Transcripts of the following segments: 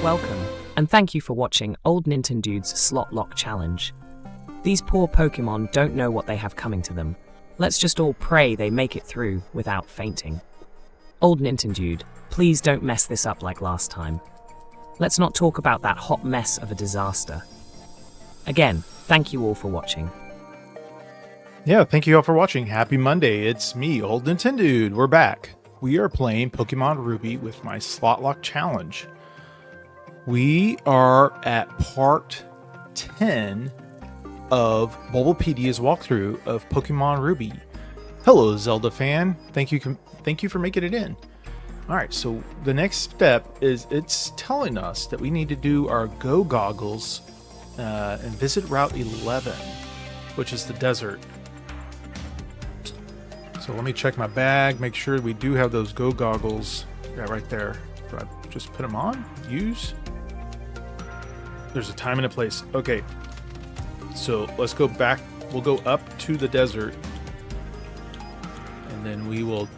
Welcome, and thank you for watching OldNinten Dude's SlotLocke challenge. These poor Pokemon don't know what they have coming to them. Let's just all pray they make it through without fainting. OldNinten Dude, please don't mess this up like last time. Let's not talk about that hot mess of a disaster. Again, thank you all for watching. Yeah, thank you all for watching. Happy Monday. It's me, OldNinten Dude. We're back. We are playing Pokemon Ruby with my SlotLocke challenge. We are at part 10 of Bulbapedia's walkthrough of Pokemon Ruby. Hello, Zelda fan. Thank you for making it in. All right, so the next step is it's telling us that we need to do our Go Goggles and visit Route 11, which is the desert. So let me check my bag, make sure we do have those Go Goggles. Yeah, right there. Do I just put them on? Use? There's a time and a place. Okay. So let's go back. We'll go up to the desert. And then we will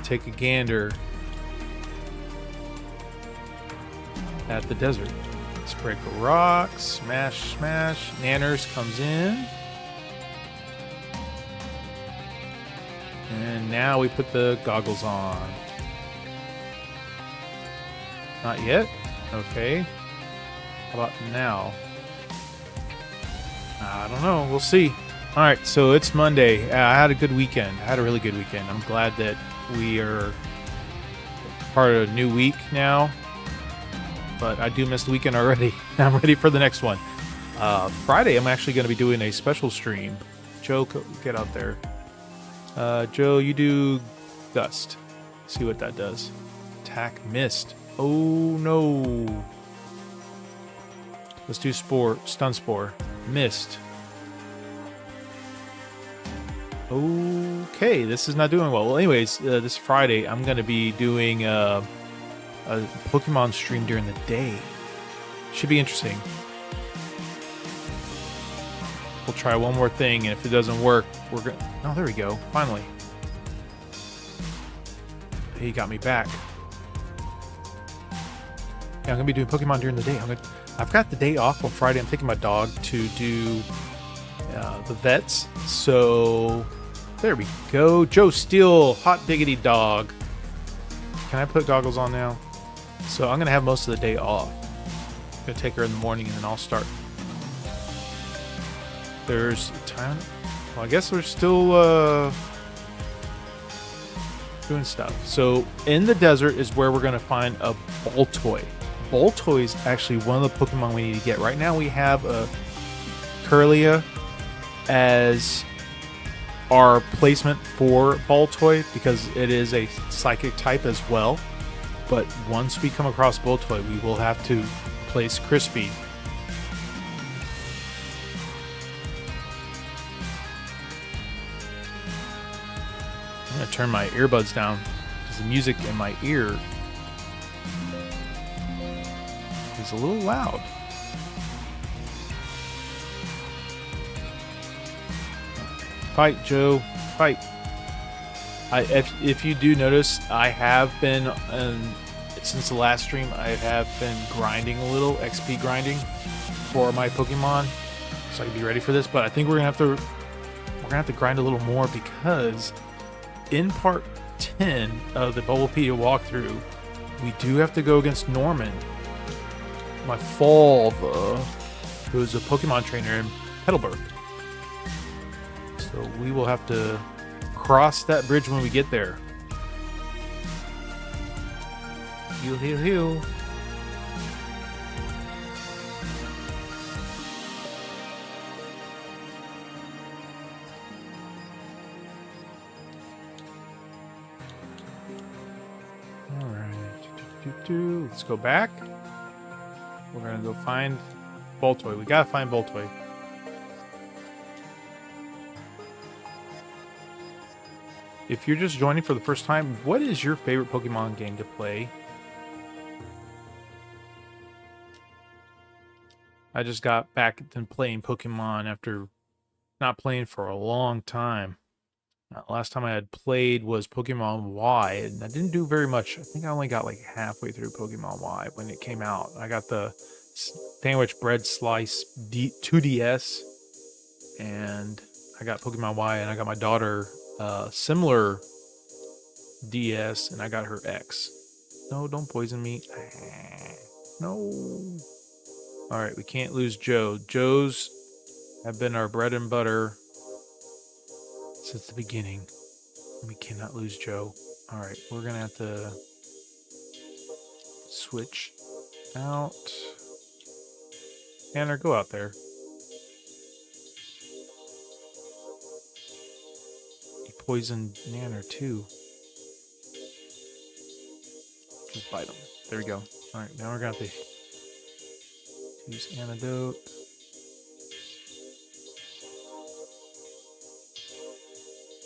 take a gander at the desert. Let's break a rock. Smash, smash. Nanners comes in. And now we put the goggles on. Not yet? Okay. How about now? I don't know. We'll see. Alright, so it's Monday. I had a good weekend. I had a really good weekend. I'm glad that we are part of a new week now. But I do miss the weekend already. I'm ready for the next one. Friday, I'm actually going to be doing a special stream. Joe, get out there. Joe, you do Gust. See what that does. Attack missed. Oh no. Let's do Spore. Stun Spore. Missed. Okay, this is not doing well. Well, anyways, this Friday, I'm going to be doing a Pokemon stream during the day. Should be interesting. We'll try one more thing, and if it doesn't work, we're going to... Oh, there we go. Finally. He got me back. Yeah, I'm going to be doing Pokemon during the day. I've got the day off on Friday. I'm taking my dog to do the vets. So, there we go. Joe Steele, hot diggity dog. Can I put goggles on now? So, I'm going to have most of the day off. I'm going to take her in the morning, and then I'll start. There's time. Well, I guess we're still doing stuff. So in the desert is where we're going to find a Baltoy. Baltoy is actually one of the Pokemon we need to get. Right now we have a Curlia as our placement for Baltoy because it is a psychic type as well. But once we come across Baltoy, we will have to place Crispy. I'm going to turn my earbuds down because the music in my ear is a little loud. Fight, Joe. Fight. If you do notice, I have been, since the last stream, I have been grinding a little, XP grinding for my Pokemon, so I can be ready for this. But I think we're gonna have to grind a little more because in part 10 of the Bulbapedia walkthrough, we do have to go against Norman, my father, who's a Pokemon trainer in Heidelberg. So we will have to cross that bridge when we get there. Heal, heal, heal. Let's go back. We're gonna go find Baltoy. We gotta find Baltoy. If you're just joining for the first time, what is your favorite Pokemon game to play? I just got back to playing Pokemon after not playing for a long time. Last time I had played was Pokemon Y, and I didn't do very much. I think I only got like halfway through Pokemon Y when it came out. I got the sandwich bread slice 2DS, and I got Pokemon Y, and I got my daughter similar DS, and I got her X. No, don't poison me. No. All right, we can't lose Joe. Joe's have been our bread and butter since the beginning. We cannot lose Joe. All right, we're gonna have to switch out. Tanner, go out there. He poisoned Nanner too. Just bite him. There we go. All right, now we're gonna have to use antidote.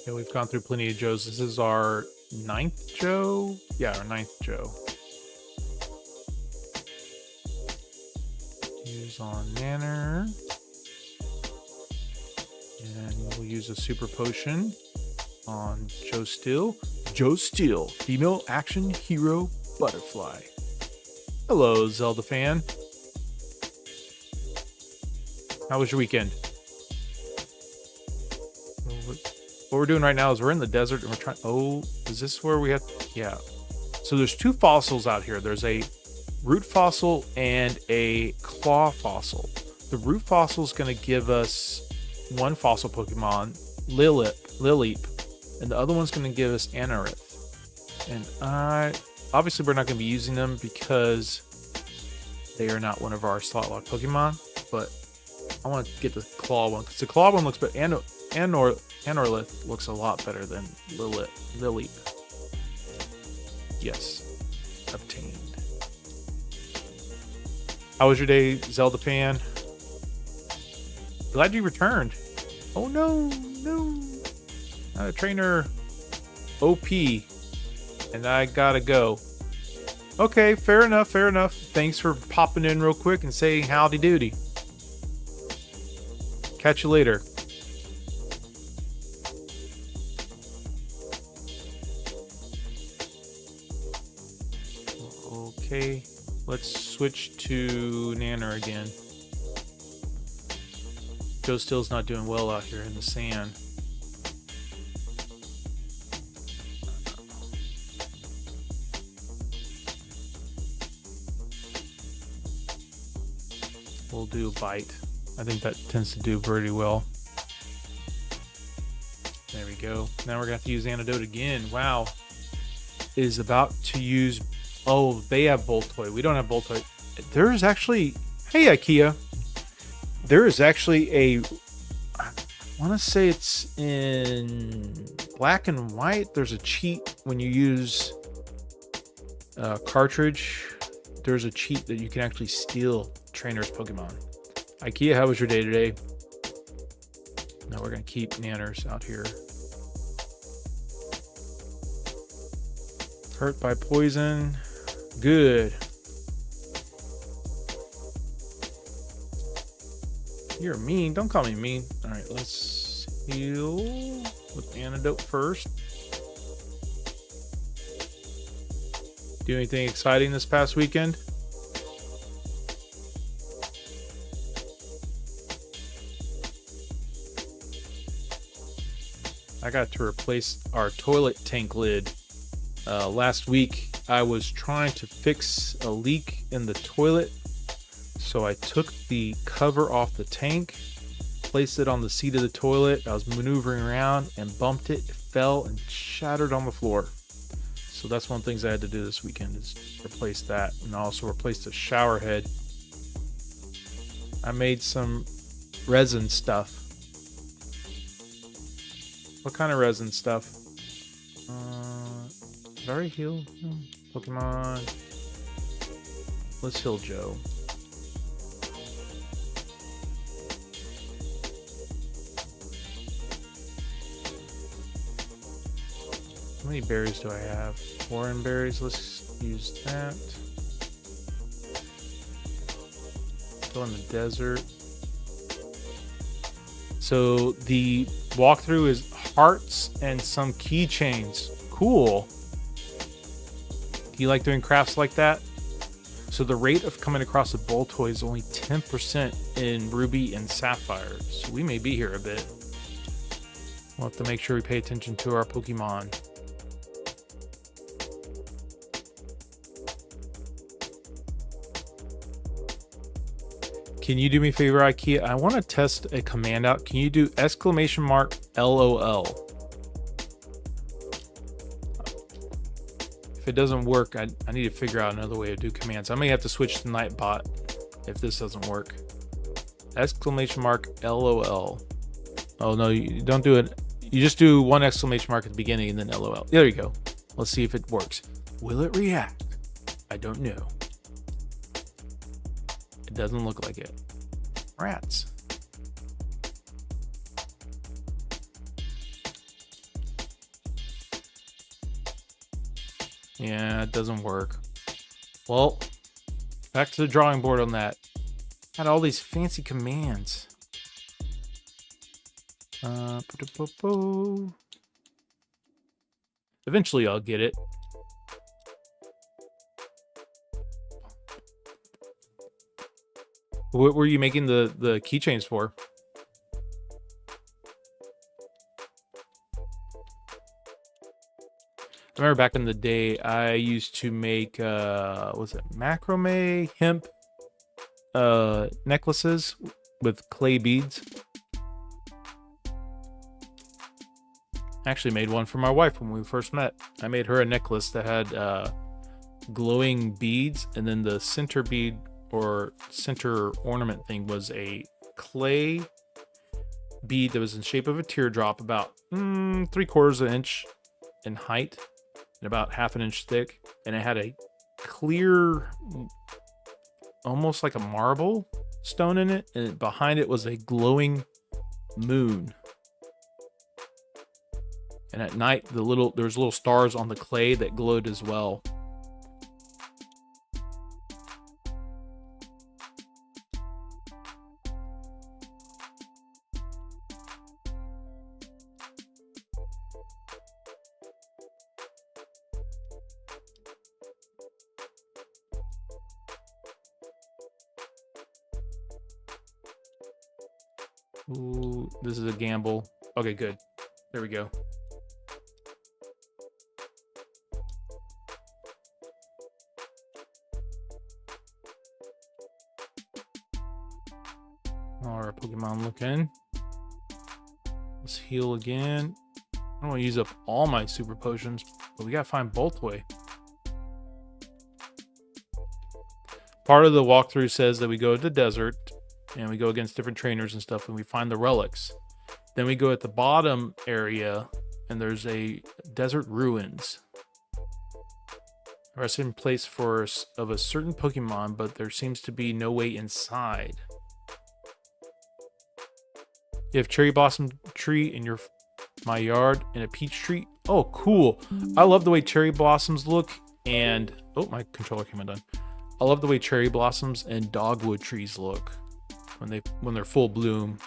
Yeah, we've gone through plenty of Joes. This is our 9th Joe? Yeah, our 9th Joe. Use on Nanner. And we'll use a super potion on Joe Steel. Joe Steel, female action hero butterfly. Hello, Zelda fan. How was your weekend? What we're doing right now is we're in the desert and we're trying. Oh, is this where we have? Yeah. So there's 2 fossils out here. There's a root fossil and a claw fossil. The root fossil is going to give us 1 fossil Pokemon, Lileep, and the other one's going to give us Anorith. And obviously we're not going to be using them because they are not one of our SlotLocke Pokemon. But I want to get the claw one because the claw one looks better. Anorith looks a lot better than Lileep. Yes. Obtained. How was your day, Zelda fan? Glad you returned. Oh no, no. Not a trainer. OP. And I gotta go. Okay, fair enough, fair enough. Thanks for popping in real quick and saying howdy doody. Catch you later. Okay, let's switch to Nanner again. Joe Still's not doing well out here in the sand. We'll do a bite. I think that tends to do pretty well. There we go. Now we're going to have to use antidote again. Wow. Is about to use... Oh, they have Boltoy. We don't have Boltoy. There's actually... Hey, IKEA. There is actually a... I want to say it's in black and white. There's a cheat when you use a cartridge. There's a cheat that you can actually steal trainers' Pokemon. IKEA, how was your day today? Now we're going to keep Nanners out here. Hurt by poison. Good. You're mean. Don't call me mean. All right, let's heal with antidote first. Do anything exciting this past weekend? I got to replace our toilet tank lid. Last week, I was trying to fix a leak in the toilet. So I took the cover off the tank, placed it on the seat of the toilet. I was maneuvering around and bumped it. It fell and shattered on the floor. So that's one of the things I had to do this weekend is replace that. And I also replaced the shower head. I made some resin stuff. What kind of resin stuff? Did I already heal? Pokemon. Let's heal Joe. How many berries do I have? 4 berries. Let's use that. Still in the desert. So the walkthrough is hearts and some keychains. Cool. Do you like doing crafts like that? So the rate of coming across a Boltoy is only 10% in Ruby and Sapphire. So we may be here a bit. We'll have to make sure we pay attention to our Pokemon. Can you do me a favor, IKEA? I want to test a command out. Can you do !LOL? If it doesn't work, I need to figure out another way to do commands. I may have to switch to Nightbot if this doesn't work. !LOL. Oh no, you don't do it. You just do one exclamation mark at the beginning and then LOL. There you go. Let's see if it works. Will it react? I don't know. It doesn't look like it. Rats. Yeah, it doesn't work. Well, back to the drawing board on that. Had all these fancy commands. Eventually I'll get it. What were you making the keychains for? I remember back in the day, I used to make, was it macrame hemp necklaces with clay beads. I actually made one for my wife when we first met. I made her a necklace that had glowing beads, and then the center bead or center ornament thing was a clay bead that was in the shape of a teardrop, about 3/4 of an inch in height and about 1/2 inch thick, and it had a clear, almost like a marble stone in it, and behind it was a glowing moon. And at night, there was little stars on the clay that glowed as well. Ooh, this is a gamble. Okay, good. There we go. All our Pokemon looking. Let's heal again. I don't want to use up all my super potions, but we gotta find Boltoy. Part of the walkthrough says that we go to the desert and we go against different trainers and stuff, and we find the relics. Then we go at the bottom area and there's a desert ruins. A resting place of a certain Pokemon, but there seems to be no way inside. You have cherry blossom tree in my yard and a peach tree. Oh, cool. I love the way cherry blossoms look, and oh, my controller came undone. I love the way cherry blossoms and dogwood trees look when they're full bloom.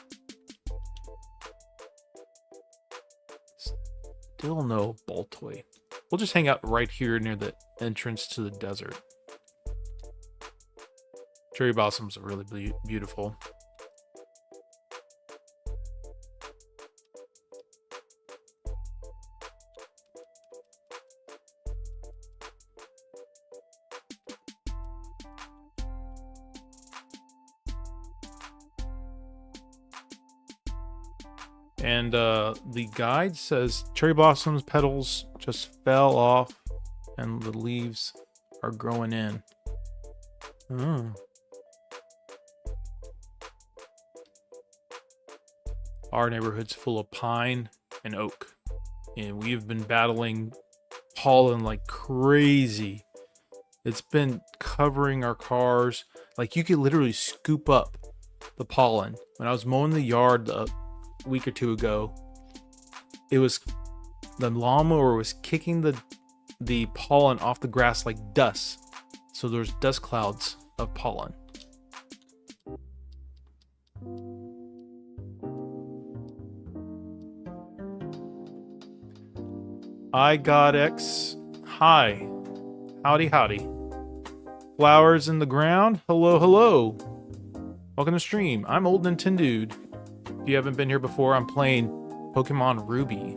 Still no Boltoy. We'll just hang out right here near the entrance to the desert. Cherry blossoms are really beautiful. And the guide says cherry blossoms petals just fell off and the leaves are growing in. Oh. Our neighborhood's full of pine and oak, and we've been battling pollen like crazy. It's been covering our cars. Like, you could literally scoop up the pollen. When I was mowing the yard a week or two ago, the lawnmower was kicking the pollen off the grass like dust. So there's dust clouds of pollen. I got X. Hi. Howdy, howdy. Flowers in the ground. Hello, hello. Welcome to stream. I'm OldNinten Dude. If you haven't been here before, I'm playing Pokemon Ruby.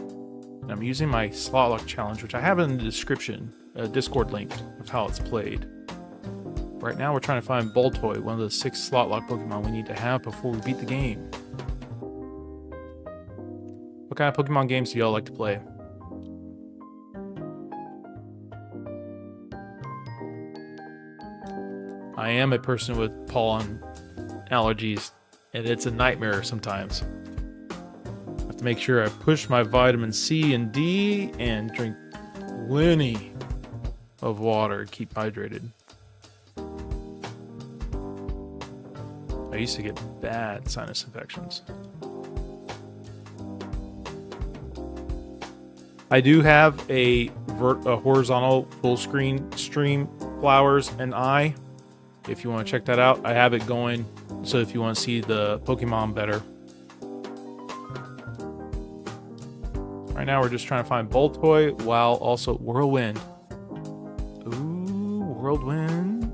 And I'm using my SlotLocke challenge, which I have in the description, a Discord link of how it's played. Right now, we're trying to find Boltoy, one of the 6 SlotLocke Pokemon we need to have before we beat the game. What kind of Pokemon games do y'all like to play? I am a person with pollen allergies, and it's a nightmare sometimes. I have to make sure I push my vitamin C and D and drink plenty of water to keep hydrated. I used to get bad sinus infections. I do have a horizontal full screen stream, Flowers and I. If you want to check that out, I have it going. So if you want to see the Pokemon better. Right now we're just trying to find Boltoy while also Whirlwind. Ooh, Whirlwind.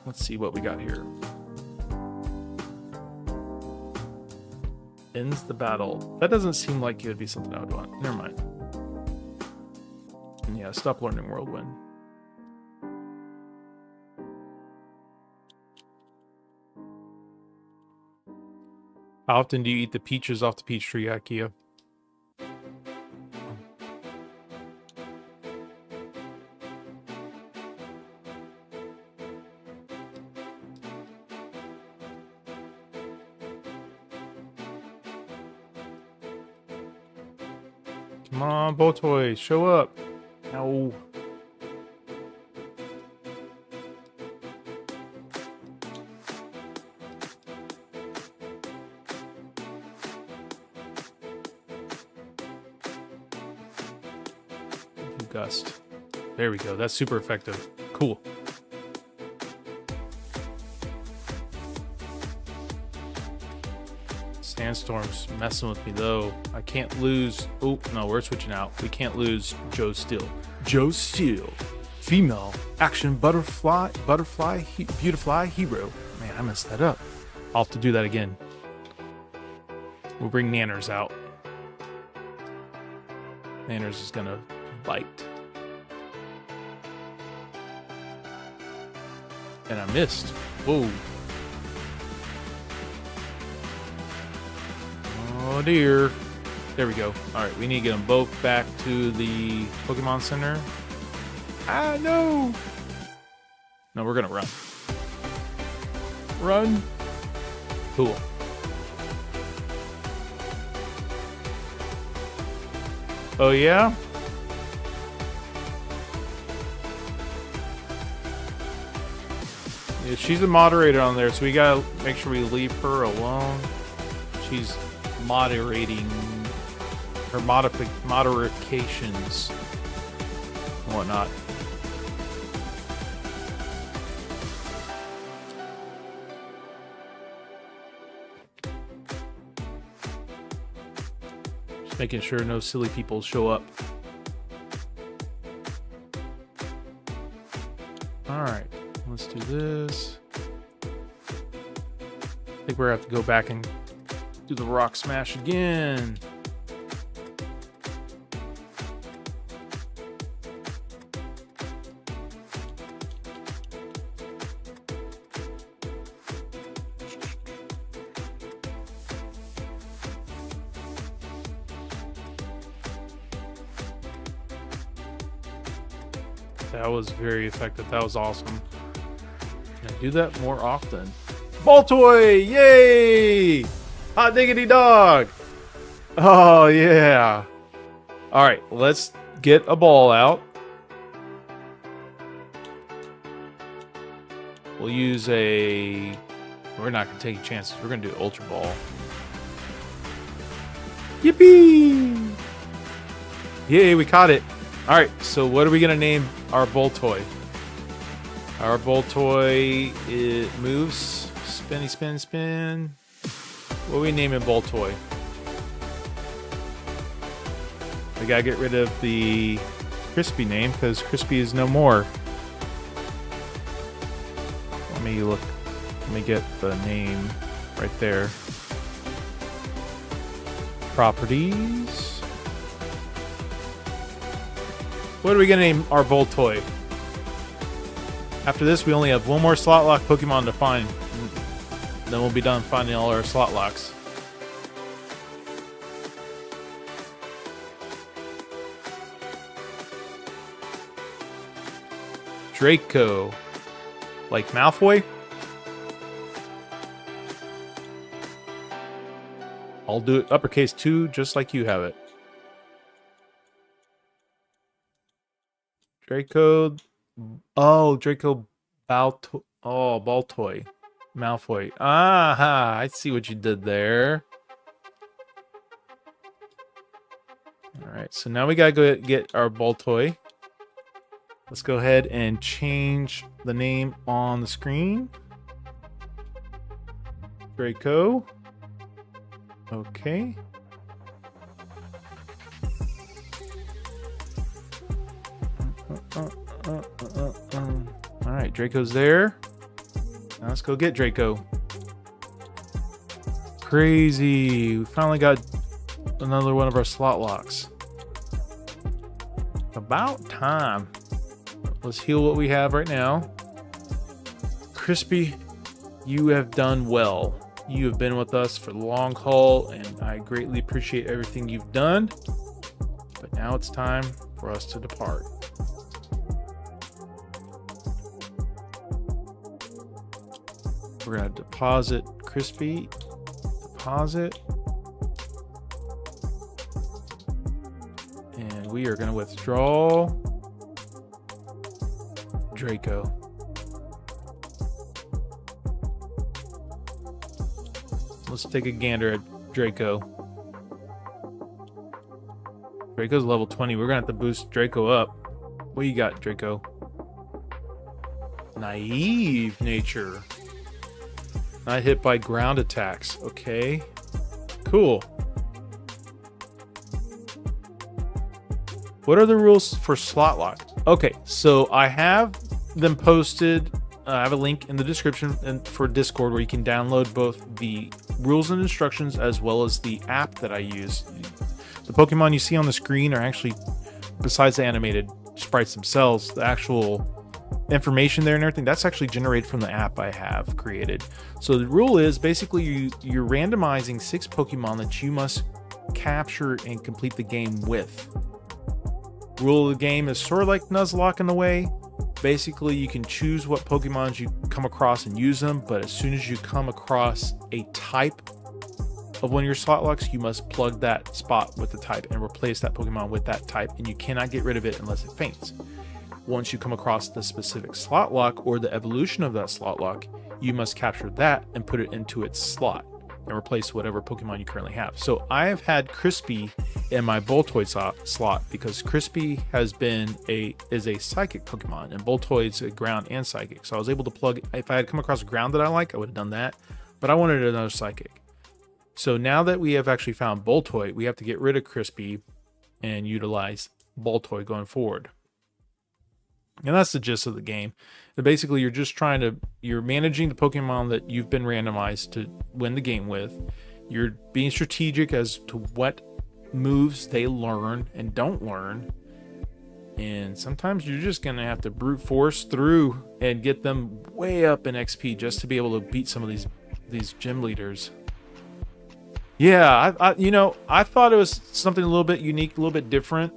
Let's see what we got here. Ends the battle. That doesn't seem like it would be something I would want. Never mind. And yeah, stop learning Whirlwind. How often do you eat the peaches off the peach tree, IKEA? Come on, Boltoy, show up. No. Gust. There we go. That's super effective. Cool. Sandstorm's messing with me though. I can't lose. Oh no, we're switching out. We can't lose Joe Steele. Joe Steele, female action butterfly beautifly hero. Man, I messed that up. I'll have to do that again. We'll bring Nanners out. Nanners is gonna bite. And I missed. Whoa. Oh dear. There we go. Alright, we need to get them both back to the Pokemon Center. Ah, no! No, we're gonna run. Run. Cool. Oh yeah? Yeah, she's a moderator on there, so we gotta make sure we leave her alone. She's moderating her modifications and whatnot. Just making sure no silly people show up. Alright. Let's do this. I think we're gonna have to go back and do the rock smash again. That was very effective. That was awesome. Do that more often. Boltoy! Yay! Hot diggity dog! Oh, yeah. Alright, let's get a ball out. We'll use a... We're not going to take chances. We're going to do Ultra Ball. Yippee! Yay, we caught it. Alright, so what are we going to name our Boltoy? Our Boltoy, it moves. Spinny, spin, spin. What are we naming Boltoy? We gotta get rid of the Crispy name because Crispy is no more. Let me look. Let me get the name right there. Properties. What are we gonna name our Voltoy? After this, we only have one more SlotLocke Pokemon to find. Then we'll be done finding all our SlotLocks. Treecko. Like Malfoy? I'll do it uppercase 2 just like you have it. Treecko. Oh, Treecko Baltoy. Oh, Baltoy. Malfoy. Aha! I see what you did there. Alright, so now we gotta go get our Baltoy. Let's go ahead and change the name on the screen. Treecko. Okay. Alright, Draco's there. Now let's go get Treecko. Crazy. We finally got another one of our SlotLocks. About time. Let's heal what we have right now. Crispy, you have done well. You have been with us for the long haul, and I greatly appreciate everything you've done. But now it's time for us to depart. We're going to deposit Crispy. Deposit. And we are going to withdraw Treecko. Let's take a gander at Treecko. Draco's level 20. We're going to have to boost Treecko up. What you got, Treecko? Naive nature. Not hit by ground attacks. Okay. Cool. What are the rules for SlotLocke? Okay, so I have them posted. I have a link in the description for Discord where you can download both the rules and instructions as well as the app that I use. The Pokemon you see on the screen are actually, besides the animated sprites themselves, the actual information there and everything, that's actually generated from the app I have created. So the rule is basically you're randomizing 6 Pokemon that you must capture and complete the game with. Rule of the game is sort of like Nuzlocke in a way. Basically, you can choose what Pokemon you come across and use them, but as soon as you come across a type of one of your SlotLocks, you must plug that spot with the type and replace that Pokemon with that type, and you cannot get rid of it unless it faints. Once you come across the specific SlotLocke or the evolution of that SlotLocke, you must capture that and put it into its slot and replace whatever Pokemon you currently have. So I have had Crispy in my Voltoy slot because Crispy is a psychic Pokemon and Voltoy is a ground and psychic. So I was able to plug, if I had come across a ground that I like, I would have done that, but I wanted another psychic. So now that we have actually found Voltoy, we have to get rid of Crispy and utilize Voltoy going forward. And that's the gist of the game. And basically, you're managing the Pokemon that you've been randomized to win the game with. You're being strategic as to what moves they learn and don't learn. And sometimes you're just going to have to brute force through and get them way up in XP just to be able to beat some of these gym leaders. Yeah, I thought it was something a little bit unique, a little bit different.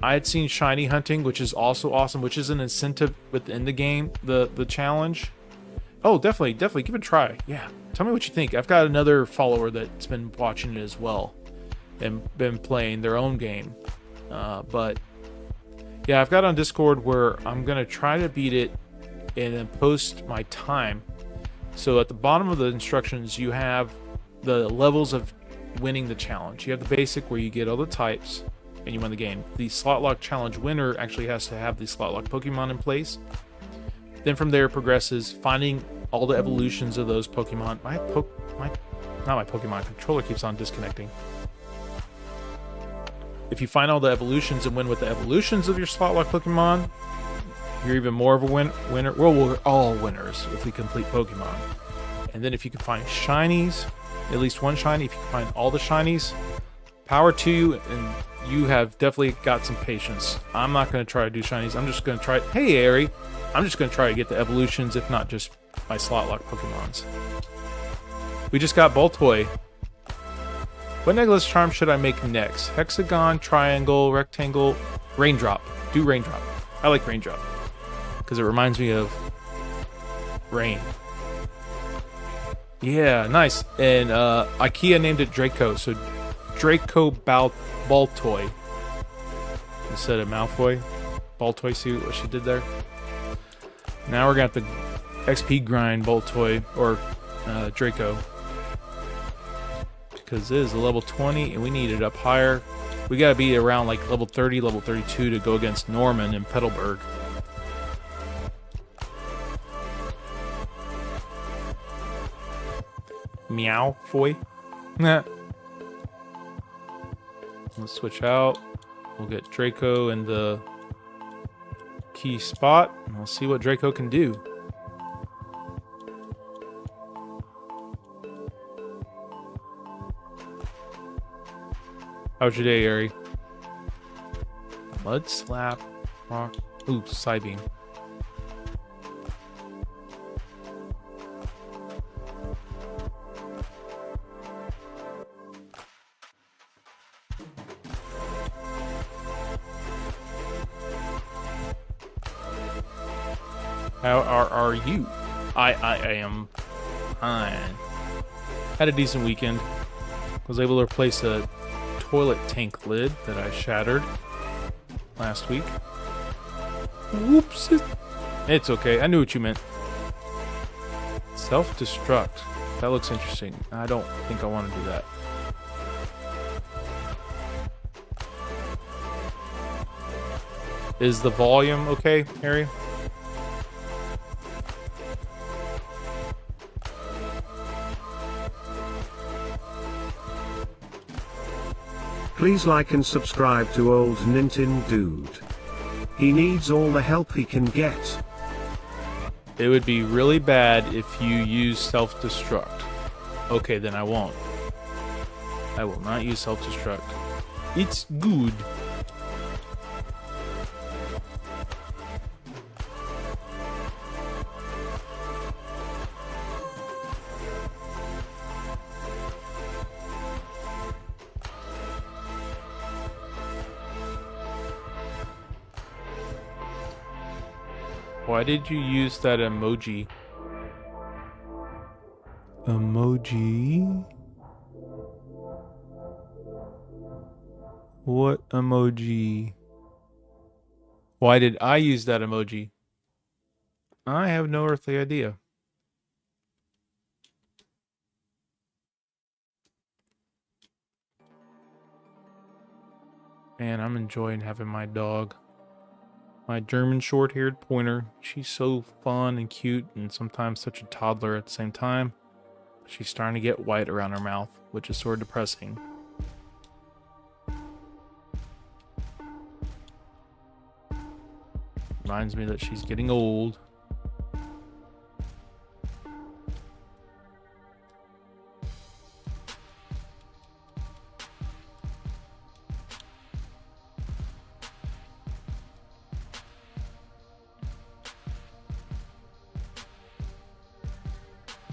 I had seen shiny hunting, which is also awesome, which is an incentive within the game, the challenge. Oh, definitely give it a try. Yeah, tell me what you think. I've got another follower that's been watching it as well and been playing their own game. But yeah, I've got on Discord where I'm gonna try to beat it and then post my time. So at the bottom of the instructions, you have the levels of winning the challenge. You have the basic where you get all the types and you win the game. The SlotLocke challenge winner actually has to have the SlotLocke Pokemon in place. Then from there it progresses, finding all the evolutions of those Pokemon. My controller keeps on disconnecting. if you find all the evolutions and win with the evolutions of your SlotLocke Pokemon, you're even more of a winner. Well, we're all winners if we complete Pokemon. And then if you can find shinies, at least one shiny, if you can find all the shinies, power to you, and you have definitely got some patience. I'm not going to try to do shinies. I'm just going to try. Hey, Ari. I'm just going to try to get the evolutions, if not just my SlotLocke Pokemons. We just got Boltoy. What Negligence charm should I make next? Hexagon, triangle, rectangle, raindrop. Do raindrop. I like raindrop because it reminds me of rain. Yeah, nice. And IKEA named it Treecko, so Treecko Baltoy instead of Malfoy. Baltoy, see what she did there? Now we're gonna have to XP grind Baltoy or Treecko because it is a level 20 and we need it up higher. We gotta be around like level 30, level 32 to go against Norman and Petalburg. Meow Foy. Nah. Let's switch out. We'll get Treecko in the key spot, and we'll see what Treecko can do. How's your day, Ari? Mud slap, rock. Ooh, Psybeam. How are you? I am fine. Had a decent weekend. Was able to replace a toilet tank lid that I shattered last week. Whoops. It's okay. I knew what you meant. Self-destruct. That looks interesting. I don't think I want to do that. Is the volume okay, Harry? Please like and subscribe to OldNinten Dude. He needs all the help he can get. It would be really bad if you use self-destruct. Okay, then I won't. I will not use self-destruct. It's good. Why did you use that emoji? Emoji? What emoji? Why did I use that emoji? I have no earthly idea. Man, I'm enjoying having my dog. My German short-haired pointer. She's so fun and cute and sometimes such a toddler at the same time. She's starting to get white around her mouth, which is sort of depressing. Reminds me that she's getting old.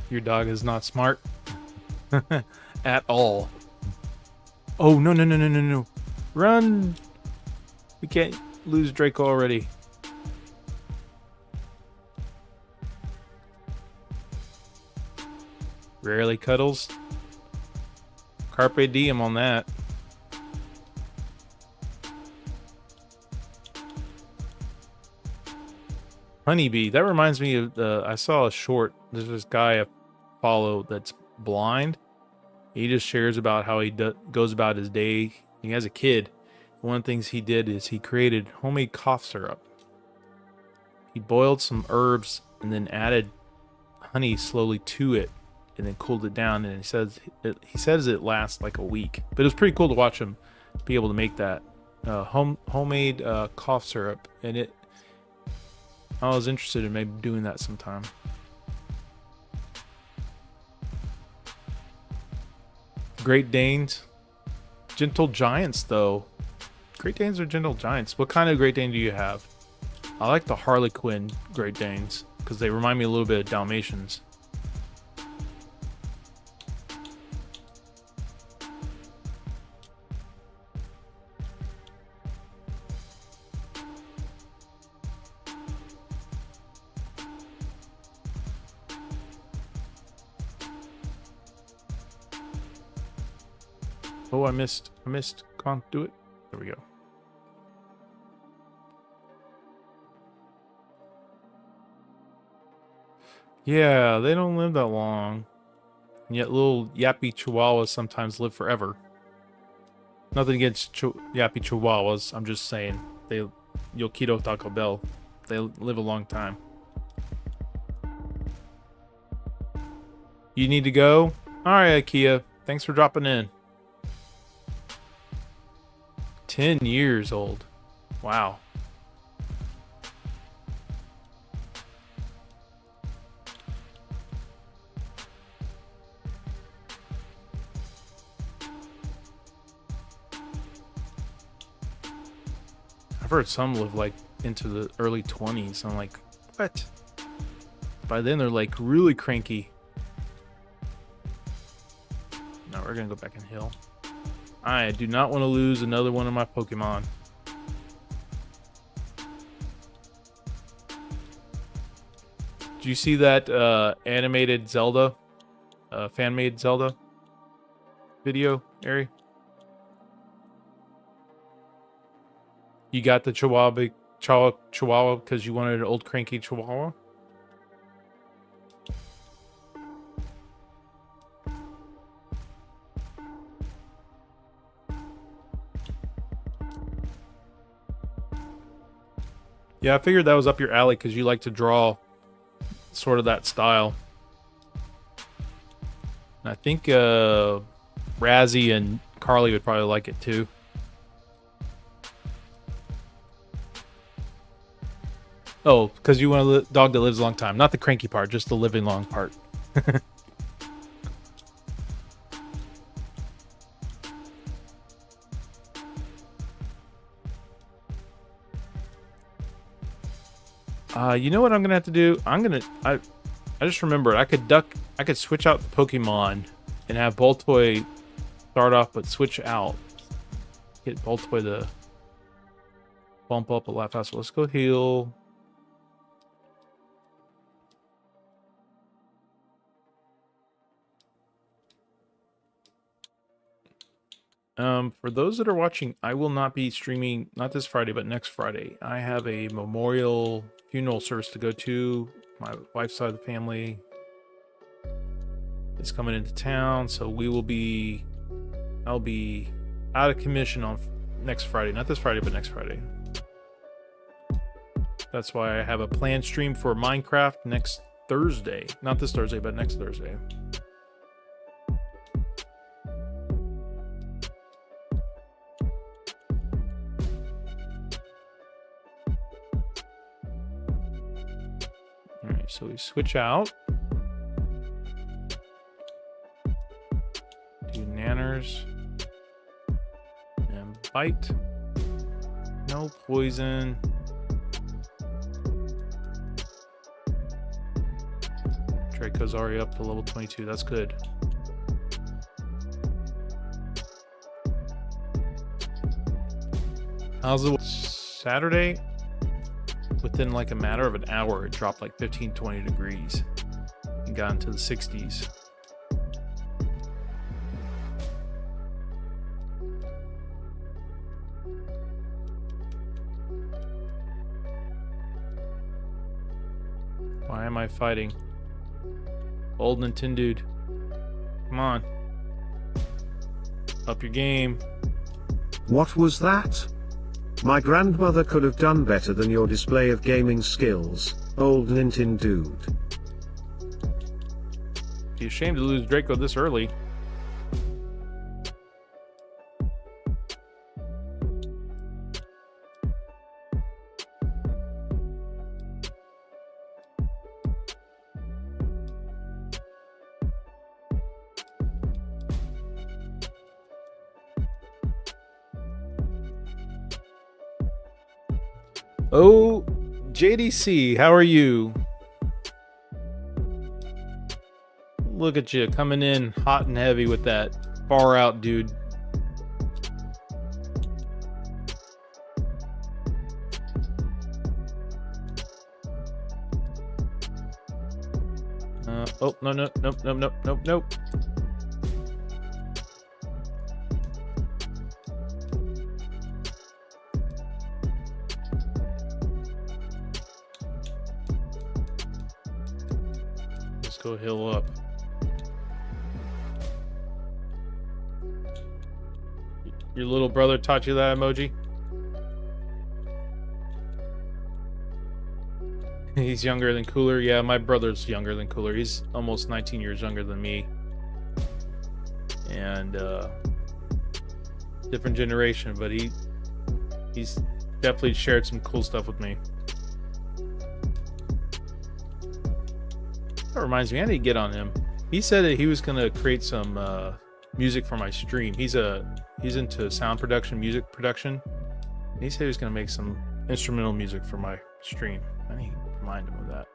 Your dog is not smart at all. Oh, no, no, no, no, no, no. Run! We can't lose Treecko already. Rarely cuddles. Carpe diem on that. Honeybee. That reminds me of I saw a short. There's this guy I follow that's blind. He just shares about how he goes about his day. He has a kid. One of the things he did is he created homemade cough syrup. He boiled some herbs and then added honey slowly to it and then cooled it down. And he says it lasts like a week. But it was pretty cool to watch him be able to make that homemade cough syrup, and I was interested in maybe doing that sometime. Great Danes, gentle giants though. Great Danes are gentle giants. What kind of Great Dane do you have? I like the Harlequin Great Danes because they remind me a little bit of Dalmatians. Oh, I missed. Come on, do it. There we go. Yeah, they don't live that long. And yet little yappy chihuahuas sometimes live forever. Nothing against yappy chihuahuas. I'm just saying. Yokido Taco Bell. They live a long time. You need to go? Alright, IKEA. Thanks for dropping in. 10 years old. Wow. I've heard some live like into the early 20s. I'm like, what? By then they're like really cranky. No, we're gonna go back and heal. I do not want to lose another one of my Pokemon. Did you see that animated Zelda, fan-made Zelda video, Ari? You got the Chihuahua because you wanted an old cranky Chihuahua? Yeah, I figured that was up your alley because you like to draw sort of that style. And I think Razzie and Carly would probably like it too. Oh, because you want a dog that lives a long time. Not the cranky part, just the living long part. You know what I'm gonna have to do? I just remembered I could switch out the Pokemon and have Boltoy start off but switch out. Get Boltoy to bump up a lot faster. Let's go heal. For those that are watching, I will not be streaming, not this Friday, but next Friday. I have a memorial funeral service to go to. My wife's side of the family is coming into town, so I'll be out of commission on next Friday. Not this Friday, but next Friday. That's why I have a planned stream for Minecraft next Thursday. Not this Thursday, but next Thursday. Alright, so we switch out. Do Nanners. And bite. No poison. Treecko's already up to level 22. That's good. How's it? Saturday? Within like a matter of an hour, it dropped like 15-20 degrees and got into the 60s. Why am I fighting? OldNinten Dude. Come on. Up your game. What was that? My grandmother could have done better than your display of gaming skills, OldNinten Dude. Be ashamed to lose Treecko this early. Oh, JDC, how are you? Look at you coming in hot and heavy with that far out dude. Oh, no, no, nope, nope, nope, nope, nope. Let's go heal up. Your little brother taught you that emoji? He's younger than Cooler. Yeah, my brother's younger than Cooler. He's almost 19 years younger than me. And different generation, but he's definitely shared some cool stuff with me. That reminds me, I need to get on him. He said that he was gonna create some music for my stream. He's into sound production, music production. He said he was gonna make some instrumental music for my stream. I need to remind him of that.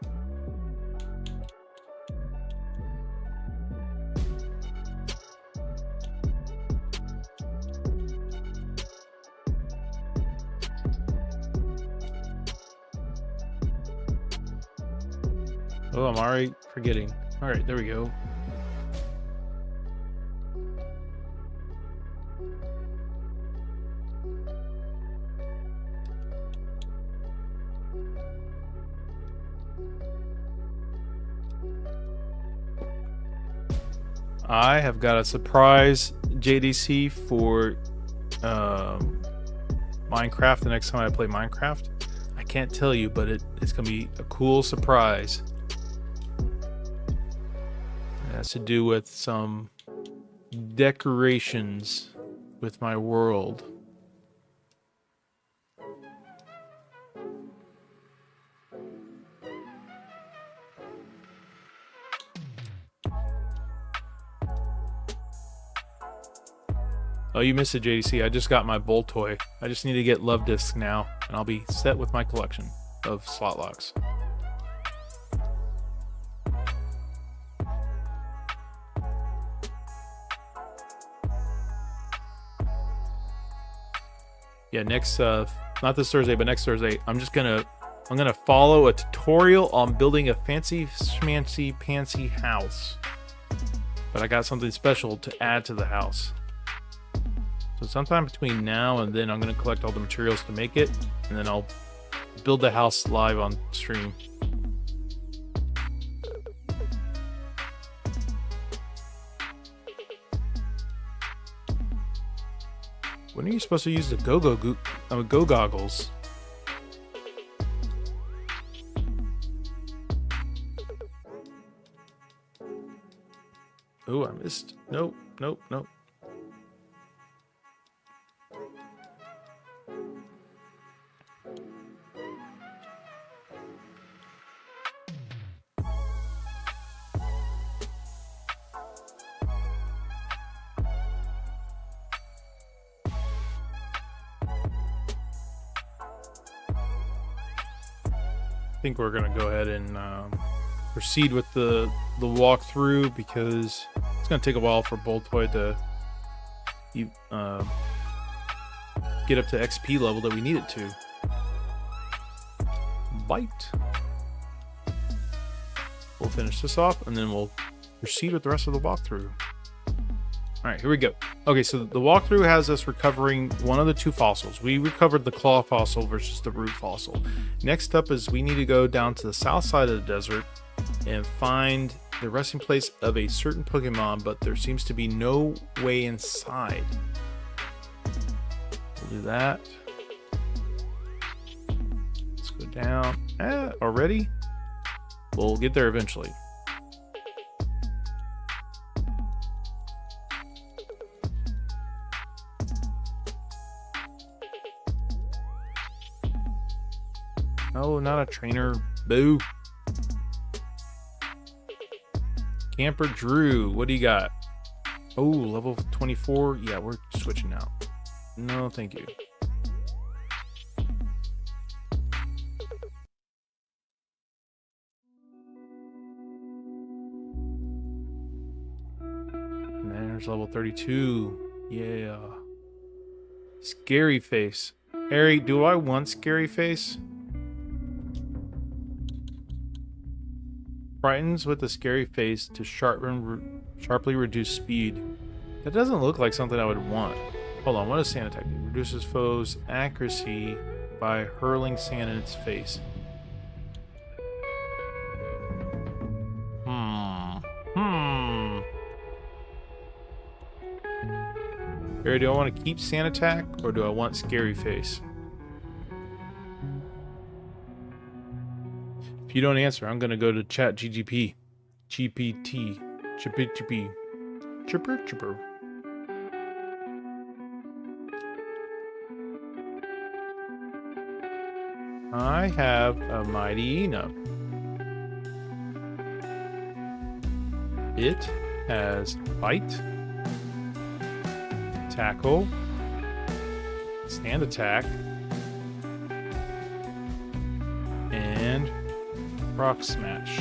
Oh, I'm already forgetting. All right, there we go. I have got a surprise JDC for Minecraft the next time I play Minecraft. I can't tell you, but it's going to be a cool surprise. It has to do with some decorations with my world. Oh, you missed it, JDC. I just got my Bolt toy. I just need to get Love Disc now, and I'll be set with my collection of SlotLocks. Yeah, next not this Thursday, but next Thursday, I'm gonna follow a tutorial on building a fancy schmancy pantsy house. But I got something special to add to the house. So sometime between now and then, I'm going to collect all the materials to make it, and then I'll build the house live on stream. When are you supposed to use the go goggles? Oh, I missed. Nope, nope, nope. I think we're gonna go ahead and proceed with the walkthrough, because it's gonna take a while for Boltoid to get up to XP level that we need it to. Bite. We'll finish this off, and then we'll proceed with the rest of the walkthrough. All right, here we go. Okay, so the walkthrough has us recovering one of the two fossils. We recovered the claw fossil versus the root fossil. Next up is we need to go down to the south side of the desert and find the resting place of a certain Pokemon, but there seems to be no way inside. We'll do that. Let's go down. Already? We'll get there eventually. Oh, not a trainer. Boo. Camper Drew, what do you got? Oh, level 24. Yeah, we're switching out. No, thank you. There's level 32. Yeah. Scary face. Harry, do I want scary face? Frightens with a scary face to sharply reduce speed. That doesn't look like something I would want. Hold on, what does sand attack do? Reduces foes' accuracy by hurling sand in its face. Harry, do I want to keep sand attack or do I want scary face? If you don't answer, I'm gonna go to chat GGP. GPT. Chipper. I have a mighty enough. It has bite, tackle, stand attack, and rock smash.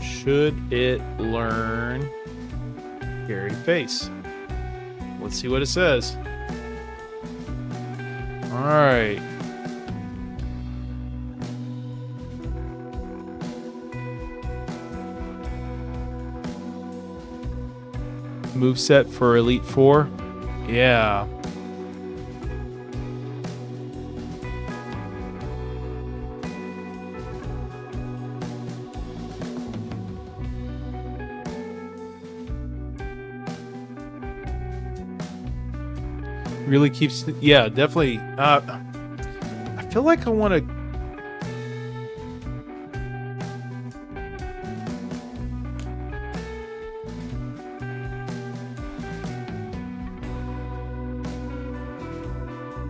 Should it learn scary face? Let's see what it says. All right. Moveset for Elite Four. Yeah. Really keeps, yeah, definitely. I feel like I want to.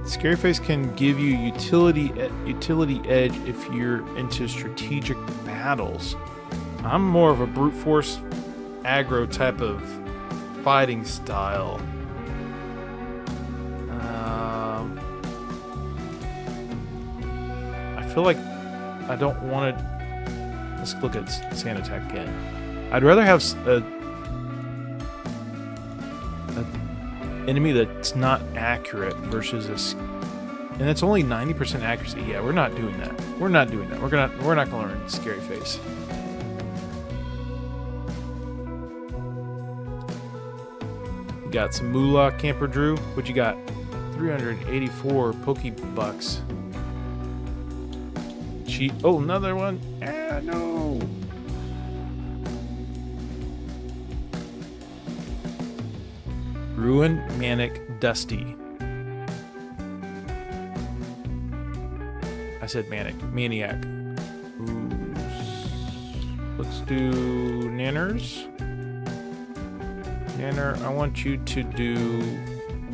Scary Face can give you utility edge if you're into strategic battles. I'm more of a brute force aggro type of fighting style. I feel like I don't want to. Let's look at sand attack again. I'd rather have a enemy that's not accurate versus and it's only 90% accuracy. Yeah, we're not doing that. We're not doing that. We're not gonna learn Scary Face. You got some Moolah Camper Drew. What you got? 384 Pokebucks. Cheat. Oh, another one. Ah, no. Ruin Manic Dusty. I said Maniac. Ooh. Let's do Nanners. Nanner, I want you to do.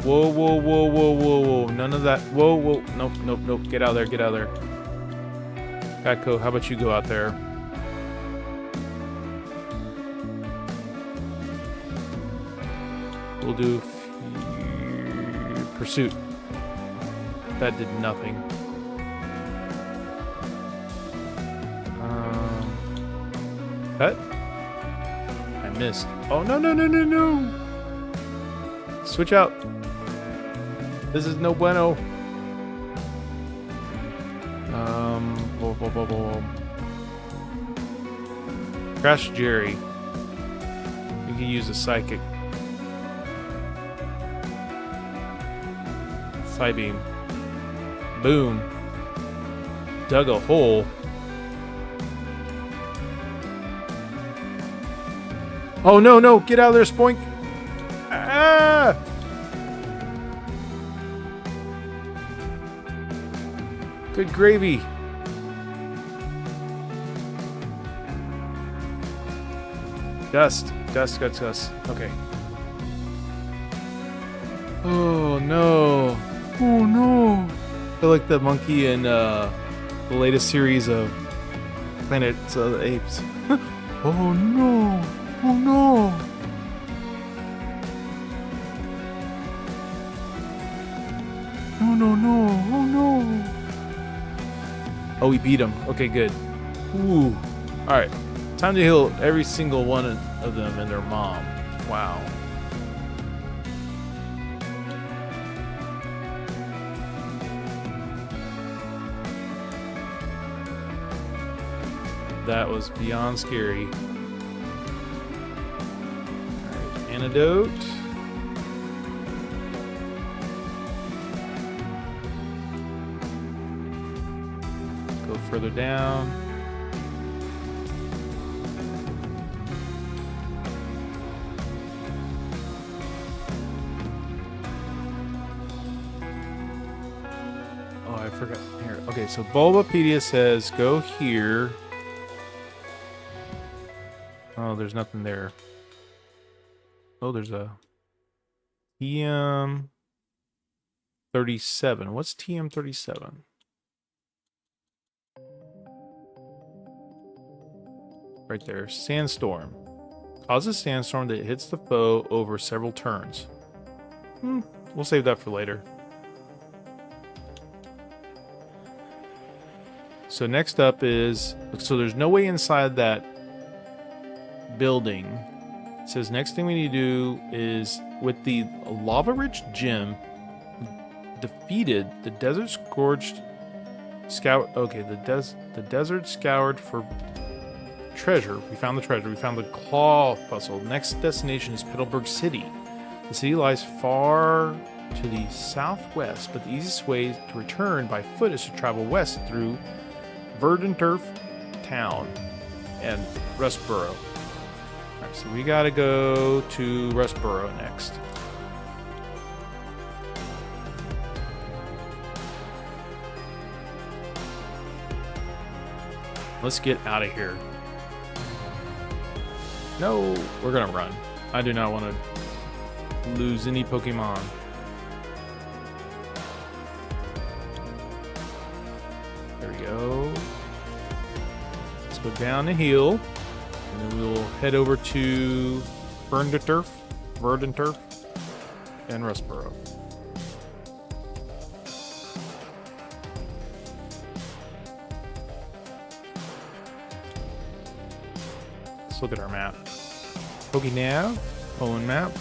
Whoa. None of that. Whoa. Nope. Get out of there. Geico, how about you go out there? We'll do Pursuit. That did nothing. Cut? I missed. Oh, no. Switch out. This is no bueno. Crash Jerry. You can use a psychic. Psybeam. Boom. Dug a hole. Oh no, get out of there, Spoink. Ah! Good gravy. Dust. Okay. Oh no. I feel like the monkey in the latest series of Planet of the Apes. Oh no. No. Oh, we beat him. Okay, good. Ooh. Alright. Time to heal every single one of them and their mom. Wow. That was beyond scary. Alright, antidote. Go further down. Oh, I forgot. Here. Okay, so Bulbapedia says go here. Oh, there's nothing there. Oh, there's a TM 37. What's TM 37? Right there. Sandstorm. Causes sandstorm that hits the foe over several turns. We'll save that for later. So next up is... So there's no way inside that building. It says next thing we need to do is with the Lava Ridge Gym defeated the Desert Scourged Scout. Okay, the desert scoured for treasure. We found the treasure. We found the claw puzzle. Next destination is Petalburg City. The city lies far to the southwest, but the easiest way to return by foot is to travel west through Verdunturf Town and Rustboro. Alright, so we gotta go to Rustboro next. Let's get out of here. No, we're gonna run. I do not want to lose any Pokemon. There we go. Let's go down the hill, and then we'll head over to Verdunturf, and Rustboro. Let's look at our map. Pokénav, Hoenn map,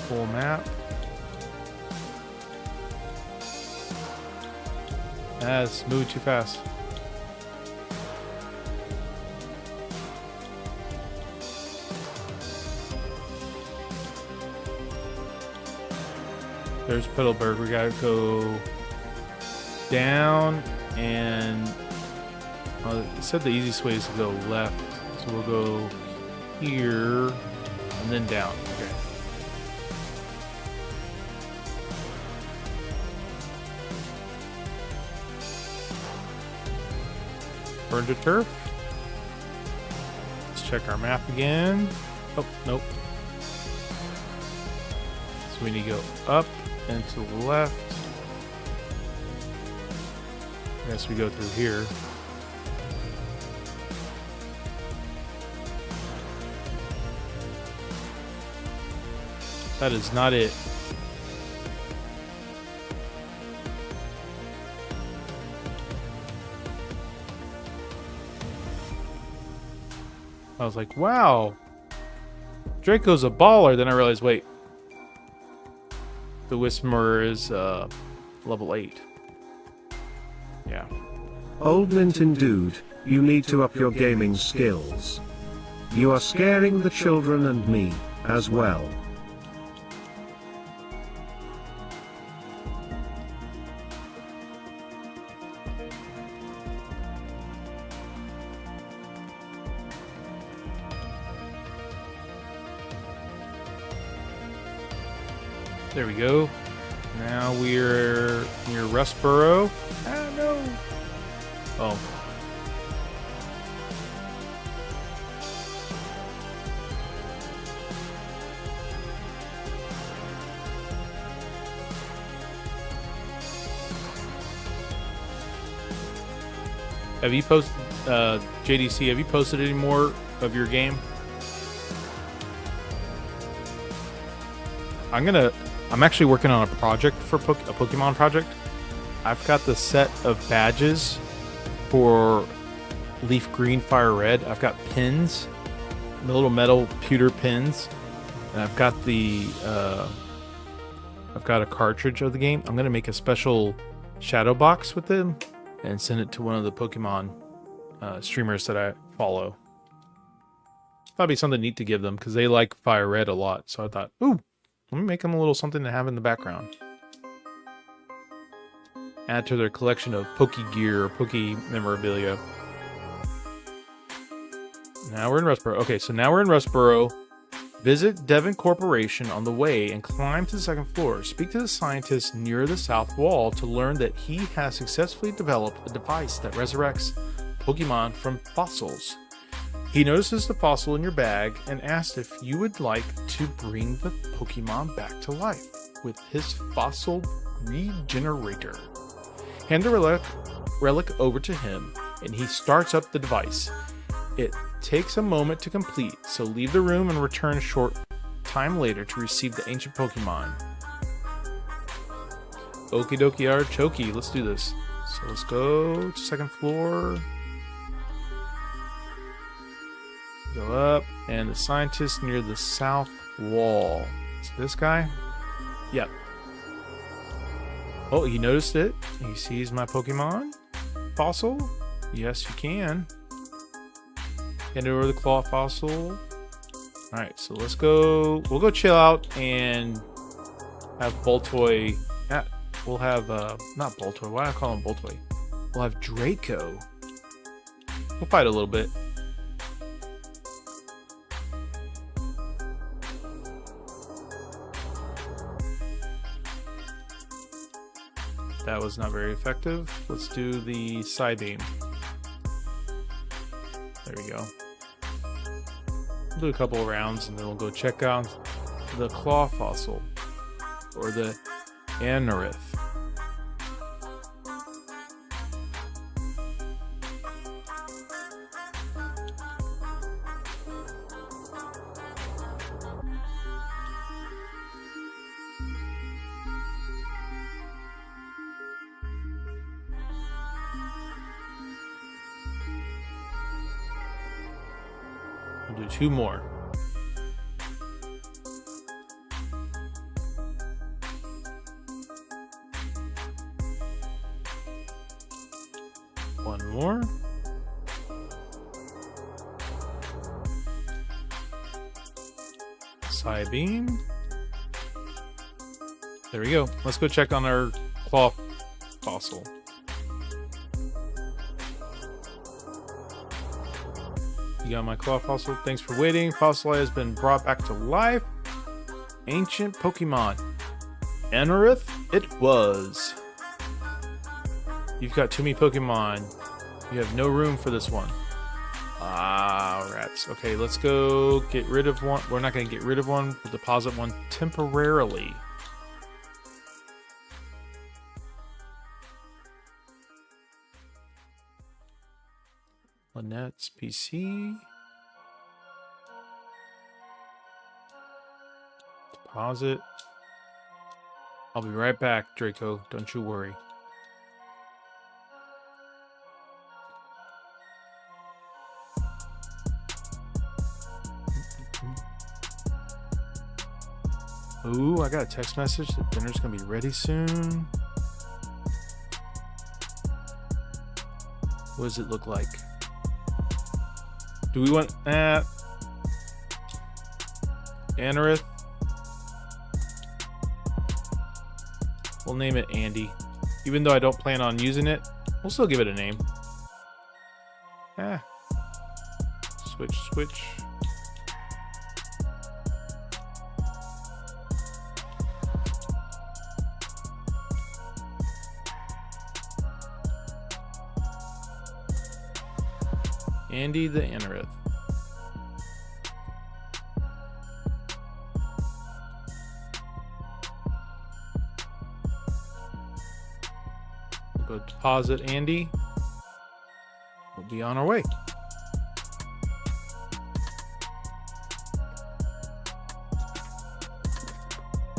full map. It's moving too fast. There's Petalburg. We gotta go down and it said the easiest way is to go left. So we'll go here and then down. Okay. Verdunturf. Let's check our map again. Oh, nope. So we need to go up and to the left. I guess we go through here. That is not it. I was like, wow, Draco's a baller. Then I realized, wait, the Whisperer is level 8. Yeah. OldNinten Dude, you need to up your gaming skills. You are scaring the children and me, as well. There we go. Now we're near Rustboro. Ah, no. Oh. Have you posted, JDC, have you posted any more of your game? I'm actually working on a project for a Pokemon project. I've got the set of badges for Leaf Green, Fire Red. I've got pins, little metal pewter pins, and I've got the I've got a cartridge of the game. I'm gonna make a special shadow box with them and send it to one of the Pokemon streamers that I follow. That'd be something neat to give them because they like Fire Red a lot. So I thought, ooh, let me make them a little something to have in the background. Add to their collection of Poke gear or Poke memorabilia. Now we're in Rustboro. Okay, so now we're in Rustboro. Visit Devon Corporation on the way and climb to the second floor. Speak to the scientist near the south wall to learn that he has successfully developed a device that resurrects Pokemon from fossils. He notices the fossil in your bag and asks if you would like to bring the Pokemon back to life with his fossil regenerator. Hand the relic over to him and he starts up the device. It takes a moment to complete, so leave the room and return a short time later to receive the ancient Pokemon. Okie dokie artichoke, let's do this. So let's go to second floor. Go up, and the scientist near the south wall. Is this guy? Yep. Oh, he noticed it. He sees my Pokemon fossil. Yes, you can. Hand over the claw fossil. Alright, so let's go. We'll go chill out and have Boltoy. We'll have, not Boltoy. Why do I call him Boltoy? We'll have Treecko. We'll fight a little bit. That was not very effective. Let's do the side beam. There we go. We'll do a couple of rounds and then we'll go check out the claw fossil or the Anorith. We'll do 2 more. One more. Side beam. There we go. Let's go check on our claw fossil. You got my claw fossil. Thanks for waiting. Fossil has been brought back to life. Ancient Pokemon. Anorith? It was. You've got too many Pokemon. You have no room for this one. Ah, rats. Okay, let's go get rid of one. We're not going to get rid of one. We'll deposit one temporarily. Lynette's PC. Deposit. I'll be right back, Treecko. Don't you worry. Ooh, I got a text message that dinner's gonna be ready soon. What does it look like? Do we want Anorith? We'll name it Andy. Even though I don't plan on using it, we'll still give it a name. Switch. Andy the Anorith. We'll go deposit Andy. We'll be on our way.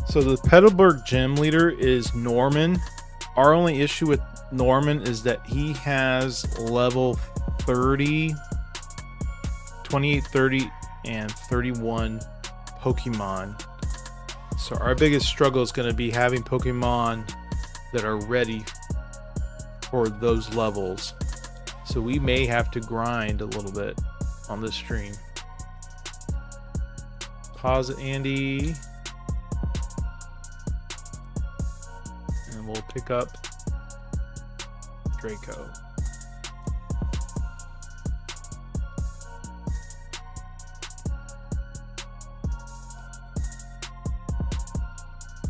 So the Petalburg gym leader is Norman. Our only issue with Norman is that he has level 30, 28, 30 and 31 Pokemon. So our biggest struggle is going to be having Pokemon that are ready for those levels. So we may have to grind a little bit on this stream. Pause it, Andy. And we'll pick up Treecko.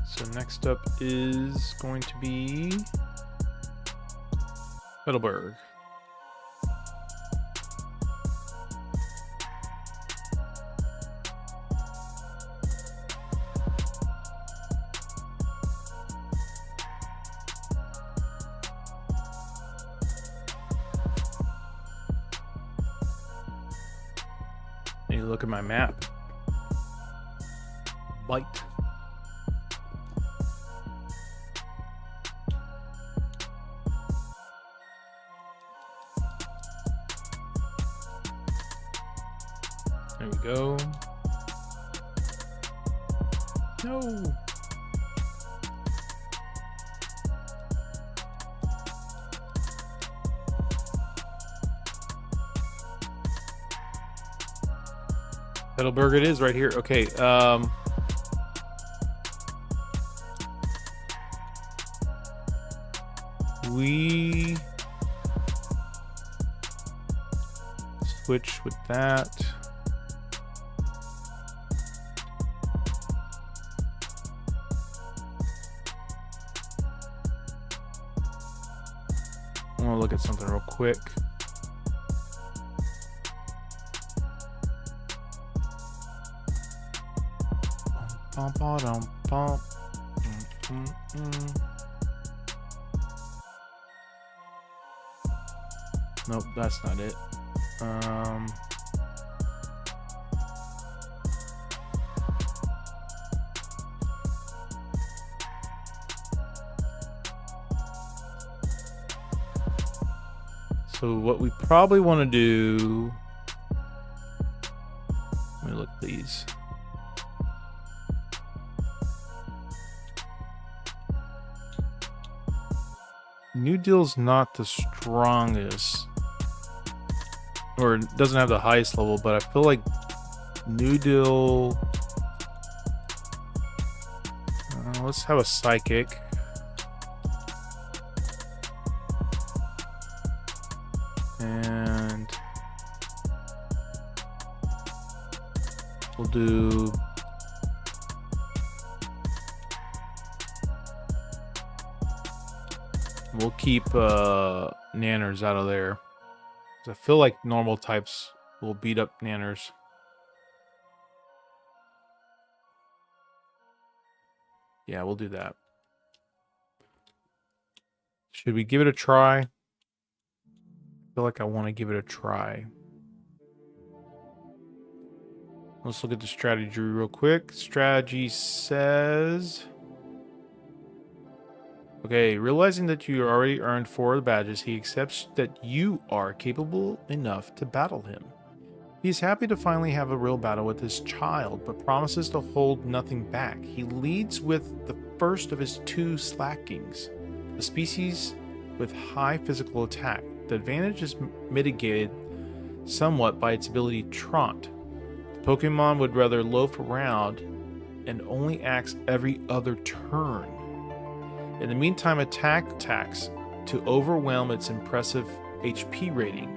So next up is going to be Heidelberg. Need to look at my map. Bite. There we go. No. Heidelberg it is right here. Okay. We switch with that. I want to look at something real quick. Nope, that's not it. So what we probably want to do, let me look at these. New Deal's not the strongest, or it doesn't have the highest level, but I feel like New Deal, let's have a Psychic. And we'll do we'll keep Nanners out of there. 'Cause I feel like normal types will beat up Nanners. Yeah, we'll do that. Should we give it a try? I feel like I want to give it a try. Let's look at the strategy real quick. Strategy says... Okay, realizing that you already earned 4 of the badges, he accepts that you are capable enough to battle him. He is happy to finally have a real battle with his child, but promises to hold nothing back. He leads with the first of his 2 Slackings, a species with high physical attack. The advantage is mitigated somewhat by its ability Traunt. The Pokemon would rather loaf around and only acts every other turn. In the meantime, attacks to overwhelm its impressive HP rating.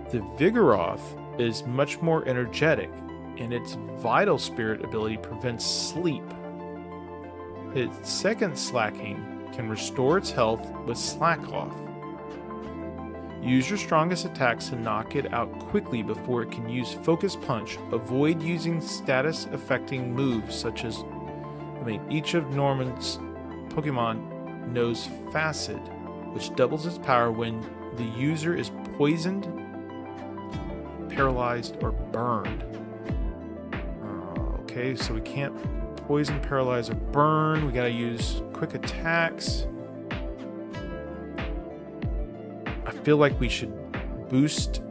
The Vigoroth is much more energetic, and its Vital Spirit ability prevents sleep. Its second Slacking can restore its health with Slack Off. Use your strongest attacks to knock it out quickly before it can use Focus Punch. Avoid using status-affecting moves such as... each of Norman's Pokemon knows Facet, which doubles its power when the user is poisoned, paralyzed, or burned. Okay, so we can't poison, paralyze, or burn. We gotta use quick attacks. I feel like we should boost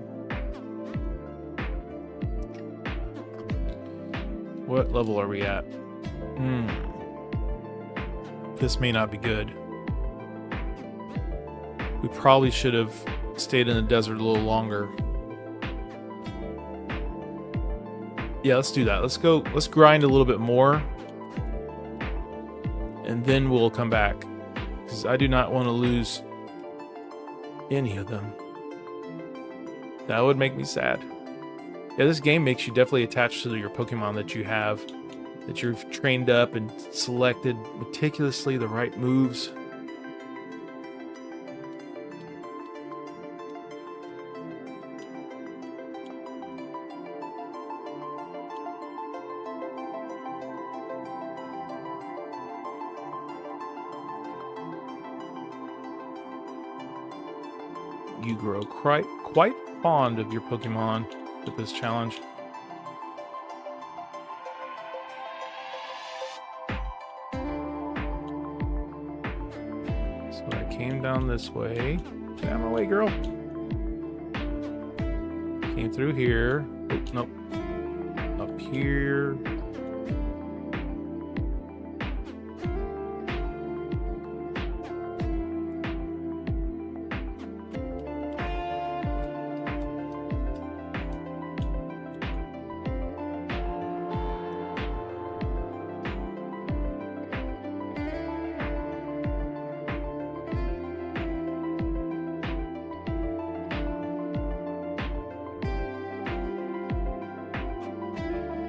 What level are we at? This may not be good. We probably should have stayed in the desert a little longer. Yeah, let's do that. Let's go. Let's grind a little bit more. And then we'll come back. Because I do not want to lose any of them. That would make me sad. Yeah, this game makes you definitely attached to your Pokemon that you have. That you've trained up and selected meticulously the right moves. You grow quite fond of your Pokemon with this challenge. So I came down this way. Get out of my way, girl. Came through here. Oh, nope. Up here.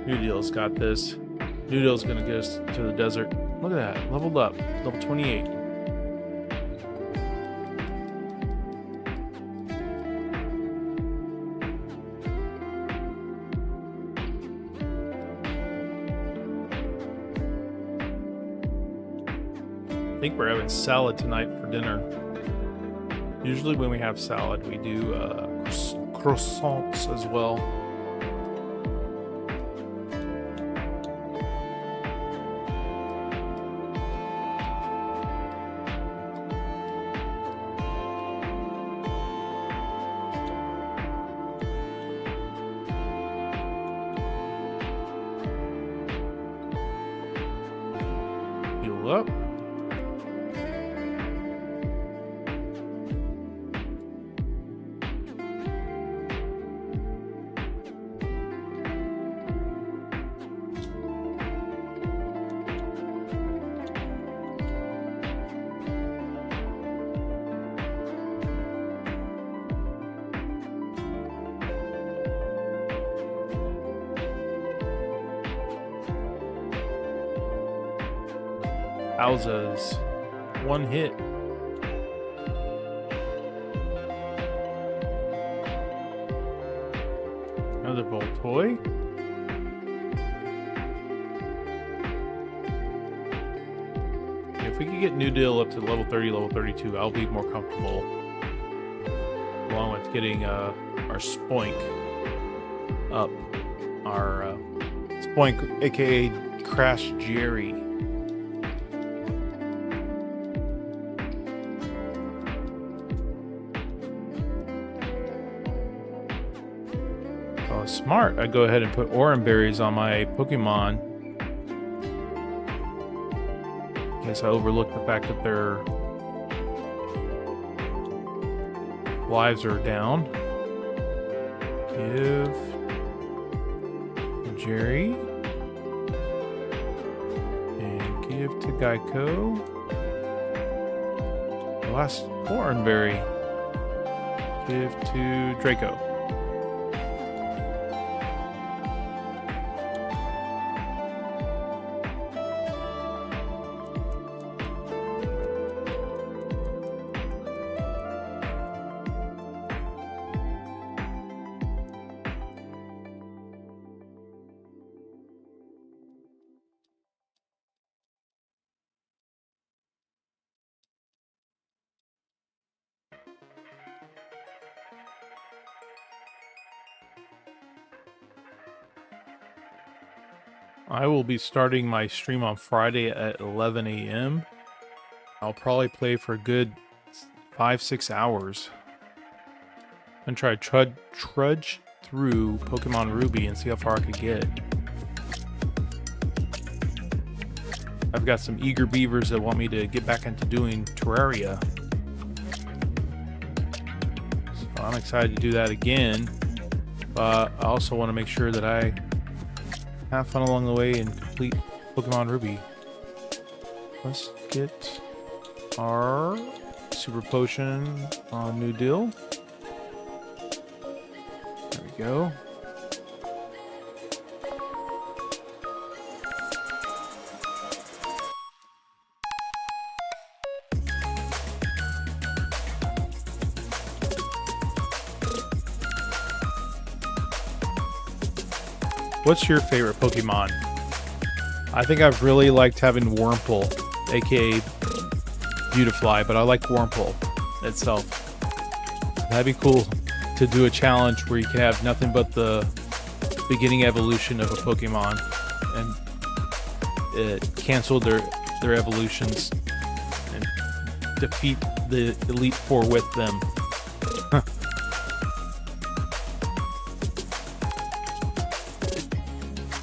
Noodle's got this. Noodle's gonna get us to the desert. Look at that, leveled up, level 28. I think we're having salad tonight for dinner. Usually when we have salad, we do croissants as well. Heal up. Wowzers. One hit. Another Voltoy. If we could get Noodle up to level 30, level 32, I'll be more comfortable. Along with getting our Spoink up. Our Spoink, aka Crash Jerry. Smart. I go ahead and put Oran berries on my Pokemon. I guess I overlooked the fact that their lives are down. Give to Jerry. And give to Geico. The last Oran berry. Give to Treecko. I will be starting my stream on Friday at 11 a.m. I'll probably play for a good 5-6 hours. And try to trudge through Pokemon Ruby and see how far I could get. I've got some eager beavers that want me to get back into doing Terraria. So I'm excited to do that again. But I also want to make sure that I have fun along the way and complete Pokemon Ruby. Let's get our Super Potion on New Deal. There we go. What's your favorite Pokemon? I think I've really liked having Wurmple, aka Beautifly, but I like Wurmple itself. That'd be cool to do a challenge where you can have nothing but the beginning evolution of a Pokemon and cancel their evolutions and defeat the Elite Four with them.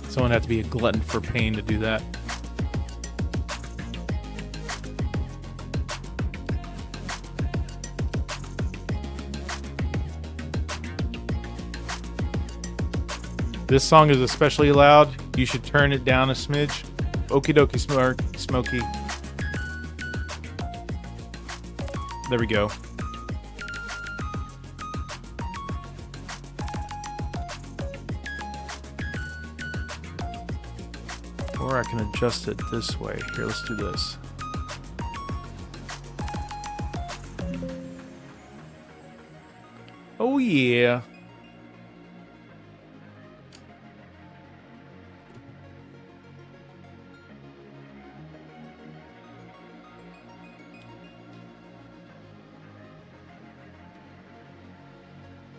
Someone had to be a glutton for pain to do that. This song is especially loud. You should turn it down a smidge. Okie dokie, Smokey. There we go. Or I can adjust it this way. Here, let's do this. Oh yeah.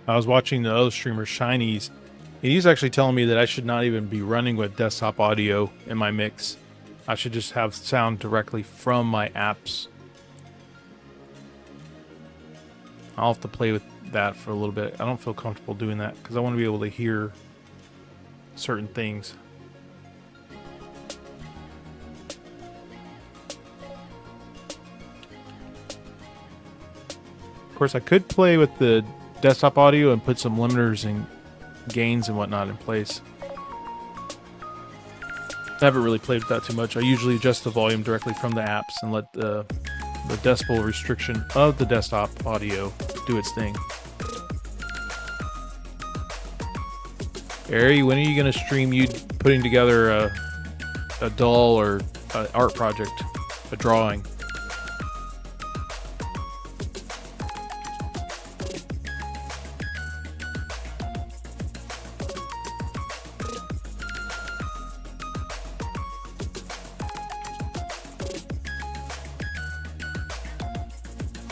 I was watching the other streamer, Shinies, and he's actually telling me that I should not even be running with desktop audio in my mix. I should just have sound directly from my apps. I'll have to play with that for a little bit. I don't feel comfortable doing that because I want to be able to hear certain things. Of course, I could play with the desktop audio and put some limiters and gains and whatnot in place. I haven't really played with that too much. I usually adjust the volume directly from the apps and let the decibel restriction of the desktop audio do its thing. Ari, when are you going to stream you putting together a doll or an art project, a drawing?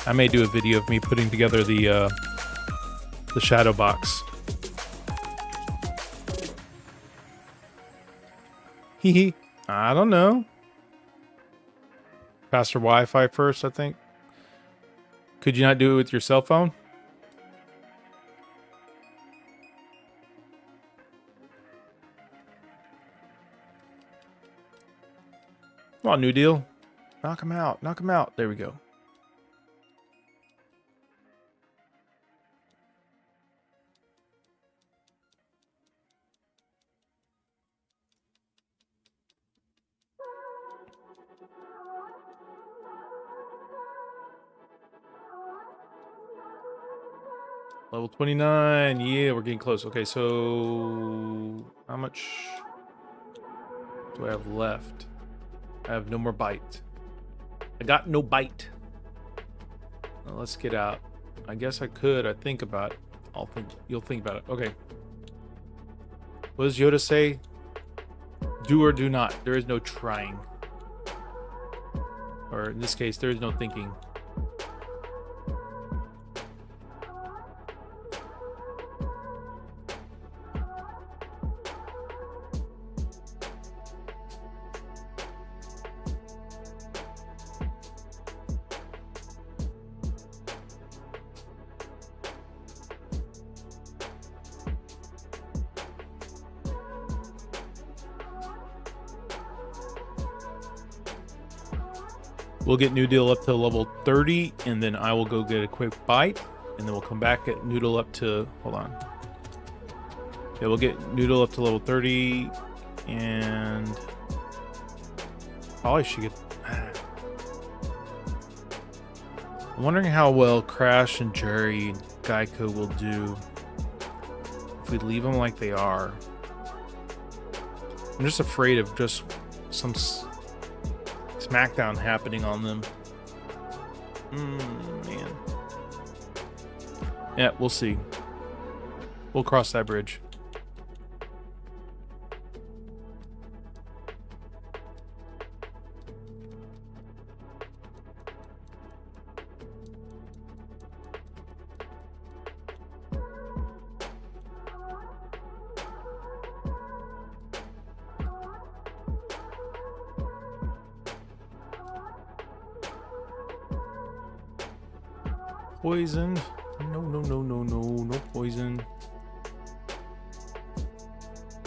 I may do a video of me putting together the shadow box. Hee. I don't know. Faster Wi-Fi first, I think. Could you not do it with your cell phone? Come on, New Deal. Knock him out. Knock him out. There we go. Level 29. Yeah, we're getting close. Okay, so how much do I have left? I have no more bite. I got no bite. Now let's get out. I guess I could. I think about it. You'll think about it. Okay. What does Yoda say? Do or do not. There is no trying. Or in this case, there is no thinking. We'll get Noodle up to level 30, and then I will go get a quick bite, and then we'll come back at Noodle up to, hold on. Yeah, we'll get Noodle up to level 30, and probably should get... I'm wondering how well Crash and Jerry and Geico will do if we leave them like they are. I'm just afraid of just some smackdown happening on them. Man. Yeah, we'll see. We'll cross that bridge. Poison. No poison.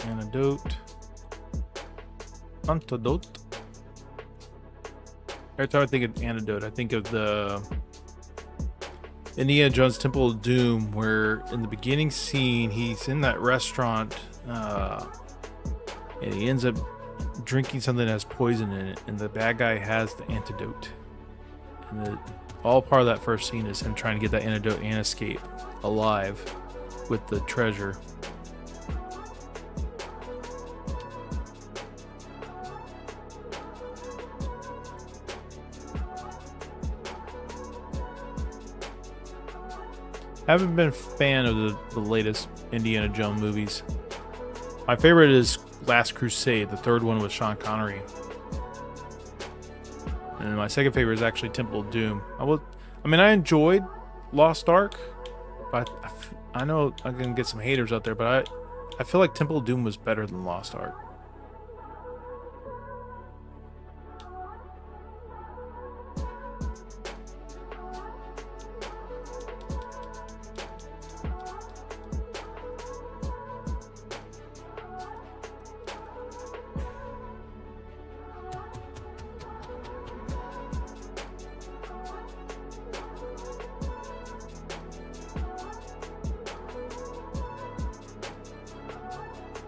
Antidote. Antidote. Every time I think of antidote, I think of the Indiana Jones Temple of Doom, where in the beginning scene, he's in that restaurant, and he ends up drinking something that has poison in it, and the bad guy has the antidote. And all part of that first scene is him trying to get that antidote and escape alive with the treasure. I haven't been a fan of the latest Indiana Jones movies. My favorite is Last Crusade, the third one with Sean Connery. And my second favorite is actually Temple of Doom. I enjoyed Lost Ark, but I know I'm gonna get some haters out there, but I feel like Temple of Doom was better than Lost Ark.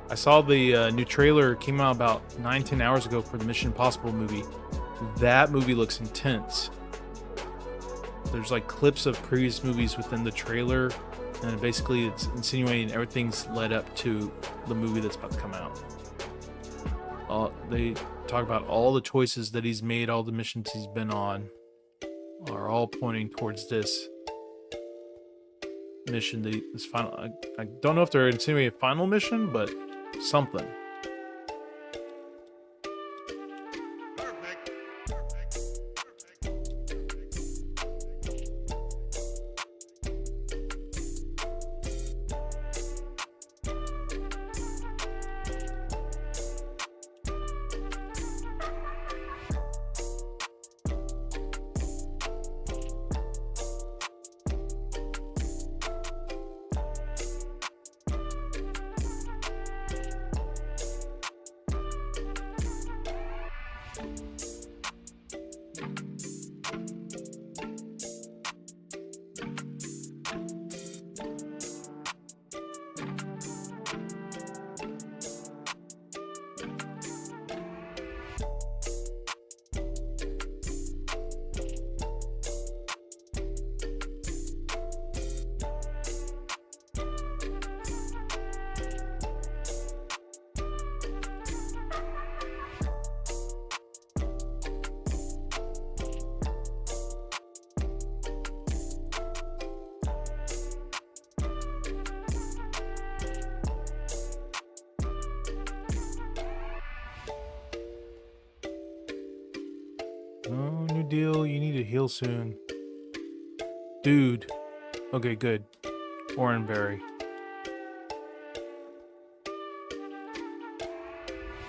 I saw the new trailer came out about 9-10 hours ago for the Mission Impossible movie. That movie looks intense. There's like clips of previous movies within the trailer, and basically it's insinuating everything's led up to the movie that's about to come out. They talk about all the choices that he's made, all the missions he's been on, are all pointing towards this mission. This final. I don't know if they're insinuating a final mission, but something. Oh, new deal. You need to heal soon. Dude. Okay, good. Oranberry.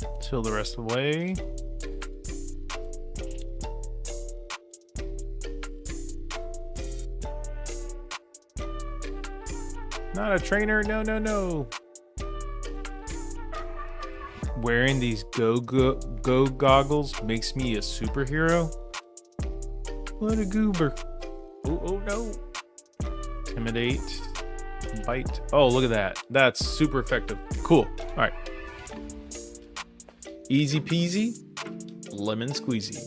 Let's heal the rest of the way. Not a trainer. No, no, no. Wearing these go goggles makes me a superhero. What a goober. Oh no. Intimidate. Bite. Oh, look at that. That's super effective. Cool. All right. Easy peasy. Lemon squeezy.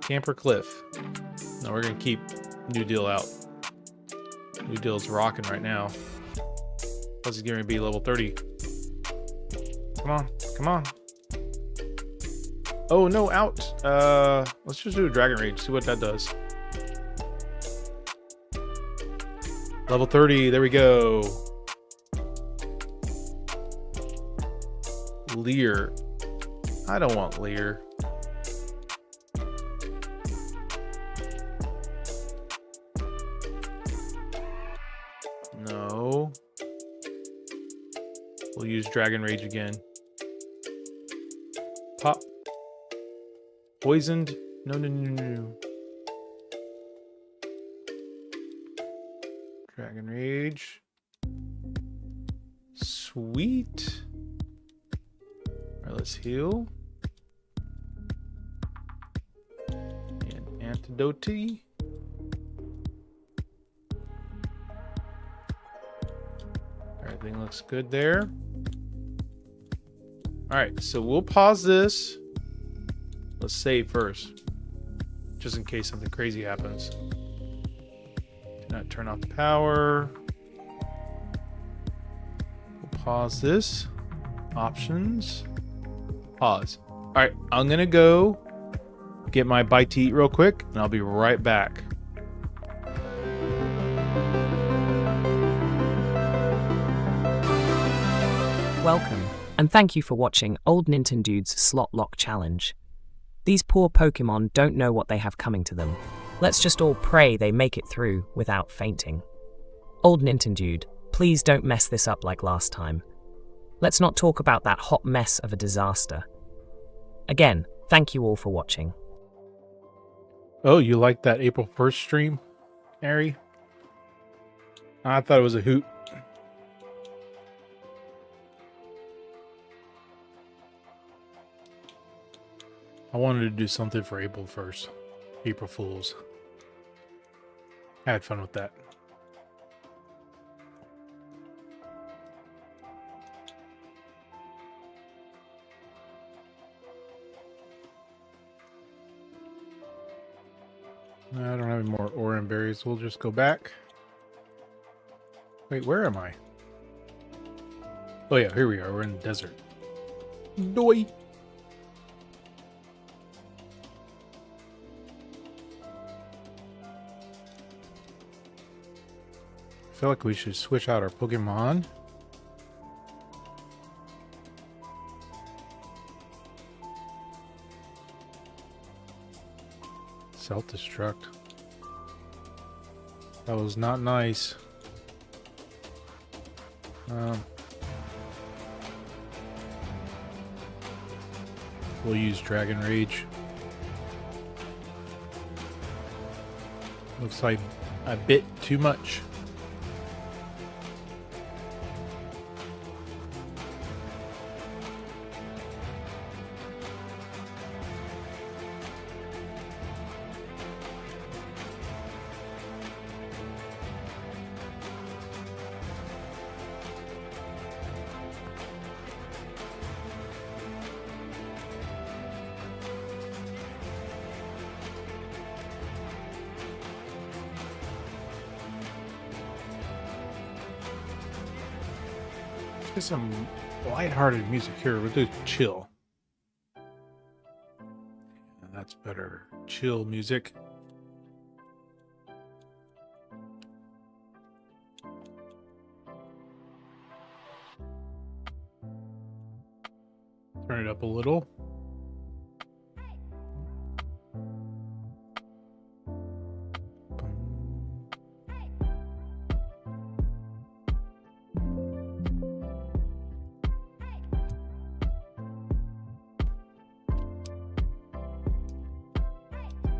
Camper Cliff. No, we're going to keep New Deal out. New Deal's rocking right now. Plus he's going to be level 30. Come on. Come on. Oh, no, out. Let's just do a Dragon Rage. See what that does. Level 30. There we go. Leer. I don't want Leer. No. We'll use Dragon Rage again. Pop. Poisoned. No, no, no, no, no. Dragon Rage. Sweet. Alright, let's heal. And antidote. Everything looks good there. Alright, so we'll pause this. Let's save first. Just in case something crazy happens. Do not turn off the power. We'll pause this. Options. Pause. Alright, I'm gonna go get my bite to eat real quick, and I'll be right back. Welcome, and thank you for watching OldNinten Dude's SlotLocke challenge. These poor Pokemon don't know what they have coming to them. Let's just all pray they make it through without fainting. OldNinten Dude, please don't mess this up like last time. Let's not talk about that hot mess of a disaster. Again, thank you all for watching. Oh, you liked that April 1st stream, Ari? I thought it was a hoot. I wanted to do something for April 1st. April Fools. I had fun with that. I don't have any more orange berries. We'll just go back. Wait, where am I? Oh yeah, here we are. We're in the desert. Doi. I feel like we should switch out our Pokemon. Self-destruct. That was not nice. We'll use Dragon Rage. Looks like I bit too much. Get some lighthearted music here. We'll do chill. That's better. Chill music. Turn it up a little.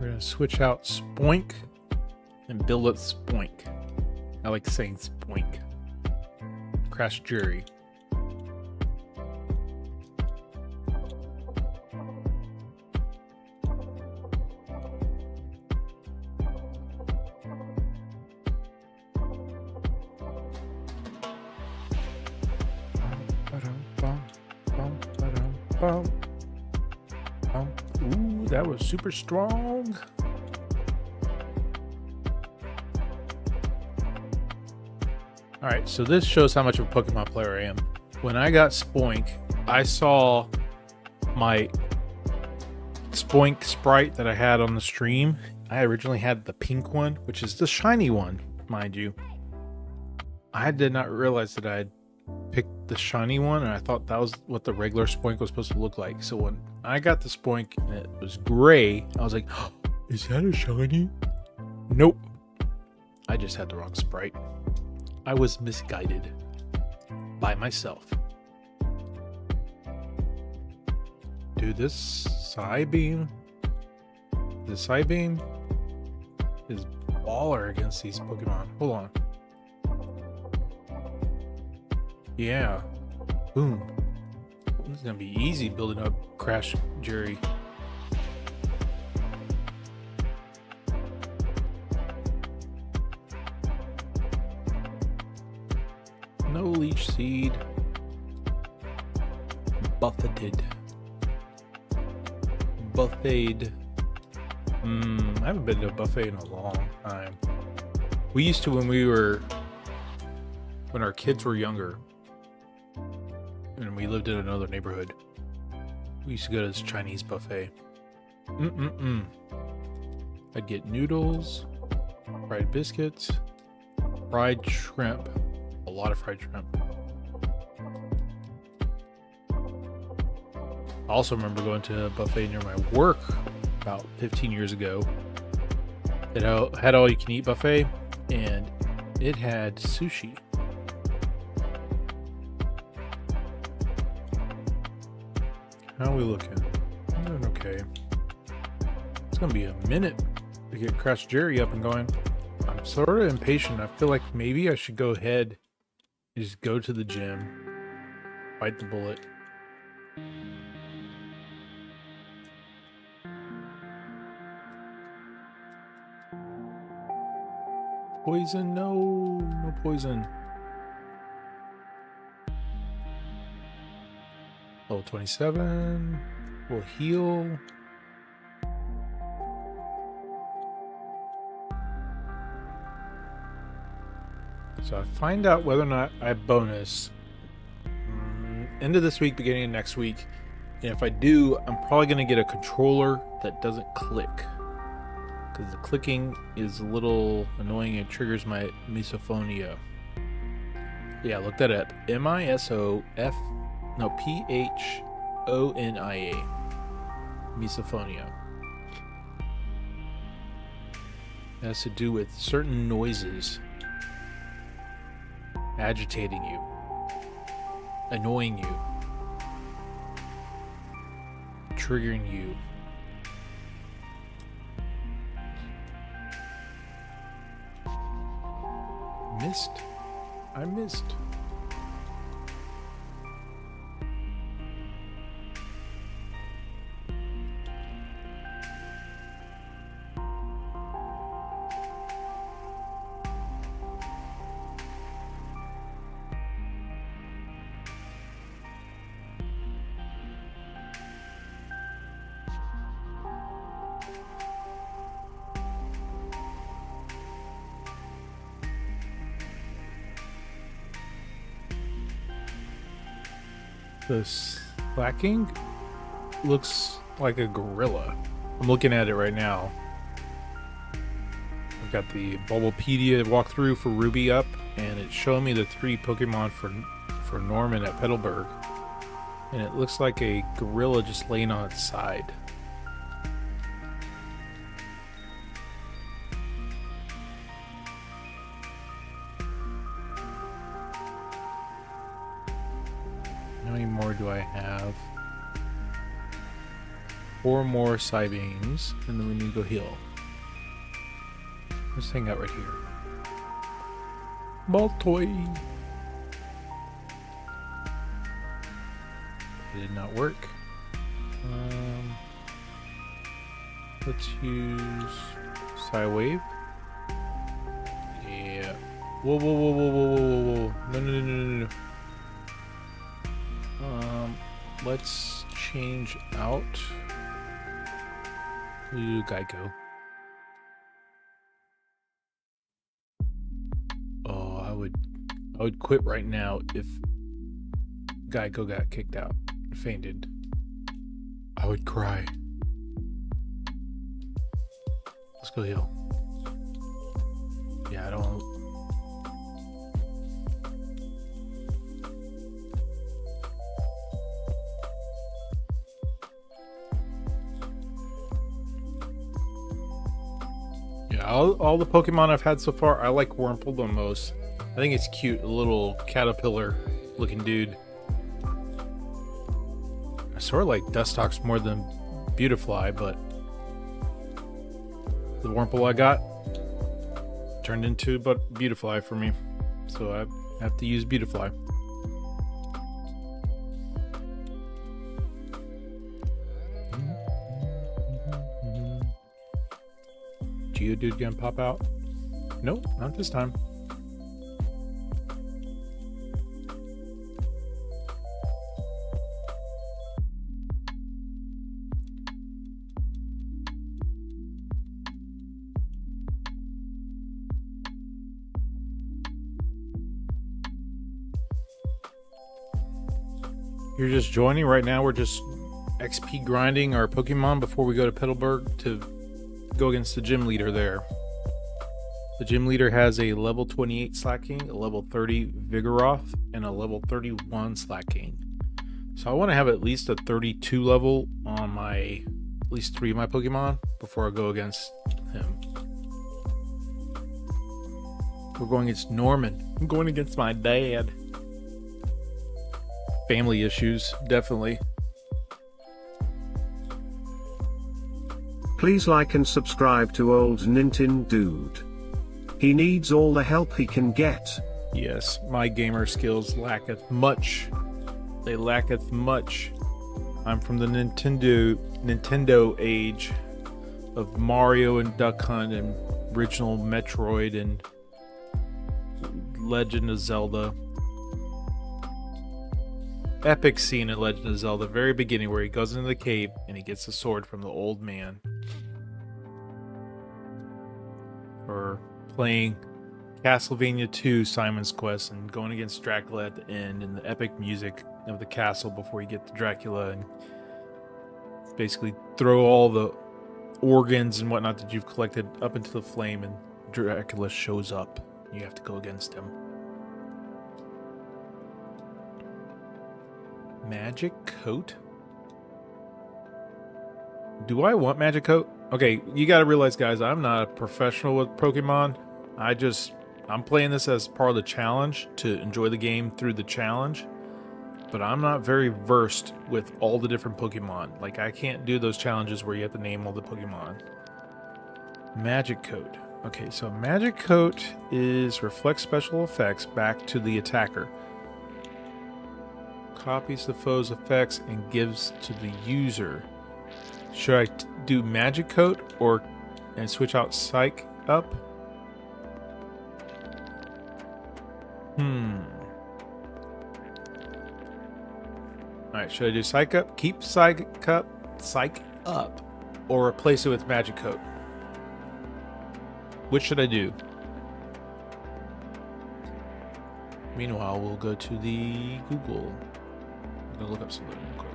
We're going to switch out Spoink and build up Spoink. I like saying Spoink. Crash Jury. bum. Ooh, that was super strong. Alright, so this shows how much of a Pokemon player I am. When I got Spoink, I saw my Spoink sprite that I had on the stream. I originally had the pink one, which is the shiny one, mind you. I did not realize that I had picked the shiny one, and I thought that was what the regular Spoink was supposed to look like. So when I got the Spoink and it was gray, I was like, oh, is that a shiny? Nope. I just had the wrong sprite. I was misguided by myself. Dude, this Psybeam is baller against these Pokemon. Hold on. Yeah. Boom. This is gonna be easy building up Crash Jerry. No Leech Seed. Buffeted. Buffet. I haven't been to a buffet in a long time. We used to when our kids were younger and we lived in another neighborhood. We used to go to this Chinese buffet. I'd get noodles, fried biscuits, fried shrimp. A lot of fried shrimp. I also remember going to a buffet near my work about 15 years ago. It had all you can eat buffet, and it had sushi. How are we looking? I'm doing okay. It's gonna be a minute to get Crash Jerry up and going. I'm sort of impatient. I feel like maybe I should go ahead and just go to the gym, bite the bullet. Poison, no poison. Level 27, we'll heal. So I find out whether or not I bonus end of this week, beginning of next week. And if I do, I'm probably going to get a controller that doesn't click, because the clicking is a little annoying and triggers my misophonia. Yeah, look that up. P-H-O-N-I-A. Misophonia. It has to do with certain noises agitating you, annoying you, triggering you. I missed. The slacking looks like a gorilla. I'm looking at it right now. I've got the Bulbapedia walkthrough for Ruby up, and it's showing me the 3 Pokemon for Norman at Petalburg. And it looks like a gorilla just laying on its side. How many more do I have? 4 more Psybeams, and then we need to go heal. Let's hang out right here. Baltoy! It did not work. Let's use Psywave. Yeah. Whoa. No. Let's change out to Geico. Oh, I would quit right now if Geico got kicked out, fainted. I would cry. Let's go heal. Yeah, I don't. Yeah, all the Pokemon I've had so far, I like Wurmple the most. I think it's cute, a little caterpillar-looking dude. I sort of like Dustox more than Beautifly, but the Wurmple I got turned into but Beautifly for me, so I have to use Beautifly. Geodude gonna pop out? Nope, not this time. You're just joining right now. We're just XP grinding our Pokemon before we go to Petalburg to go against the gym leader there. The gym leader has a level 28 Slacking, a level 30 Vigoroth, and a level 31 Slacking. So I want to have at least a 32 level on at least 3 of my Pokemon before I go against him. We're going against Norman. I'm going against my dad. Family issues, definitely. Please like and subscribe to OldNinten Dude. He needs all the help he can get. Yes, my gamer skills lacketh much. They lacketh much. I'm from the Nintendo age of Mario and Duck Hunt and original Metroid and Legend of Zelda. Epic scene in Legend of Zelda, very beginning, where he goes into the cave and he gets the sword from the old man. Or playing Castlevania 2 Simon's Quest and going against Dracula at the end and the epic music of the castle before you get to Dracula and basically throw all the organs and whatnot that you've collected up into the flame and Dracula shows up. You have to go against him. Magic Coat? Do I want Magic Coat? Okay, you gotta realize, guys, I'm not a professional with Pokemon. I'm playing this as part of the challenge to enjoy the game through the challenge. But I'm not very versed with all the different Pokemon. Like, I can't do those challenges where you have to name all the Pokemon. Magic Coat. Okay, so Magic Coat reflects special effects back to the attacker. Copies the foe's effects and gives to the user. Should I do Magic Coat and switch out Psych Up? Alright, should I do Psych Up, keep Psych Up, or replace it with Magic Coat? Which should I do? Meanwhile, we'll go to the Google. I'm gonna look up something real quick.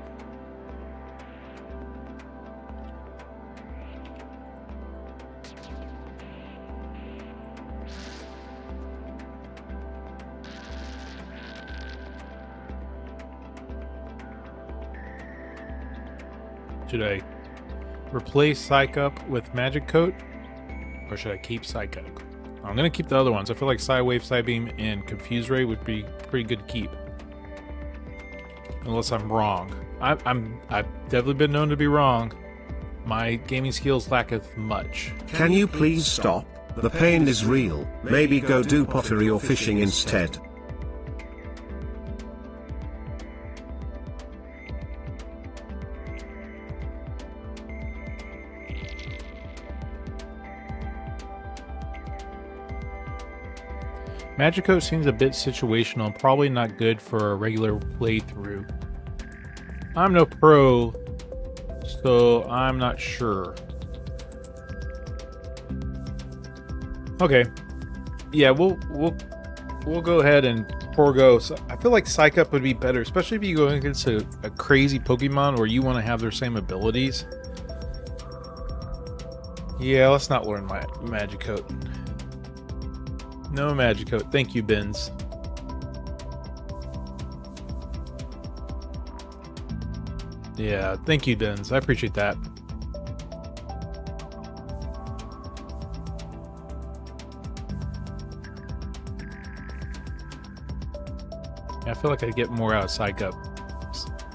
Should I replace Psych Up with Magic Coat? Or should I keep Psych Up? I'm going to keep the other ones. I feel like Psywave, Psybeam, and Confuse Ray would be pretty good to keep. Unless I'm wrong. I've definitely been known to be wrong. My gaming skills lacketh much. Can you please stop? The pain is real. Maybe go do pottery or fishing instead. Magikarp seems a bit situational, probably not good for a regular playthrough. I'm no pro, so I'm not sure. Okay. Yeah, we'll go ahead and forego. So I feel like Psych Up would be better, especially if you go against a crazy Pokemon where you want to have their same abilities. Yeah, let's not learn my Magicoat. No Magicoat. Thank you, Benz. Yeah, thank you, Benz. I appreciate that. I feel like I get more out of Psych Up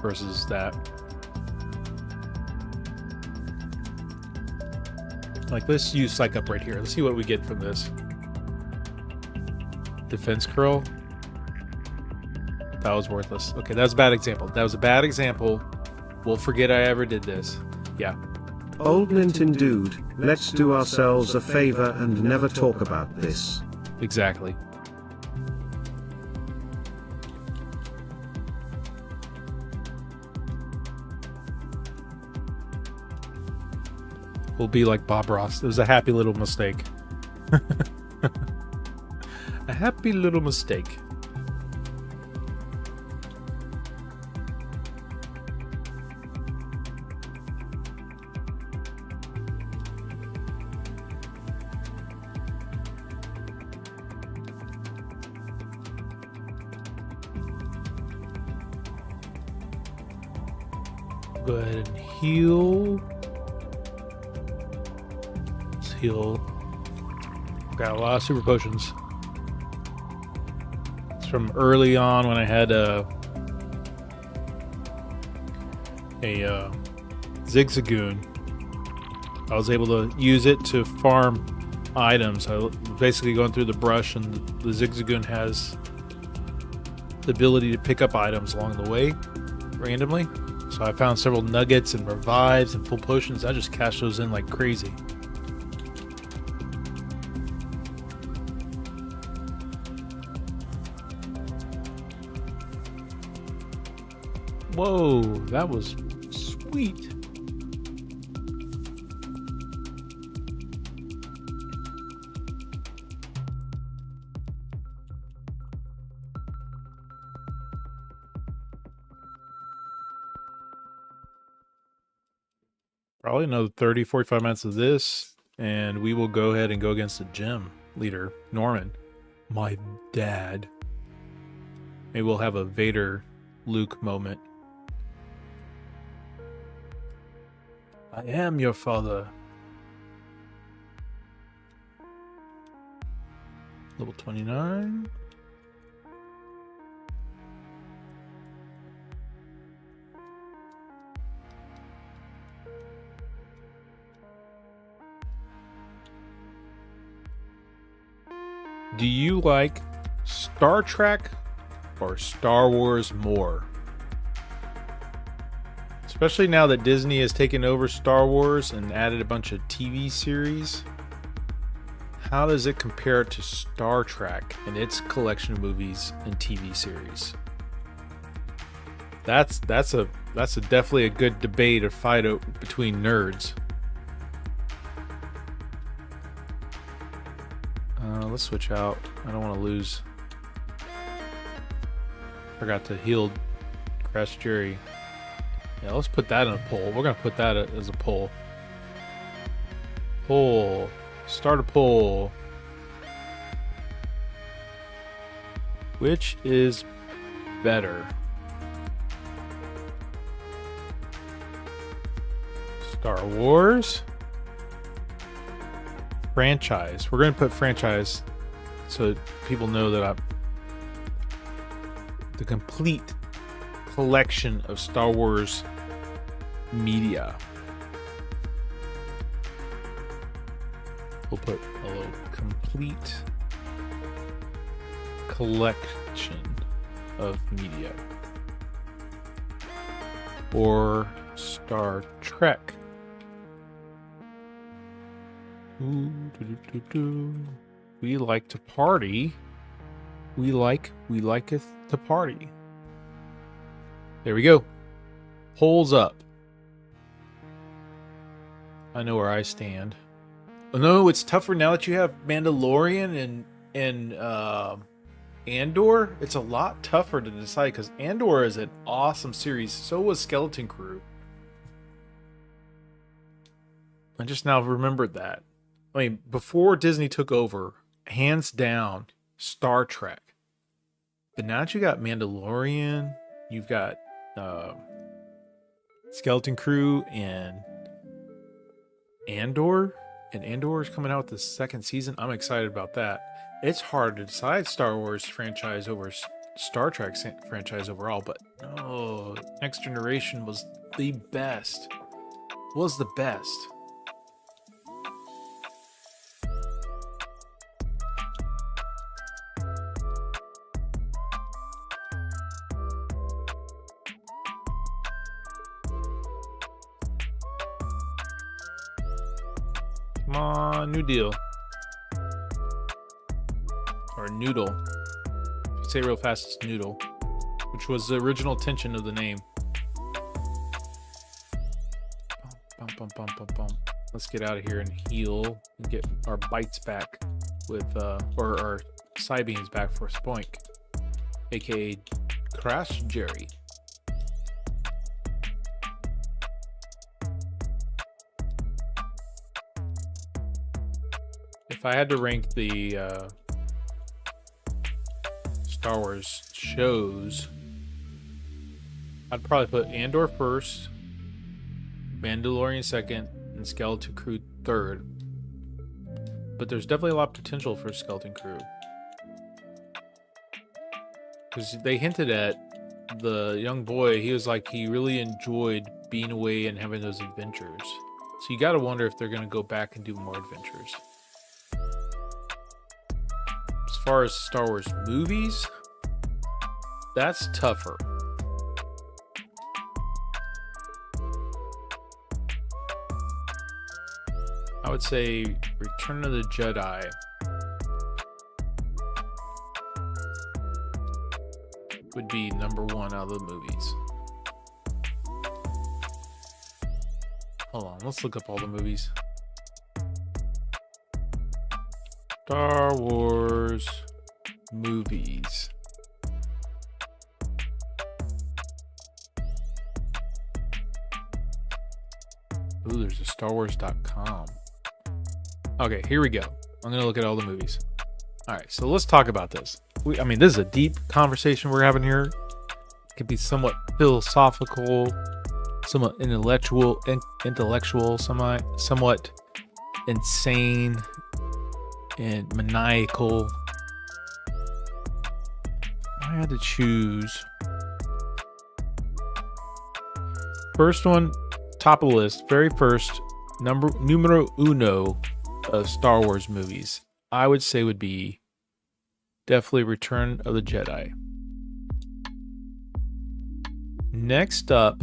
versus that. Like, let's use Psych Up right here. Let's see what we get from this. Defense Curl. That was worthless. Okay, that was a bad example. That was a bad example. We'll forget I ever did this. Yeah. OldNinten Dude, let's do ourselves a favor and never talk about this. Exactly. We'll be like Bob Ross. It was a happy little mistake. A happy little mistake. Go ahead and heal. Let's heal. Got a lot of super potions. It's from early on when I had a Zigzagoon. I was able to use it to farm items. I was basically going through the brush, and the Zigzagoon has the ability to pick up items along the way randomly. So I found several nuggets and revives and full potions. I just cashed those in like crazy. Whoa, that was sweet. Probably another 30, 45 minutes of this, and we will go ahead and go against the gym leader, Norman, my dad. Maybe we'll have a Vader Luke moment. I am your father. Level 29. Do you like Star Trek or Star Wars more? Especially now that Disney has taken over Star Wars and added a bunch of TV series. How does it compare to Star Trek and its collection of movies and TV series? That's definitely a good debate or fight between nerds. Let's switch out. I don't want to lose. Forgot to heal Crash Jerry. Yeah, let's put that in a poll. We're going to put that as a poll. Poll. Start a poll. Which is better? Star Wars? Franchise. We're going to put franchise so people know that the complete collection of Star Wars media. We'll put a little complete collection of media. Or Star Trek. We like to party. We liketh to party. There we go. Polls up. I know where I stand. Oh, no, it's tougher now that you have Mandalorian and Andor. It's a lot tougher to decide because Andor is an awesome series. So was Skeleton Crew. I just now remembered that. I mean, before Disney took over, hands down, Star Trek. But now that you got Mandalorian, you've got Skeleton Crew and Andor. And Andor is coming out with the second season. I'm excited about that. It's hard to decide Star Wars franchise over Star Trek franchise overall, but no, Next Generation was the best. Was the best. Come on, New Deal. Or Noodle. If you say it real fast, it's Noodle. Which was the original intention of the name. Bum, bum, bum, bum, bum. Let's get out of here and heal and get our bites back with, or our Psybeams back for Spoink. AKA Crash Jerry. If I had to rank the Star Wars shows, I'd probably put Andor first, Mandalorian second, and Skeleton Crew third. But there's definitely a lot of potential for Skeleton Crew. Because they hinted at the young boy, he was like, he really enjoyed being away and having those adventures. So you gotta wonder if they're gonna go back and do more adventures. As far as Star Wars movies, that's tougher. I would say Return of the Jedi would be number one out of the movies. Hold on, let's look up all the movies. Star Wars movies. Ooh, there's a StarWars.com. Okay, here we go. I'm going to look at all the movies. All right, so let's talk about this. I mean, this is a deep conversation we're having here. It could be somewhat philosophical, somewhat intellectual, somewhat insane and maniacal. I had to choose. First one, top of the list, very first, numero uno of Star Wars movies, I would say would be definitely Return of the Jedi. Next up,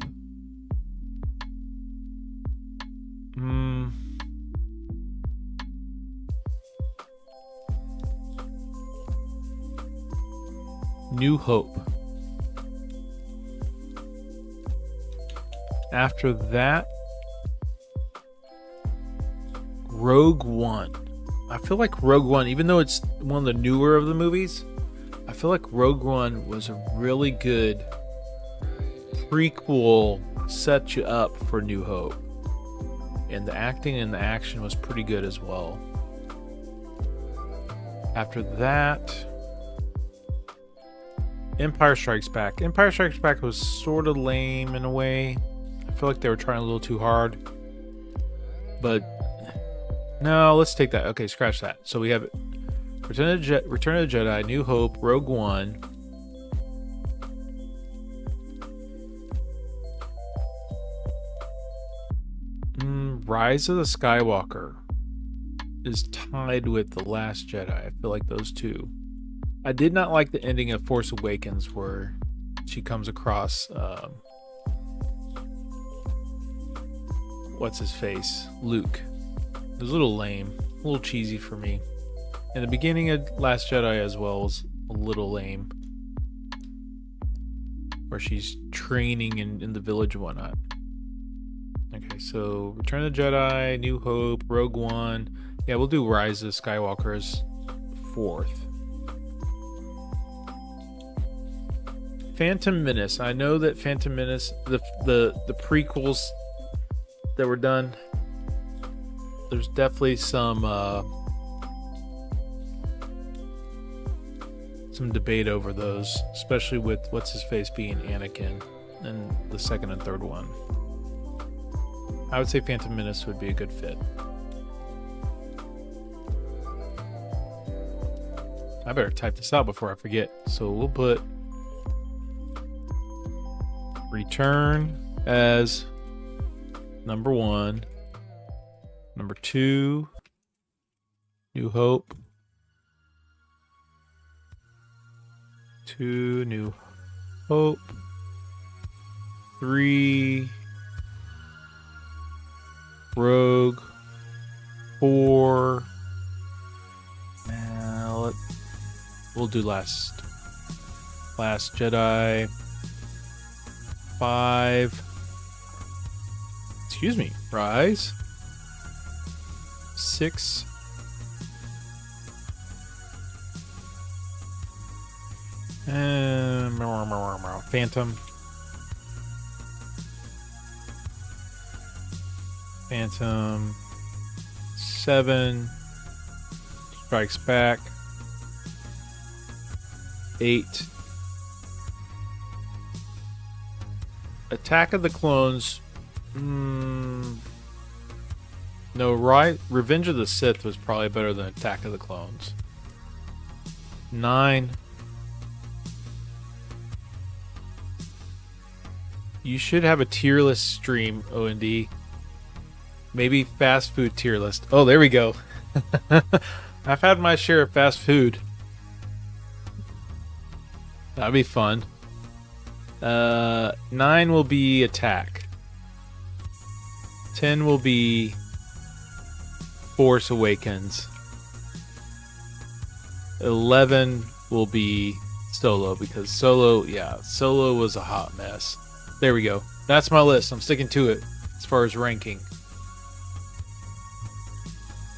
New Hope. After that, Rogue One. I feel like Rogue One, even though it's one of the newer of the movies, I feel like Rogue One was a really good prequel, set you up for New Hope. And the acting and the action was pretty good as well. After that, Empire Strikes Back. Empire Strikes Back was sort of lame in a way. I feel like they were trying a little too hard. But no, let's take that. Okay, scratch that. So we have Return of the Jedi, New Hope, Rogue One. Rise of the Skywalker is tied with The Last Jedi. I feel like those two. I did not like the ending of Force Awakens where she comes across what's his face? Luke. It was a little lame, a little cheesy for me. And the beginning of Last Jedi as well was a little lame. where she's training in the village and whatnot. Okay, so Return of the Jedi, New Hope, Rogue One. Yeah, we'll do Rise of Skywalker as 4th. Phantom Menace. I know that Phantom Menace, the prequels that were done, there's definitely some debate over those, especially with what's his face being Anakin in the 2nd and 3rd one. I would say Phantom Menace would be a good fit. I better type this out before I forget. So we'll put Return as number 1. Number 2, New Hope. 2, New Hope. 3, Rogue. 4. Now we'll do Last Jedi. 5. Excuse me. Rise. 6. And Phantom. Phantom. 7. Strikes Back. 8. Attack of the Clones. No, Revenge of the Sith was probably better than Attack of the Clones. 9. You should have a tier list stream, OND. Maybe fast food tier list. Oh, there we go. I've had my share of fast food. That'd be fun. 9 will be Attack. 10 will be Force Awakens. 11 will be Solo, because Solo was a hot mess. There we go. That's my list. I'm sticking to it as far as ranking.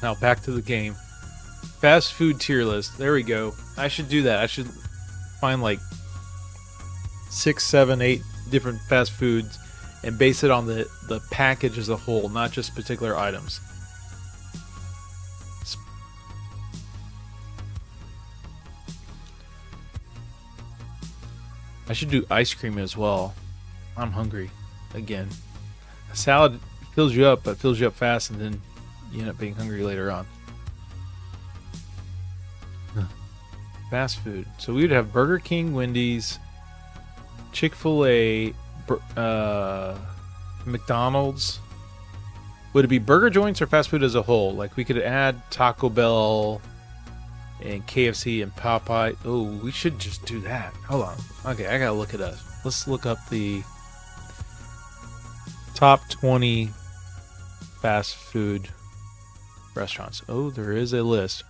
Now back to the game. Fast food tier list. There we go. I should do that. I should find like 6, 7, 8 different fast foods and base it on the package as a whole, not just particular items. I should do ice cream as well. I'm hungry again. A salad fills you up, but fills you up fast, and then you end up being hungry later on. Fast food. So we would have Burger King, Wendy's, Chick-fil-A, McDonald's. Would it be burger joints or fast food as a whole? Like we could add Taco Bell and KFC and Popeye. Oh, we should just do that. Hold on. Okay, I gotta look it up. Let's look up the top 20 fast food restaurants. Oh, there is a list.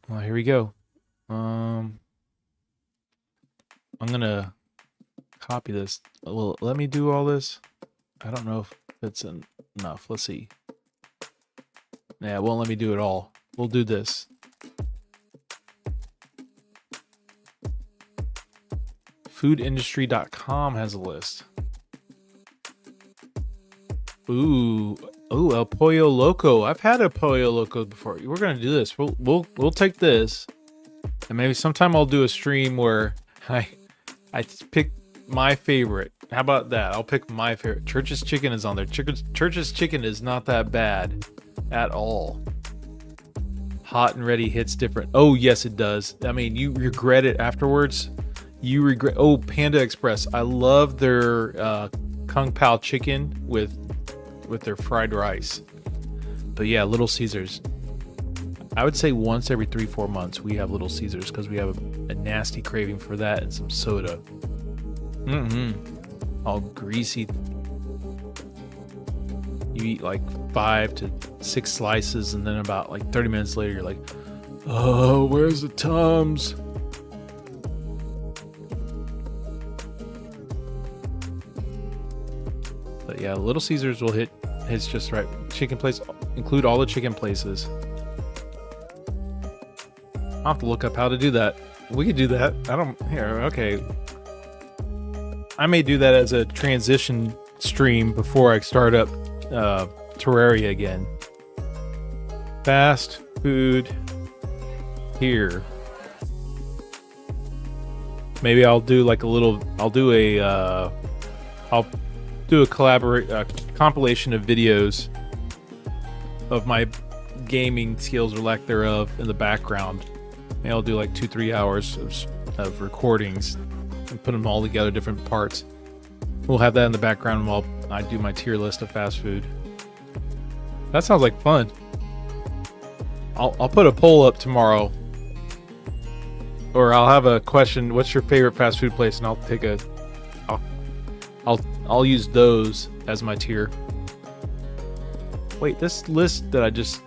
Well, here we go. I'm gonna copy this. Well, let me do all this. I don't know if it's enough. Let's see. Yeah, it won't let me do it all. We'll do this. Foodindustry.com has a list. Ooh, El Pollo Loco. I've had a Pollo Loco before. We're gonna do this. We'll take this, and maybe sometime I'll do a stream where I pick my favorite. How about that? I'll pick my favorite. Church's Chicken is on there. Church's Chicken is not that bad at all. Hot and ready hits different. Oh yes, it does. I mean, you regret it afterwards. You regret. Oh, Panda Express. I love their Kung Pao chicken with their fried rice. But yeah, Little Caesars. I would say once every 3-4 months we have Little Caesars because we have a nasty craving for that and some soda. All greasy. You eat like 5 to 6 slices, and then about like 30 minutes later you're like, Oh, where's the Tums? But yeah, Little Caesars will hits just right. Chicken place, include all the chicken places. I'll have to look up how to do that. We could do that. Okay. I may do that as a transition stream before I start up Terraria again. Fast food here. Maybe I'll do like a little. I'll do a compilation of videos of my gaming skills or lack thereof in the background. Maybe I'll do like 2-3 hours of recordings and put them all together, different parts. We'll have that in the background while I do my tier list of fast food. That sounds like fun. I'll put a poll up tomorrow, or I'll have a question. What's your favorite fast food place? And I'll take a. I'll use those as my tier. Wait, this list that I just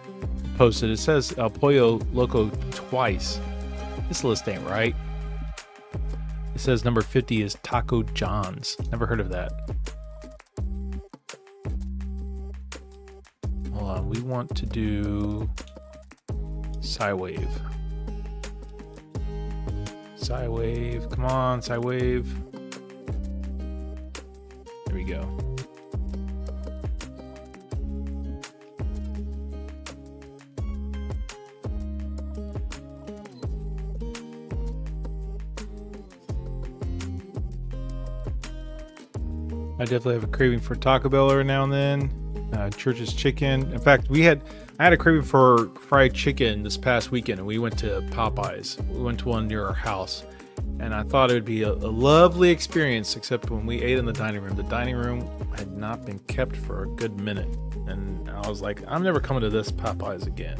posted, it says El Pollo Loco twice. This list ain't right. It says number 50 is Taco John's. Never heard of that. Hold on, we want to do Psywave. Psywave, come on, Psywave. There we go. I definitely have a craving for Taco Bell every now and then. Church's Chicken. In fact, I had a craving for fried chicken this past weekend, and we went to Popeyes. We went to one near our house, and I thought it would be a lovely experience, except when we ate in the dining room had not been kept for a good minute, and I was like, I'm never coming to this Popeyes again.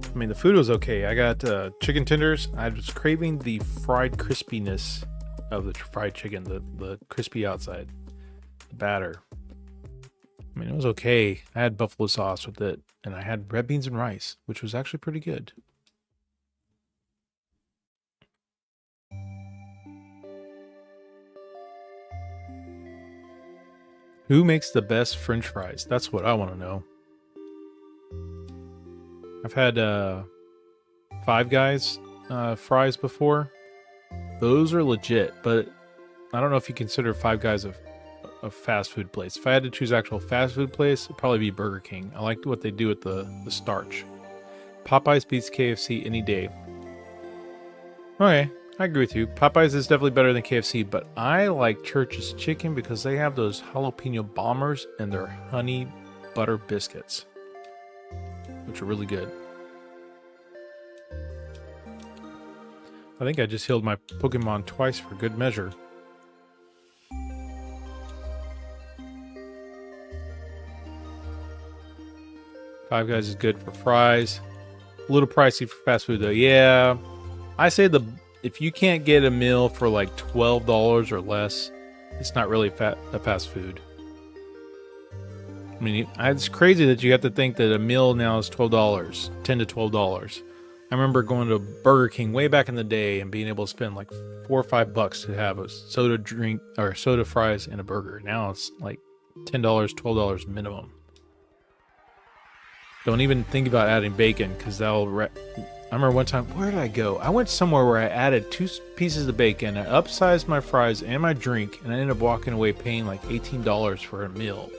I mean, the food was okay. I got chicken tenders. I was craving the fried crispiness of the fried chicken, the crispy outside. Batter. I mean, it was okay. I had buffalo sauce with it, and I had red beans and rice, which was actually pretty good. Who makes the best French fries? That's what I want to know. I've had Five Guys fries before. Those are legit, but I don't know if you consider Five Guys a fast food place. If I had to choose actual fast food place, it'd probably be Burger King. I liked what they do with the starch. Popeyes beats KFC any day. Okay, I agree with you. Popeyes is definitely better than KFC, but I like Church's Chicken because they have those jalapeno bombers and their honey butter biscuits, which are really good. I think I just healed my Pokemon twice for good measure. Five Guys is good for fries. A little pricey for fast food though. Yeah, I say if you can't get a meal for like $12 or less, it's not really a fast food. I mean, it's crazy that you have to think that a meal now is $12, $10 to $12. I remember going to Burger King way back in the day and being able to spend like $4 or $5 to have a soda drink or soda fries and a burger. Now it's like $10, $12 minimum. Don't even think about adding bacon because I remember one time, where did I go? I went somewhere where I added 2 pieces of bacon, I upsized my fries and my drink, and I ended up walking away paying like $18 for a meal.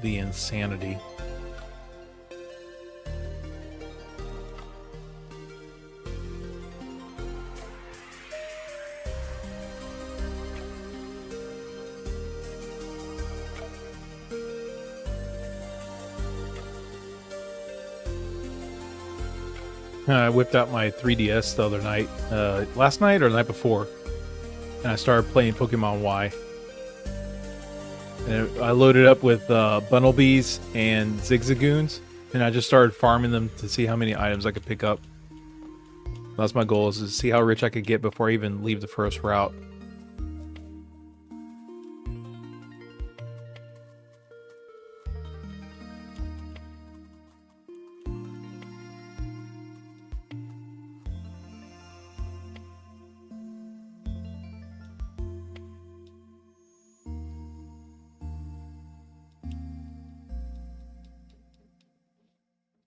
The insanity. I whipped out my 3DS the other night, last night or the night before, and I started playing Pokemon Y. And I loaded up with Bunnelbees and Zigzagoons, and I just started farming them to see how many items I could pick up. That's my goal, is to see how rich I could get before I even leave the first route.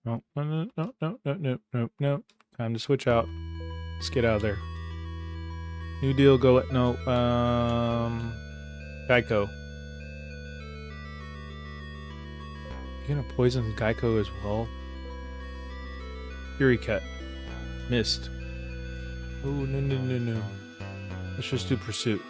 No, no, no, no, no, no, no, no, no. Time to switch out. Let's get out of there. New deal, go at no, Geico. You gonna poison Geico as well? Fury Cut. Missed. Oh, no, no, no, no. Let's just do Pursuit.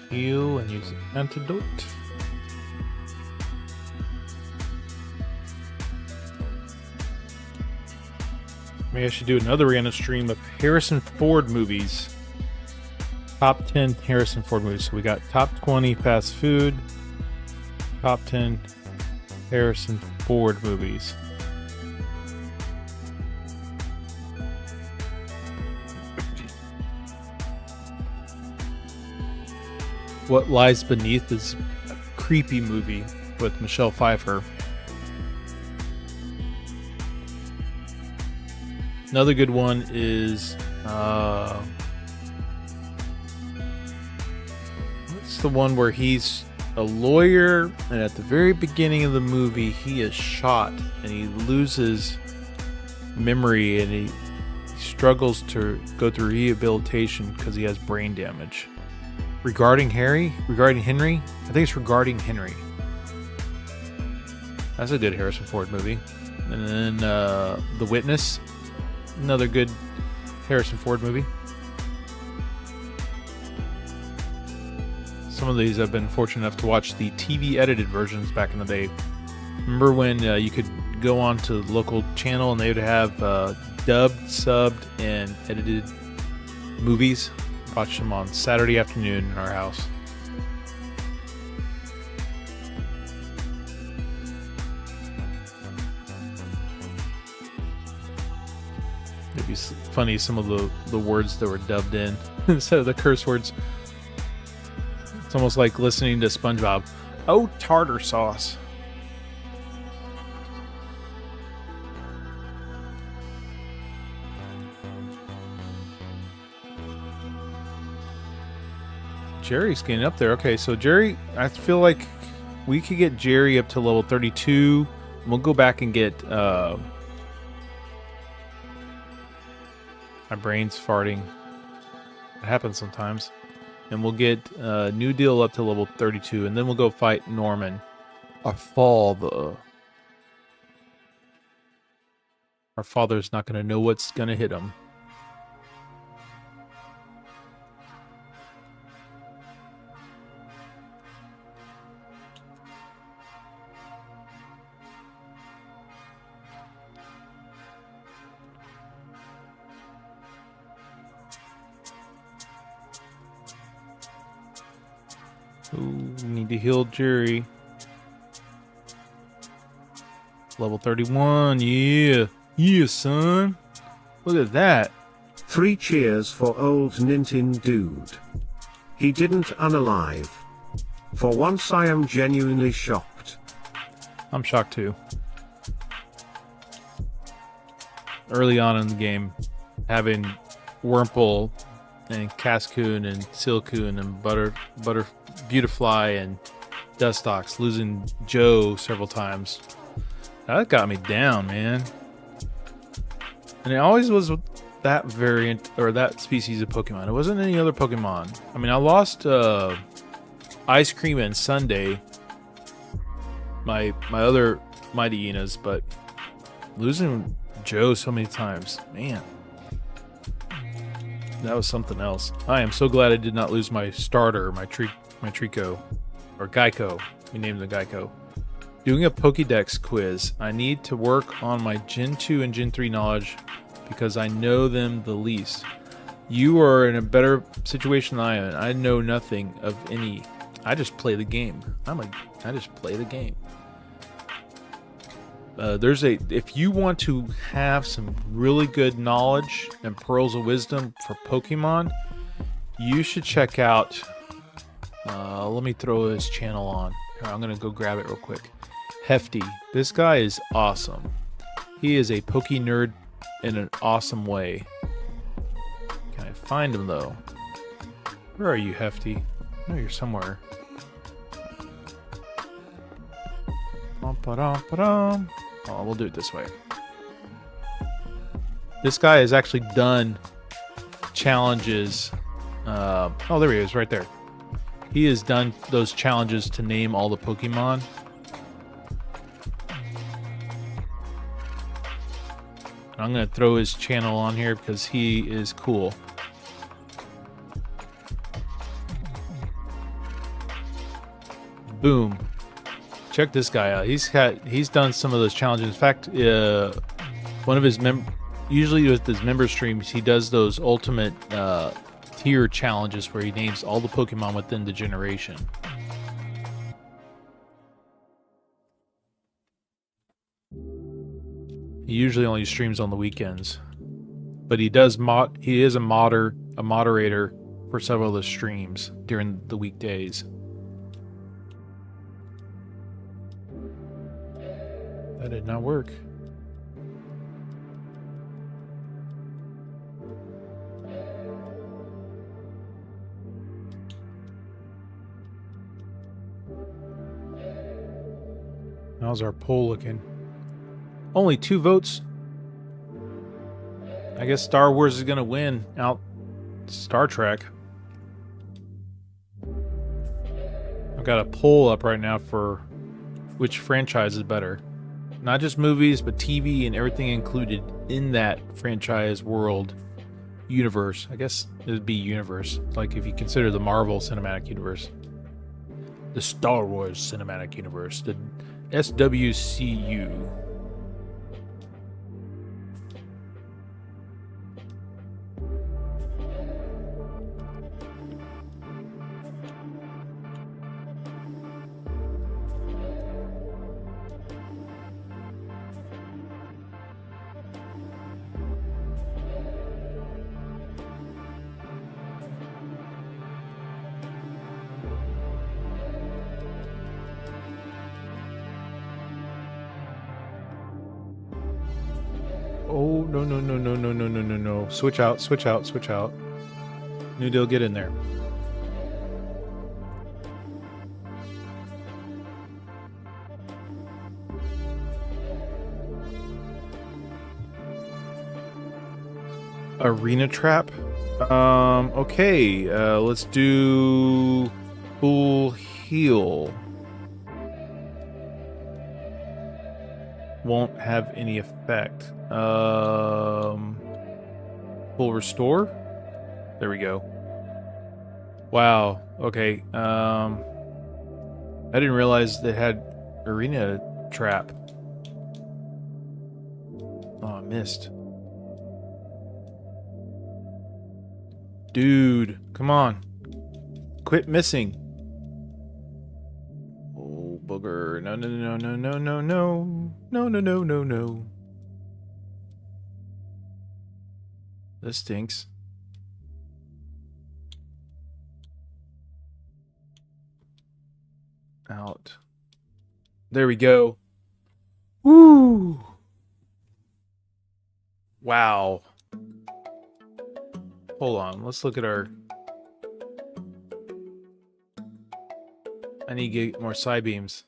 Heal and use antidote. Maybe I should do another random stream of Harrison Ford movies. Top 10 Harrison Ford movies. So we got top 20 fast food, top 10 Harrison Ford movies. What Lies Beneath is a creepy movie with Michelle Pfeiffer. Another good one is what's the one where he's a lawyer and at the very beginning of the movie he is shot and he loses memory and he struggles to go through rehabilitation because he has brain damage. Regarding Henry? I think it's Regarding Henry. That's a good Harrison Ford movie. And then The Witness. Another good Harrison Ford movie. Some of these I've been fortunate enough to watch the TV edited versions back in the day. Remember when you could go on to the local channel and they would have dubbed, subbed, and edited movies? Watch them on Saturday afternoon in our house. It'd be funny some of the words that were dubbed in instead of the curse words. It's almost like listening to SpongeBob. Oh, tartar sauce. Jerry's getting up there. Okay, so Jerry, I feel like we could get Jerry up to level 32. And we'll go back and get... my brain's farting. It happens sometimes. And we'll get New Deal up to level 32. And then we'll go fight Norman. Our father's not going to know what's going to hit him. Ooh, we need to heal Jerry. Level 31, yeah. Yeah, son. Look at that. 3 cheers for OldNinten Dude. He didn't unalive. For once I am genuinely shocked. I'm shocked too. Early on in the game, having Wurmple and Cascoon and Silcoon and Beautifly and Dustox, losing Joe several times. That got me down, man. And it always was that variant or that species of Pokemon. It wasn't any other Pokemon. I mean, I lost Ice Cream and Sunday, my other Mighty Hyenas, but losing Joe so many times, man. That was something else. I am so glad I did not lose my starter, my Treecko, or Geico. We named the Geico. Doing a Pokédex quiz. I need to work on my Gen 2 and Gen 3 knowledge because I know them the least. You are in a better situation than I am. I know nothing of any. I just play the game. I just play the game. If you want to have some really good knowledge and pearls of wisdom for Pokemon, you should check out, let me throw his channel on. Here, I'm going to go grab it real quick. Hefty. This guy is awesome. He is a Poke nerd in an awesome way. Can I find him though? Where are you, Hefty? I know you're somewhere. Oh, we'll do it this way. This guy has actually done challenges. Oh, there he is, right there. He has done those challenges to name all the Pokemon. I'm going to throw his channel on here because he is cool. Boom. Check this guy out. He's done some of those challenges. In fact, one of his usually with his member streams, he does those ultimate tier challenges where he names all the Pokemon within the generation. He usually only streams on the weekends, but he is a moderator for several of the streams during the weekdays. That did not work. How's our poll looking? Only 2 votes. I guess Star Wars is gonna win out Star Trek. I've got a poll up right now for which franchise is better. Not just movies, but TV and everything included in that franchise world universe. I guess it would be universe. Like if you consider the Marvel Cinematic Universe. The Star Wars Cinematic Universe. The SWCU. Oh, no. Switch out. New deal, get in there. Arena trap? Okay, let's do full heal. Won't have any effect. Full restore? There we go. Wow. Okay. I didn't realize they had arena trap. Oh, I missed. Dude, come on. Quit missing. Oh, booger. No. No. This stinks. Out. There we go. Woo! Wow. Hold on, let's look at our... I need to get more side beams.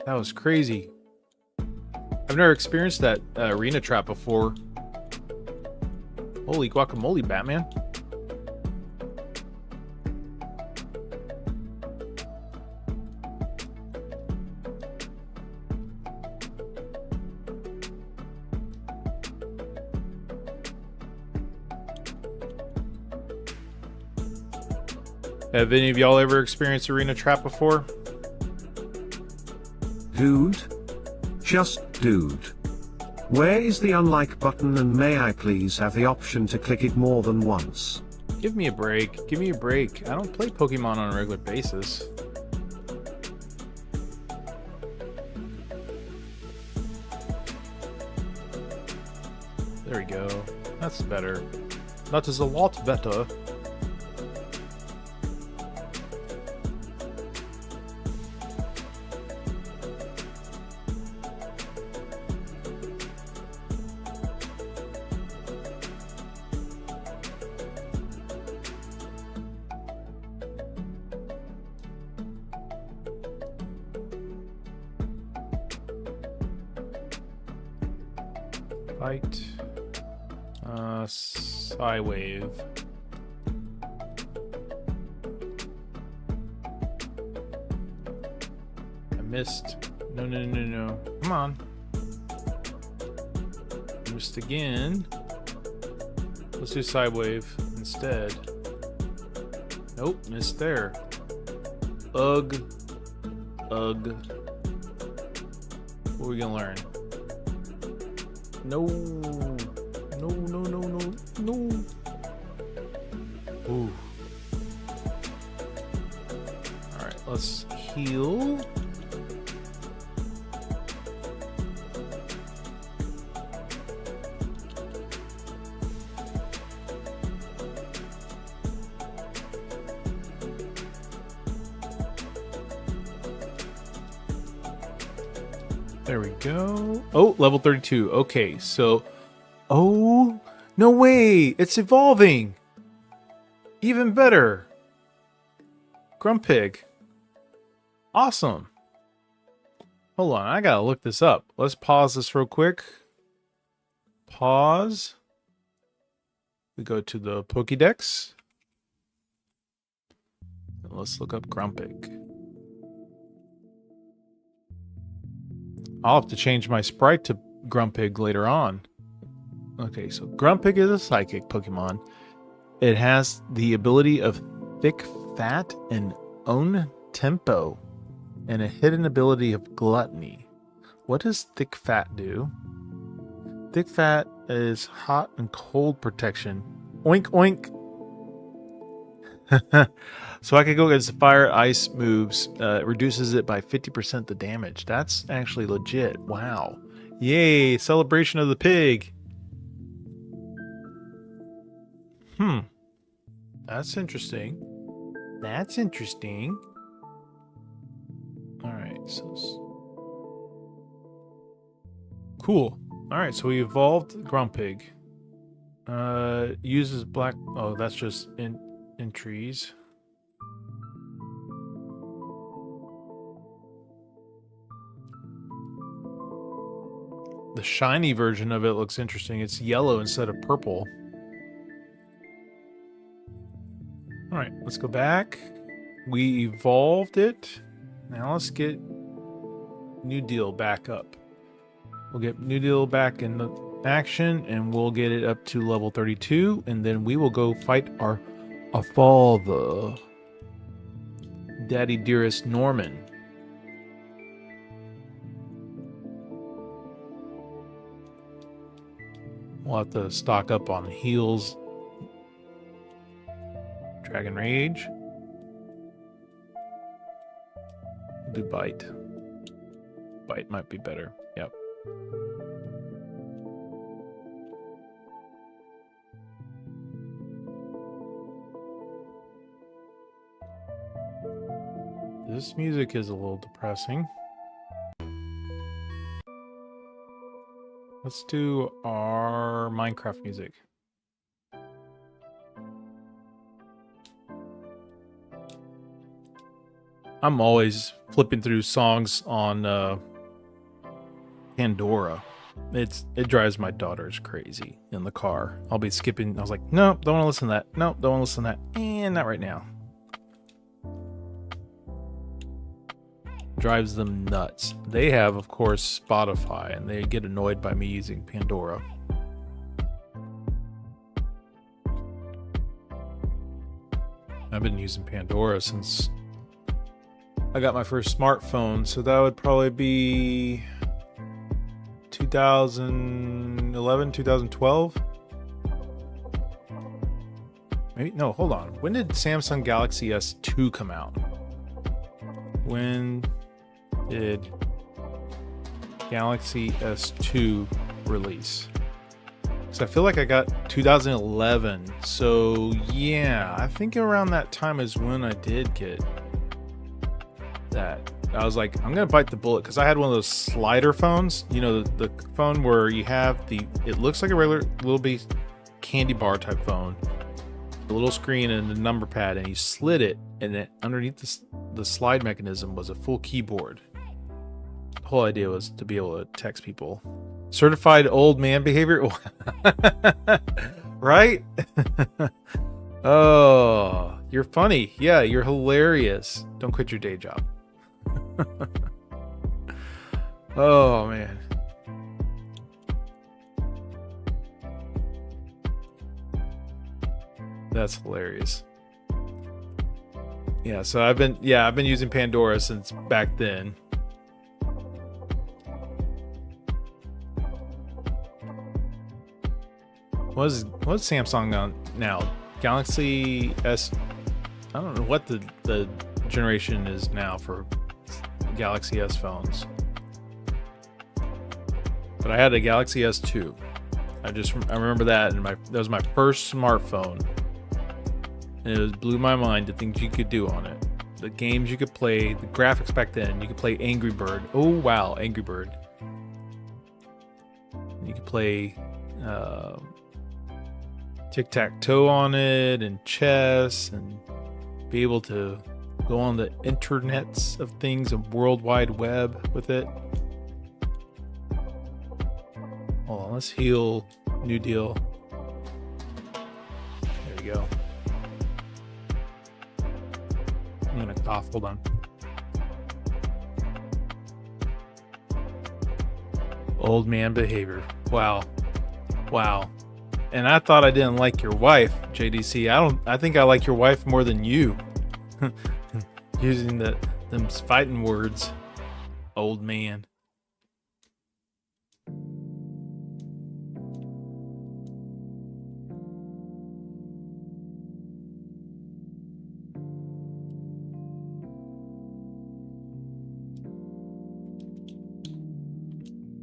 That was crazy. I've never experienced that arena trap before. Holy guacamole, Batman. Have any of y'all ever experienced arena trap before? Dude? Just dude. Where is the unlike button, and may I please have the option to click it more than once? Give me a break. Give me a break. I don't play Pokemon on a regular basis. There we go. That's better. That is a lot better. Fight. Psywave. I missed. No. Come on. Missed again. Let's do Psywave instead. Nope, missed there. Ugh. What are we gonna learn? No. Ooh. Alright, let's heal. There we go. Oh, level 32. Okay, so... Oh, no way! It's evolving! Even better! Grumpig. Awesome. Hold on, I gotta look this up. Let's pause this real quick. Pause. We go to the Pokédex. And let's look up Grumpig. I'll have to change my sprite to Grumpig later on. Okay, so Grumpig is a psychic Pokemon. It has the ability of Thick Fat and Own Tempo, and a hidden ability of Gluttony. What does Thick Fat do? Thick Fat is hot and cold protection. Oink oink! So I could go against the fire ice moves. It reduces it by 50% the damage. That's actually legit. Wow. Yay, celebration of the pig. That's interesting. That's interesting. Alright, so... Cool. Alright, so we evolved Grumpig. Uses black... Oh, that's just in trees. The shiny version of it looks interesting. It's yellow instead of purple. Alright, let's go back. We evolved it. Now let's get New Deal back up. We'll get New Deal back in action, and we'll get it up to level 32, and then we will go fight our father, Daddy Dearest Norman. We'll have to stock up on heals. Dragon Rage. Do Bite. Bite might be better. Yep. This music is a little depressing. Let's do our Minecraft music. I'm always flipping through songs on Pandora. It drives my daughters crazy in the car. I'll be skipping. I was like, no, don't want to listen to that. No, don't want to listen to that. And not right now. Drives them nuts. They have, of course, Spotify, and they get annoyed by me using Pandora. I've been using Pandora since I got my first smartphone, so that would probably be 2011, 2012. Maybe, no, hold on. When did Samsung Galaxy S2 come out? When did Galaxy S2 release? Because I feel like I got 2011. So yeah, I think around that time is when I did get that. I was like, I'm gonna bite the bullet, because I had one of those slider phones. You know, the phone where you have it looks like a regular little bitty candy bar type phone, the little screen and the number pad, and you slid it, and then underneath the slide mechanism was a full keyboard. The whole idea was to be able to text people. Certified old man behavior? Right? Oh, you're funny. Yeah, you're hilarious. Don't quit your day job. Oh, man. That's hilarious. Yeah, so I've been using Pandora since back then. What's Samsung on now? Galaxy S. I don't know what the generation is now for Galaxy S phones. But I had a Galaxy S2. I remember that, and that was my first smartphone. And it blew my mind the things you could do on it. The games you could play, the graphics back then. You could play Angry Bird. Oh wow, Angry Bird. You could play tic-tac-toe on it, and chess, and be able to go on the internets of things and World Wide Web with it. Hold on, let's heal. New deal. There we go. I'm gonna cough. Hold on. Old man behavior. Wow. Wow. And I thought I didn't like your wife, JDC. I think I like your wife more than you. Using them fighting words. Old man.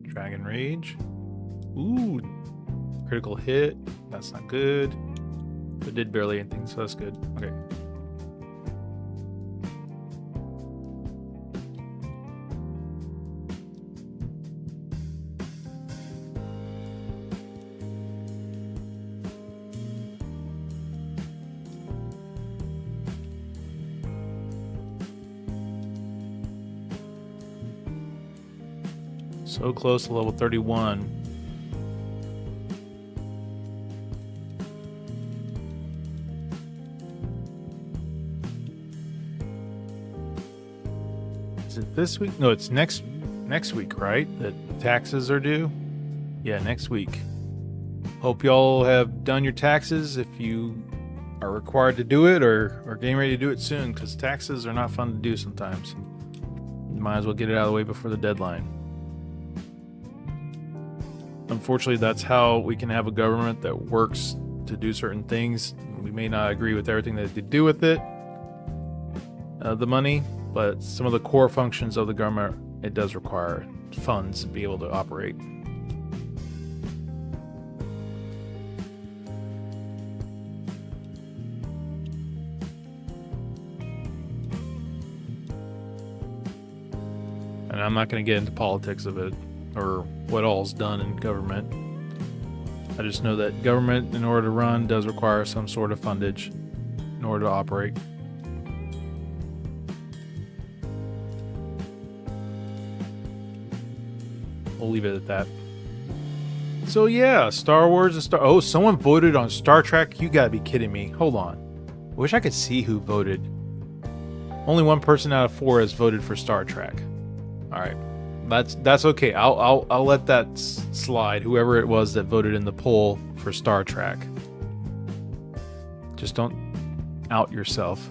Dragon Rage. Ooh. Critical hit. That's not good. But did barely anything, so that's good. Okay. So close to level 31. Is it this week? No, it's next week, right? That taxes are due? Yeah, next week. Hope y'all have done your taxes if you are required to do it or are getting ready to do it soon, because taxes are not fun to do sometimes. You might as well get it out of the way before the deadline. Unfortunately, that's how we can have a government that works to do certain things. We may not agree with everything that they do with it, the money, but some of the core functions of the government, it does require funds to be able to operate. And I'm not going to get into politics of it or what all's done in government. I just know that government, in order to run, does require some sort of fundage in order to operate. We'll leave it at that. So yeah, Star Wars and Oh, someone voted on Star Trek? You gotta be kidding me. Hold on. I wish I could see who voted. Only one person out of 4 has voted for Star Trek. Alright. That's okay. I'll let that slide. Whoever it was that voted in the poll for Star Trek. Just don't out yourself.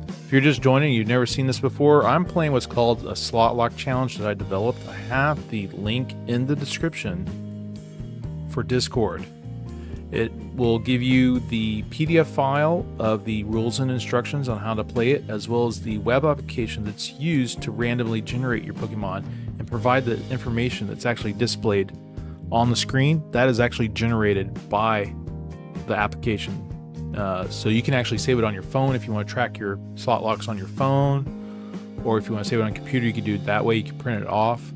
If you're just joining, you've never seen this before, I'm playing what's called a SlotLocke challenge that I developed. I have the link in the description for Discord. It will give you the PDF file of the rules and instructions on how to play it, as well as the web application that's used to randomly generate your Pokemon and provide the information that's actually displayed on the screen. That is actually generated by the application. So you can actually save it on your phone if you want to track your SlotLocks on your phone, or if you want to save it on a computer, you can do it that way. You can print it off.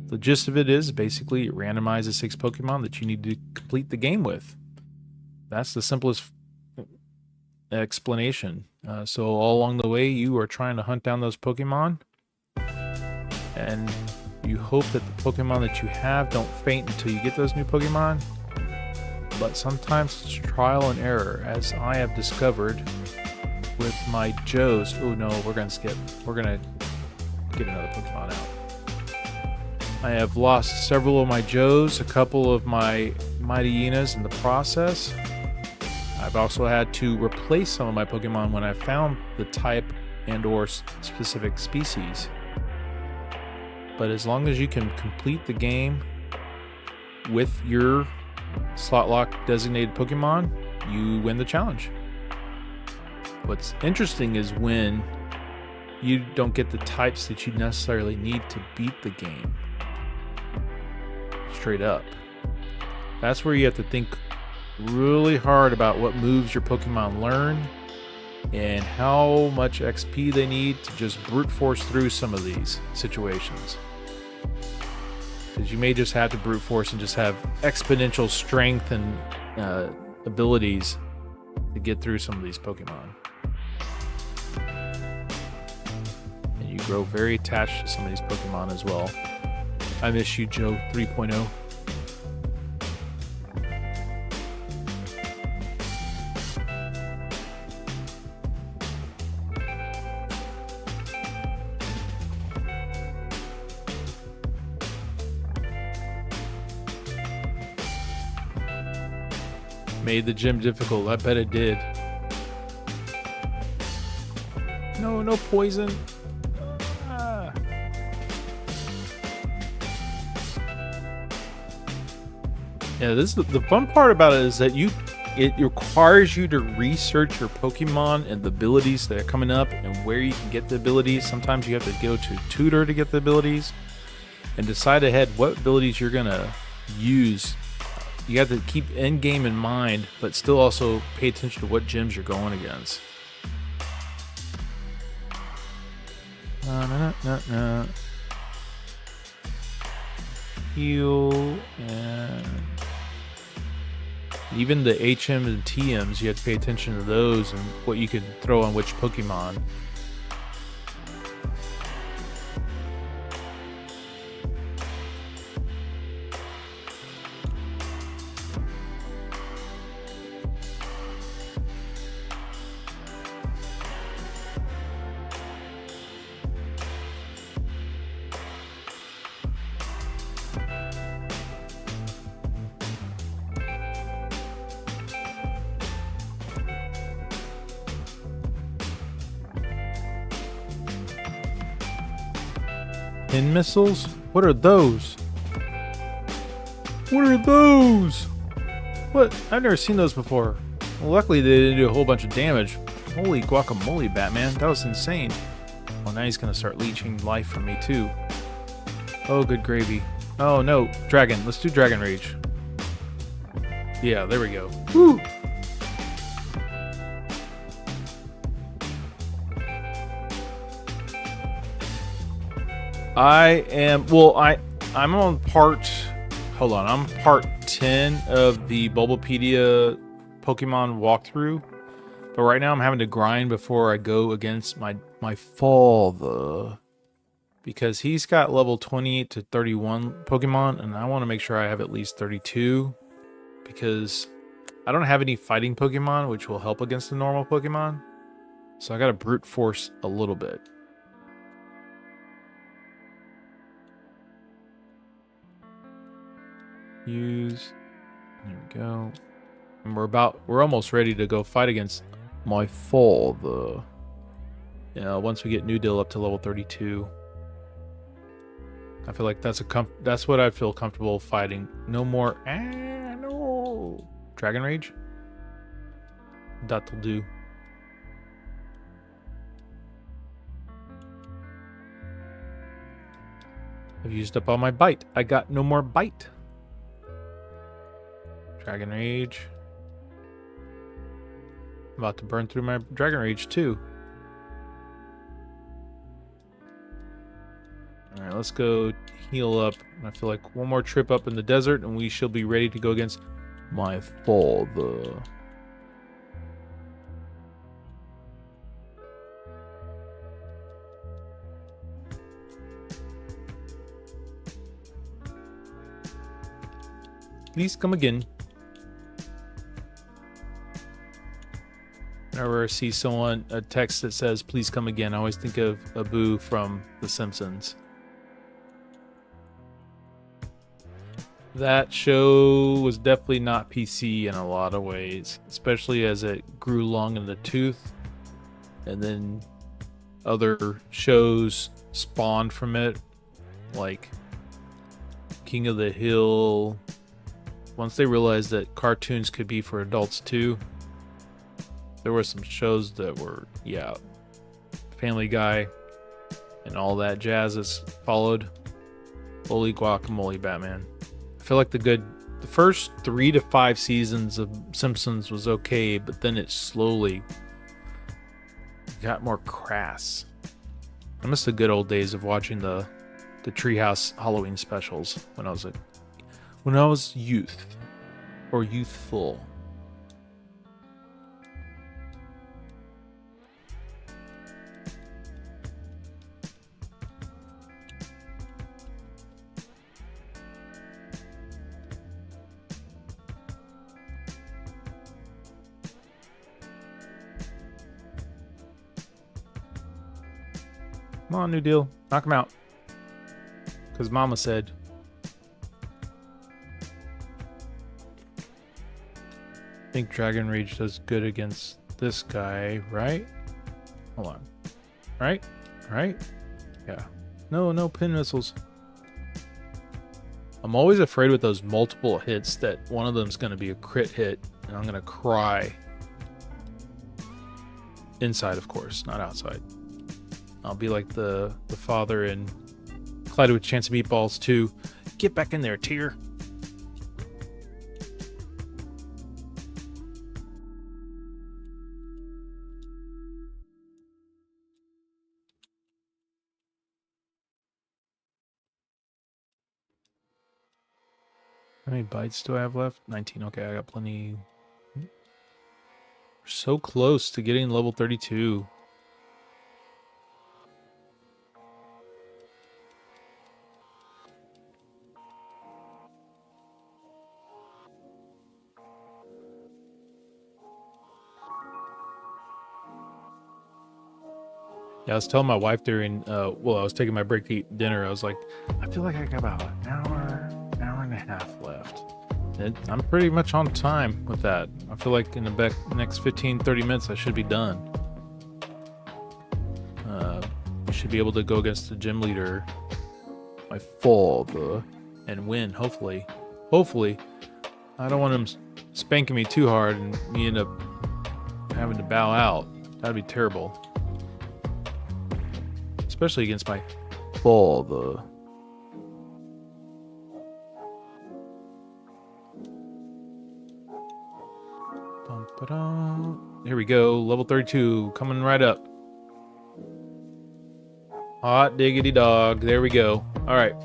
The gist of it is basically it randomizes 6 Pokemon that you need to complete the game with. That's the simplest explanation. So all along the way, you are trying to hunt down those Pokemon, and you hope that the Pokemon that you have don't faint until you get those new Pokemon. But sometimes it's trial and error, as I have discovered with my Joes. Oh no, we're gonna skip. We're gonna get another Pokemon out. I have lost several of my Joes, a couple of my Mudkienas in the process. I've also had to replace some of my Pokemon when I found the type and or specific species. But as long as you can complete the game with your SlotLocke designated Pokemon, you win the challenge. What's interesting is when you don't get the types that you necessarily need to beat the game. Straight up. That's where you have to think really hard about what moves your Pokemon learn and how much XP they need to just brute force through some of these situations. Because you may just have to brute force and just have exponential strength and abilities to get through some of these Pokemon. And you grow very attached to some of these Pokemon as well. I miss you, Joe 3.0. Made the gym difficult. I bet it did. No, no poison. Ah. Yeah, this is the fun part about it is that it requires you to research your Pokemon and the abilities that are coming up and where you can get the abilities. Sometimes you have to go to a tutor to get the abilities and decide ahead what abilities you're gonna use. You have to keep end game in mind, but still also pay attention to what gyms you're going against. Heal and even the HM and TMs, you have to pay attention to those and what you can throw on which Pokemon. Pin missiles? What are those? What are those? What? I've never seen those before. Well, luckily they didn't do a whole bunch of damage. Holy guacamole, Batman. That was insane. Well, now he's gonna start leeching life from me too. Oh, good gravy. Oh no, Dragon. Let's do Dragon Rage. Yeah, there we go. Woo! I'm on part, hold on, I'm part 10 of the Bulbapedia Pokemon walkthrough, but right now I'm having to grind before I go against my father, because he's got level 28 to 31 Pokemon, and I want to make sure I have at least 32, because I don't have any fighting Pokemon, which will help against the normal Pokemon, so I gotta brute force a little bit. Use. There we go. And we're almost ready to go fight against my father. Yeah, once we get New Deal up to level 32. I feel like that's what I feel comfortable fighting. No more no. Dragon Rage? That'll do. I've used up all my bite. I got no more bite. Dragon Rage. I'm about to burn through my Dragon Rage too. Alright, let's go heal up. I feel like one more trip up in the desert and we shall be ready to go against my father. Please come again. Whenever I see someone, a text that says, please come again, I always think of Abu from The Simpsons. That show was definitely not PC in a lot of ways, especially as it grew long in the tooth. And then other shows spawned from it, like King of the Hill. Once they realized that cartoons could be for adults too, there were some shows that were, yeah, Family Guy and all that jazz that's followed. Holy guacamole, Batman. I feel like the first 3 to 5 seasons of Simpsons was okay, but then it slowly got more crass. I miss the good old days of watching the Treehouse Halloween specials when I was youth or youthful. Come on, New Deal. Knock him out. Because Mama said. I think Dragon Rage does good against this guy, right? Hold on. Right? Yeah. No pin missiles. I'm always afraid with those multiple hits that one of them's going to be a crit hit, and I'm going to cry. Inside, of course, not outside. I'll be like the father in Clyde with Chance of Meatballs 2. Get back in there, Tyr. How many bites do I have left? 19. Okay, I got plenty. We're so close to getting level 32. Yeah, I was telling my wife during, I was taking my break to eat dinner. I was like, I feel like I got about an hour and a half left. And I'm pretty much on time with that. I feel like in the next 15, 30 minutes, I should be done. We should be able to go against the gym leader, my father, and win, hopefully. Hopefully. I don't want him spanking me too hard and me end up having to bow out. That'd be terrible. Especially against my father. Here we go. Level 32. Coming right up. Hot diggity dog. There we go. Alright.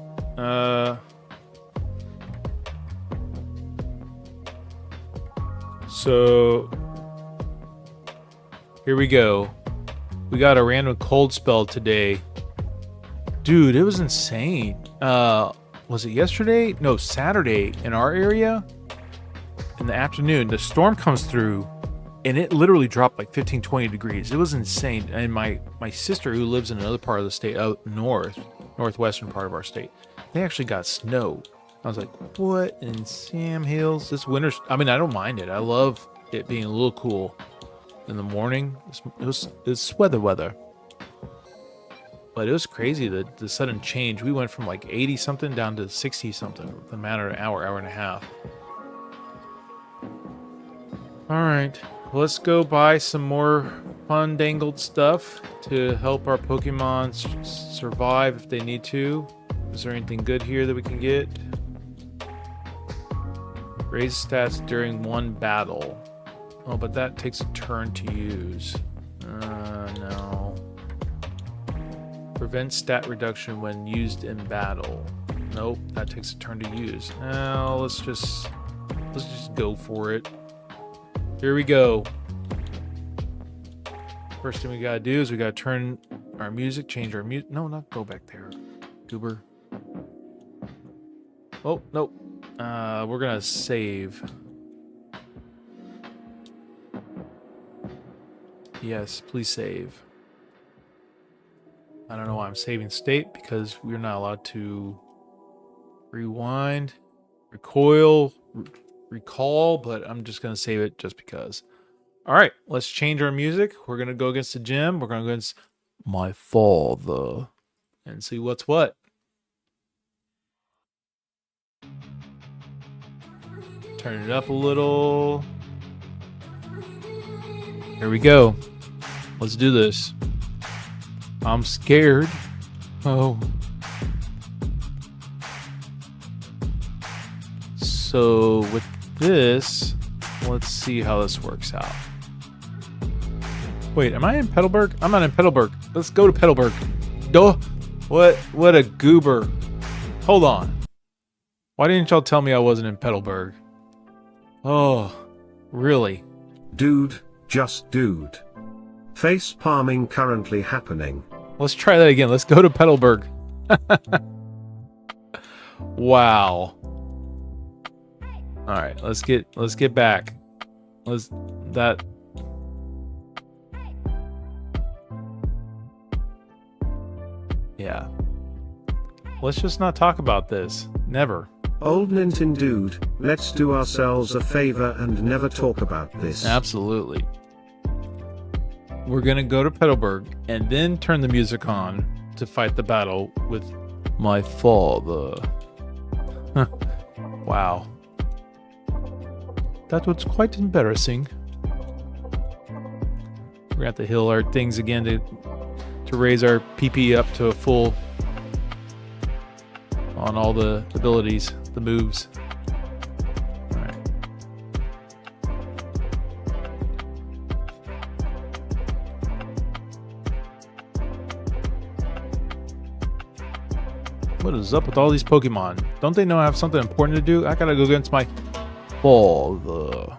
So here we go. We got a random cold spell today. Dude, it was insane. Was it yesterday? No, Saturday in our area. In the afternoon, the storm comes through and it literally dropped like 15, 20 degrees. It was insane. And my sister, who lives in another part of the state, out northwestern part of our state, they actually got snow. I was like, what in Sam Hills? This winter's, I mean, I don't mind it. I love it being a little cool in the morning. It's weather. But it was crazy, the sudden change. We went from like 80 something down to 60 something within a matter of an hour and a half. Alright, let's go buy some more fun dangled stuff to help our Pokemon survive if they need to. Is there anything good here that we can get? Raise stats during one battle. Oh, but that takes a turn to use. No. Prevent stat reduction when used in battle. Nope, that takes a turn to use. Now let's just go for it. Here we go. First thing we gotta do is we gotta turn our music, change our music. No, not go back there, goober. Oh, nope. We're gonna save. Yes, please save. I don't know why I'm saving state, because we're not allowed to rewind, recoil, recall, but I'm just gonna save it just because. All right, let's change our music. We're gonna go against the gym. We're gonna go against my father and see what's what. Turn it up a little. Here we go. Let's do this. I'm scared. Oh. So with this, let's see how this works out. Wait, am I in Petalburg? I'm not in Petalburg. Let's go to Petalburg. Duh. What a goober. Hold on. Why didn't y'all tell me I wasn't in Petalburg? Oh, really? Dude, just dude. Face palming currently happening. Let's try that again. Let's go to Petalburg. Wow. All right, let's get back. Yeah. Let's just not talk about this. Never. OldNinten Dude, let's do ourselves a favor and never talk about this. Absolutely. We're gonna go to Petalburg and then turn the music on to fight the battle with my father. Wow. That was quite embarrassing. We're gonna have to heal our things again to raise our PP up to a full on all the abilities, the moves. All right. What is up with all these Pokemon? Don't they know I have something important to do? I gotta go against my father.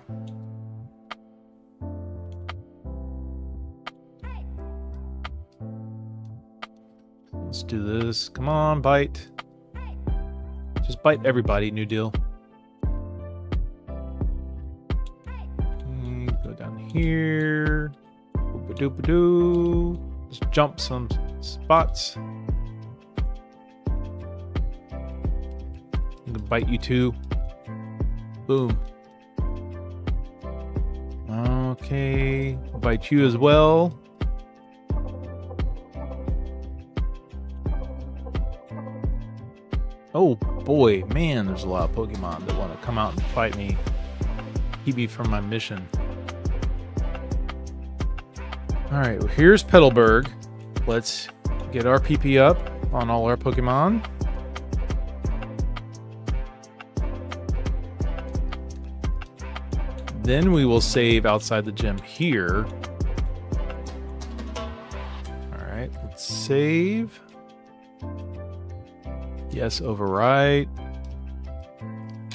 Let's do this. Come on, bite. Just bite everybody, new deal. Go down here. Boop-a-doop-a-doo. Just jump some spots. I'm gonna bite you too. Boom. Okay. I'll bite you as well. Oh boy, man, there's a lot of Pokemon that want to come out and fight me. Keep me from my mission. Alright, well, here's Petalburg. Let's get our PP up on all our Pokemon. Then we will save outside the gym here. Alright, let's save. Yes, overwrite.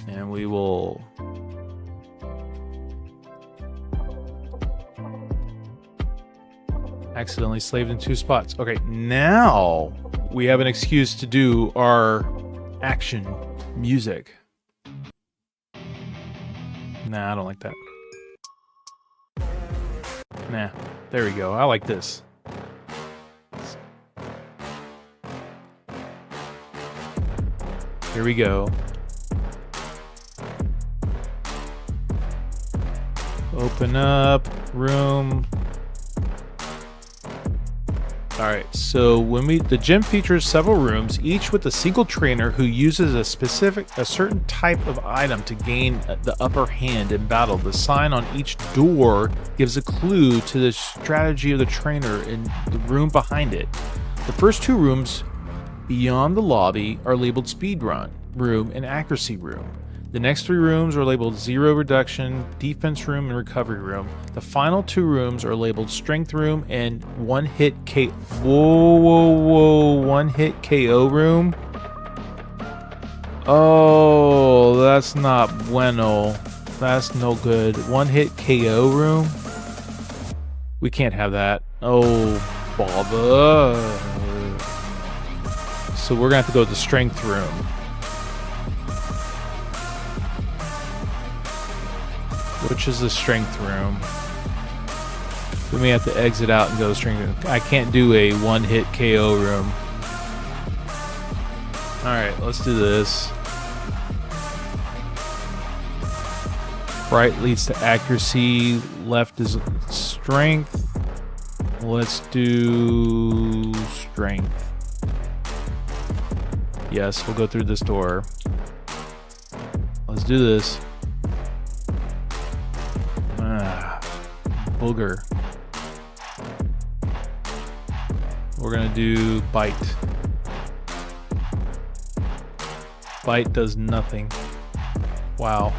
And we will accidentally slaved in 2 spots. Okay, now we have an excuse to do our action music. Nah, I don't like that. Nah, there we go. I like this. Here we go. Open up room. Alright, so the gym features several rooms, each with a single trainer who uses a certain type of item to gain the upper hand in battle. The sign on each door gives a clue to the strategy of the trainer in the room behind it. The first 2 rooms beyond the lobby are labeled speed room and accuracy room. The next 3 rooms are labeled 0 reduction, defense room, and recovery room. The final 2 rooms are labeled strength room and one-hit one-hit KO room. Oh, that's not bueno. That's no good. One-hit KO room? We can't have that. Oh, bother. So we're gonna have to go to the strength room. Which is the strength room. We may have to exit out and go to strength room. I can't do a one-hit KO room. Alright, let's do this. Right leads to accuracy. Left is strength. Let's do strength. Yes, we'll go through this door. Let's do this. Booger. We're gonna do bite. Bite does nothing. Wow.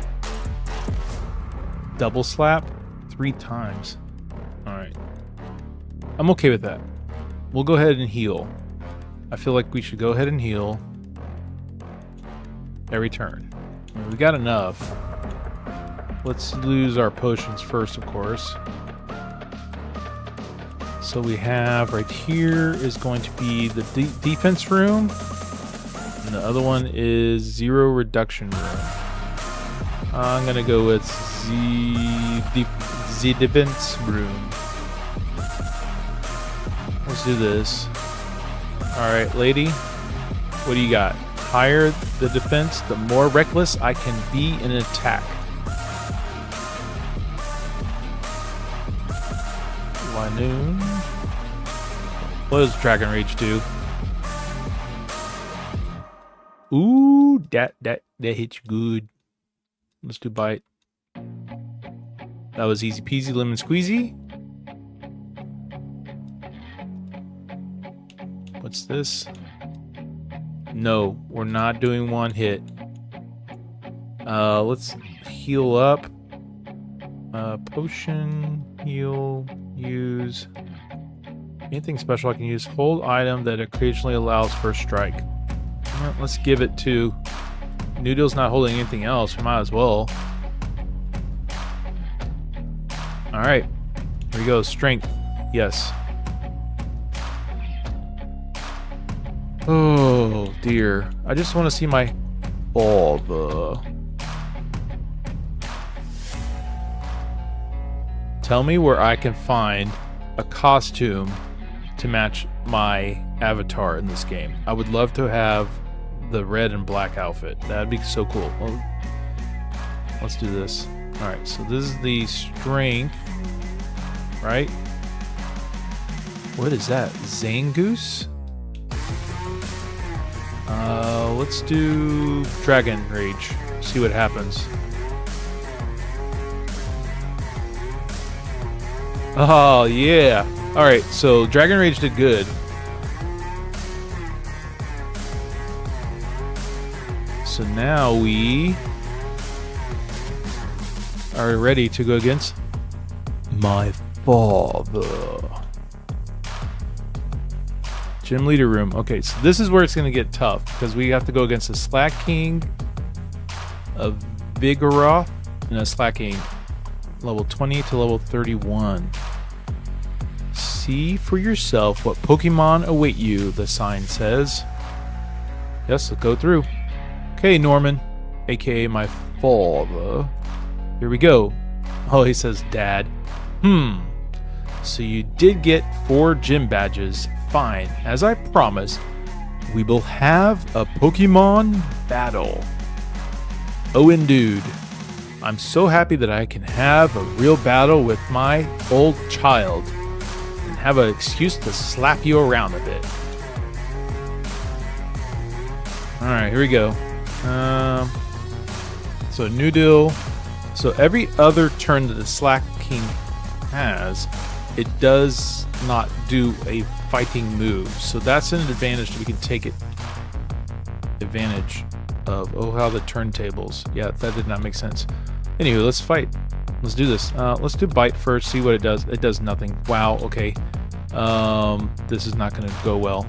Double slap 3 times. Alright. I'm okay with that. We'll go ahead and heal. I feel like we should go ahead and heal every turn. I mean, we got enough. Let's lose our potions first, of course. So we have right here is going to be the defense room. And the other one is 0 reduction room. I'm going to go with the defense room. Let's do this. Alright, lady. What do you got? Higher the defense, the more reckless I can be in an attack. Noon. What does Dragon Rage do? Ooh, that hits you good. Let's do bite. That was easy peasy lemon squeezy. What's this? No, we're not doing one hit. Let's heal up. Potion, heal, use. Anything special I can use? Hold item that occasionally allows first strike. Well, let's give it to... Noodle's not holding anything else. We might as well. Alright. Here we go. Strength. Yes. Oh, dear. I just want to see my... Tell me where I can find a costume to match my avatar in this game. I would love to have the red and black outfit. That'd be so cool. Well, let's do this. Alright, so this is the strength, right? What is that? Zangoose? Let's do Dragon Rage. See what happens. Oh, yeah. Alright, so Dragon Rage did good. So now we are ready to go against my father. Gym leader room. Okay, so this is where it's going to get tough because we have to go against a Slack King, a Vigoroth, and a Slack King. Level 20 to level 31. See for yourself what Pokemon await you, the sign says. Yes, let's go through. Okay, Norman, aka my father. Here we go. Oh, he says dad. So you did get 4 gym badges. Fine. As I promised, we will have a Pokemon battle. OND Dude. I'm so happy that I can have a real battle with my old child and have an excuse to slap you around a bit. Alright, here we go. So new deal. So every other turn that the Slack King has, it does not do a fighting move. So that's an advantage that we can take advantage of. Oh, how the turntables. Yeah, that did not make sense. Anywho, let's fight. Let's do this. Let's do bite first, see what it does. It does nothing. Wow, okay. This is not going to go well.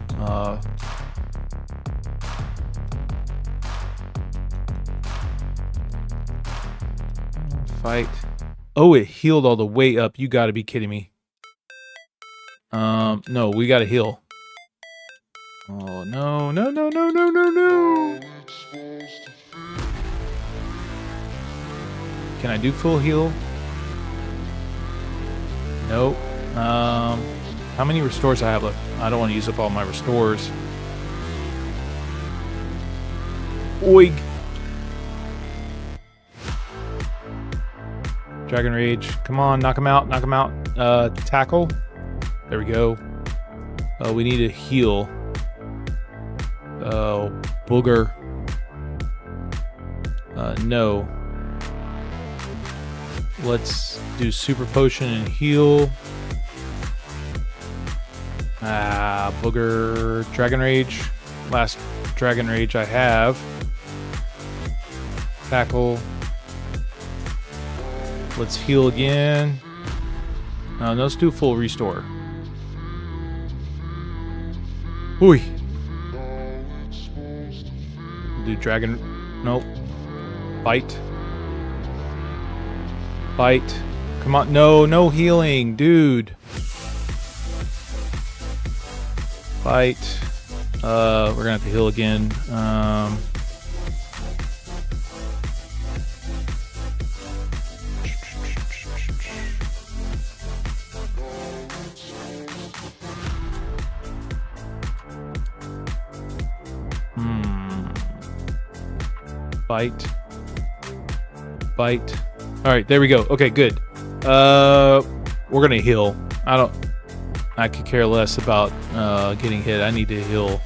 Fight. Oh, it healed all the way up. You got to be kidding me. No, we got to heal. Oh, no, no, no, no, no, no, no. Can I do full heal? Nope. How many restores I have left? I don't want to use up all my restores. Oig. Dragon Rage. Come on, knock him out, knock him out. Tackle. There we go. We need to heal. Booger. No. Let's do Super Potion and heal. Booger. Dragon Rage. Last Dragon Rage I have. Tackle. Let's heal again. Let's do full restore. Ooh. Do Dragon. Nope. Bite. Bite. Come on. No, no healing, dude. Bite. We're gonna have to heal again. Bite. Bite. Alright, there we go. Okay, good. We're gonna heal. I could care less about getting hit. I need to heal.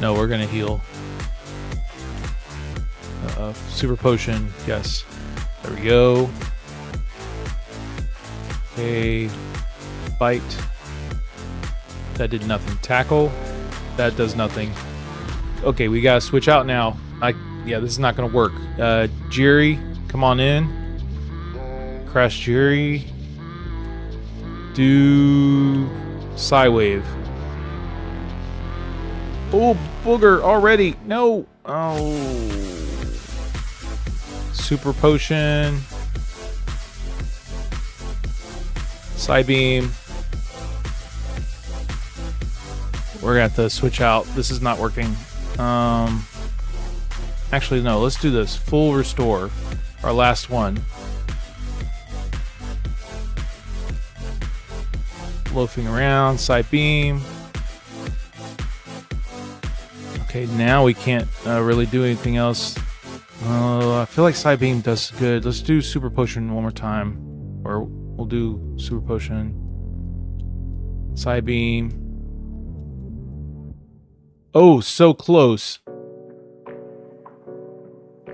No, we're gonna heal. Super Potion, yes. There we go. Okay. Bite. That did nothing. Tackle. That does nothing. Okay, we gotta switch out now. Yeah, this is not gonna work. Jerry, come on in. Crash Jerry. Do Psywave. Oh, booger already. No. Oh. Super Potion. Psybeam. We're gonna have to switch out. This is not working. Actually, no. Let's do this. Full restore. Our last one. Loafing around. Psybeam. Okay, now we can't really do anything else. I feel like Psybeam does good. Let's do Super Potion one more time. Or we'll do Super Potion. Psybeam. Oh, so close.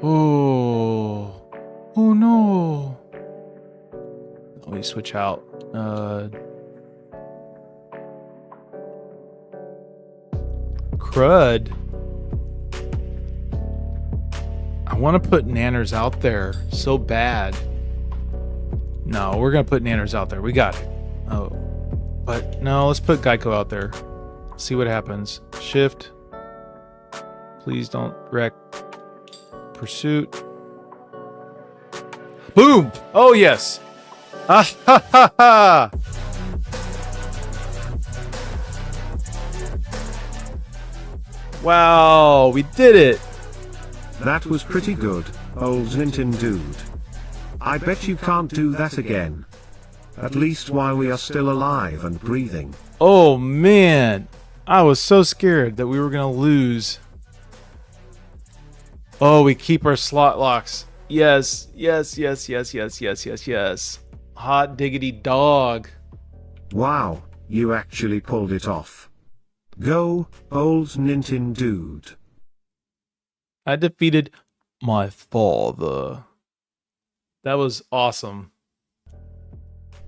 Oh. Oh no. Let me switch out. Crud. I want to put Nanners out there so bad. No, we're going to put Nanners out there. We got it. Oh. But no, let's put Geico out there. See what happens. Shift. Please don't wreck Pursuit. Boom! Oh, yes. Ah, ha, ha, ha. Wow, we did it. That was pretty good, OldNinten Dude. I bet you can't do that again. At least while we are still alive and breathing. Oh, man. I was so scared that we were going to lose. Oh, we keep our slot locks. Yes, yes, yes, yes, yes, yes, yes, yes. Hot diggity dog. Wow, you actually pulled it off. Go, OldNinten Dude. I defeated my father. That was awesome.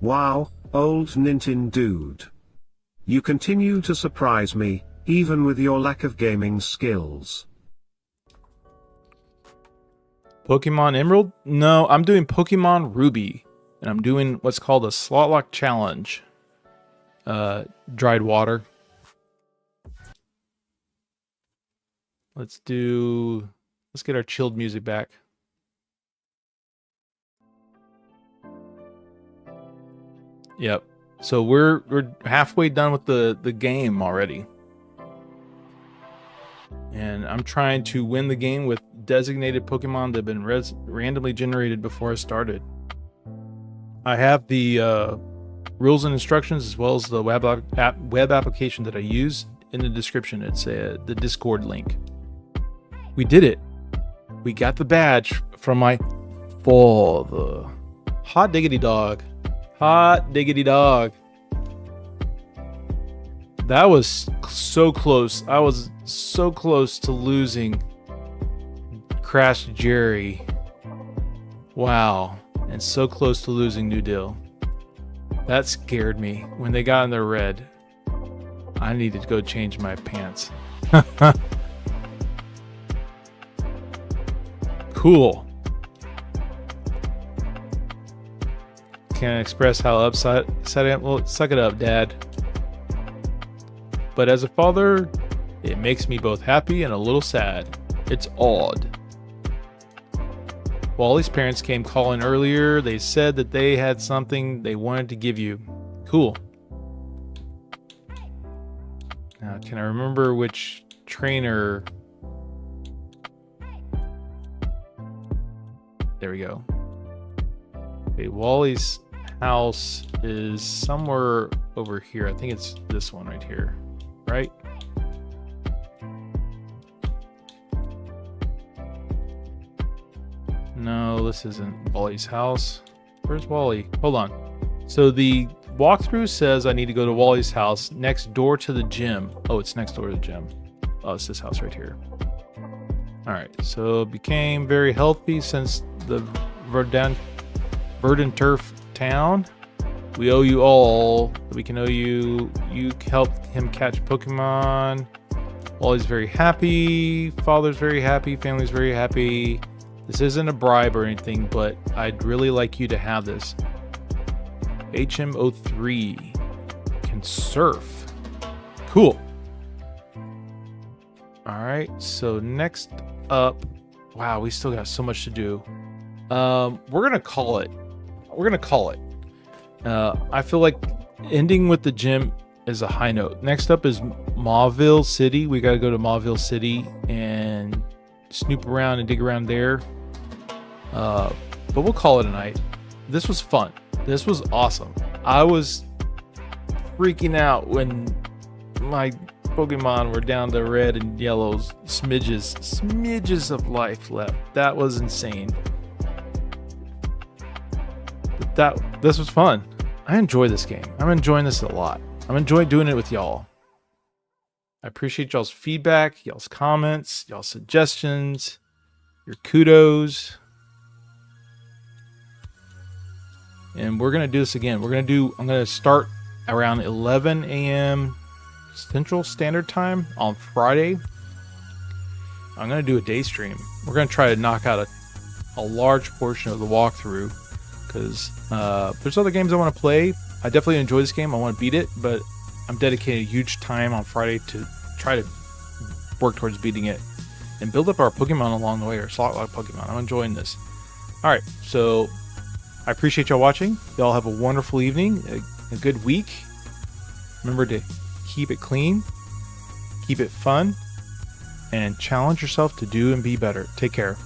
Wow, OldNinten Dude. You continue to surprise me, even with your lack of gaming skills. Pokemon Emerald? No, I'm doing Pokemon Ruby. And I'm doing what's called a SlotLocke challenge. Dried water. Let's get our chilled music back. Yep. So we're halfway done with the game already. And I'm trying to win the game with designated Pokemon that have been randomly generated before I started. I have the rules and instructions as well as the web application that I use in the description. It's the Discord link. We did it. We got the badge from my father. Hot diggity dog. Hot diggity dog. That was so close. I was so close to losing Crash Jerry. Wow. And so close to losing New Deal. That scared me. When they got in the red, I needed to go change my pants. Cool. Can't express how upset I am. Well, suck it up, Dad. But as a father, it makes me both happy and a little sad. It's odd. Wally's parents came calling earlier. They said that they had something they wanted to give you. Cool. Now, can I remember which trainer? There we go. Okay, Wally's house is somewhere over here. I think it's this one right here, right? No, this isn't Wally's house. Where's Wally? Hold on. So the walkthrough says I need to go to Wally's house next door to the gym. Oh, it's next door to the gym. Oh, it's this house right here. All right, so became very healthy since the Verdant Turf Town. We owe you all. We can owe you. You helped him catch Pokemon. Wally's very happy. Father's very happy. Family's very happy. This isn't a bribe or anything, but I'd really like you to have this. HM03 can surf. Cool. All right, so next up, wow, we still got so much to do. We're gonna call it. I feel like ending with the gym is a high note. Next up is Mauville City. We gotta go to Mauville City and snoop around and dig around there. But we'll call it a night. This was fun. This was awesome. I was freaking out when my Pokemon were down to red and yellows. Smidges of life left. That was insane. But this was fun. I enjoy this game. I'm enjoying this a lot. I'm enjoying doing it with y'all. I appreciate y'all's feedback, y'all's comments, y'all's suggestions, your kudos. And we're going to do this again. I'm going to start around 11 a.m. Central Standard Time on Friday. I'm going to do a day stream. We're going to try to knock out a large portion of the walkthrough because there's other games I want to play. I definitely enjoy this game. I want to beat it, but I'm dedicating a huge time on Friday to try to work towards beating it and build up our Pokemon along the way, our SlotLocke Pokemon. I'm enjoying this. All right, so I appreciate y'all watching. Y'all have a wonderful evening, a good week. Remember to keep it clean, keep it fun, and challenge yourself to do and be better. Take care.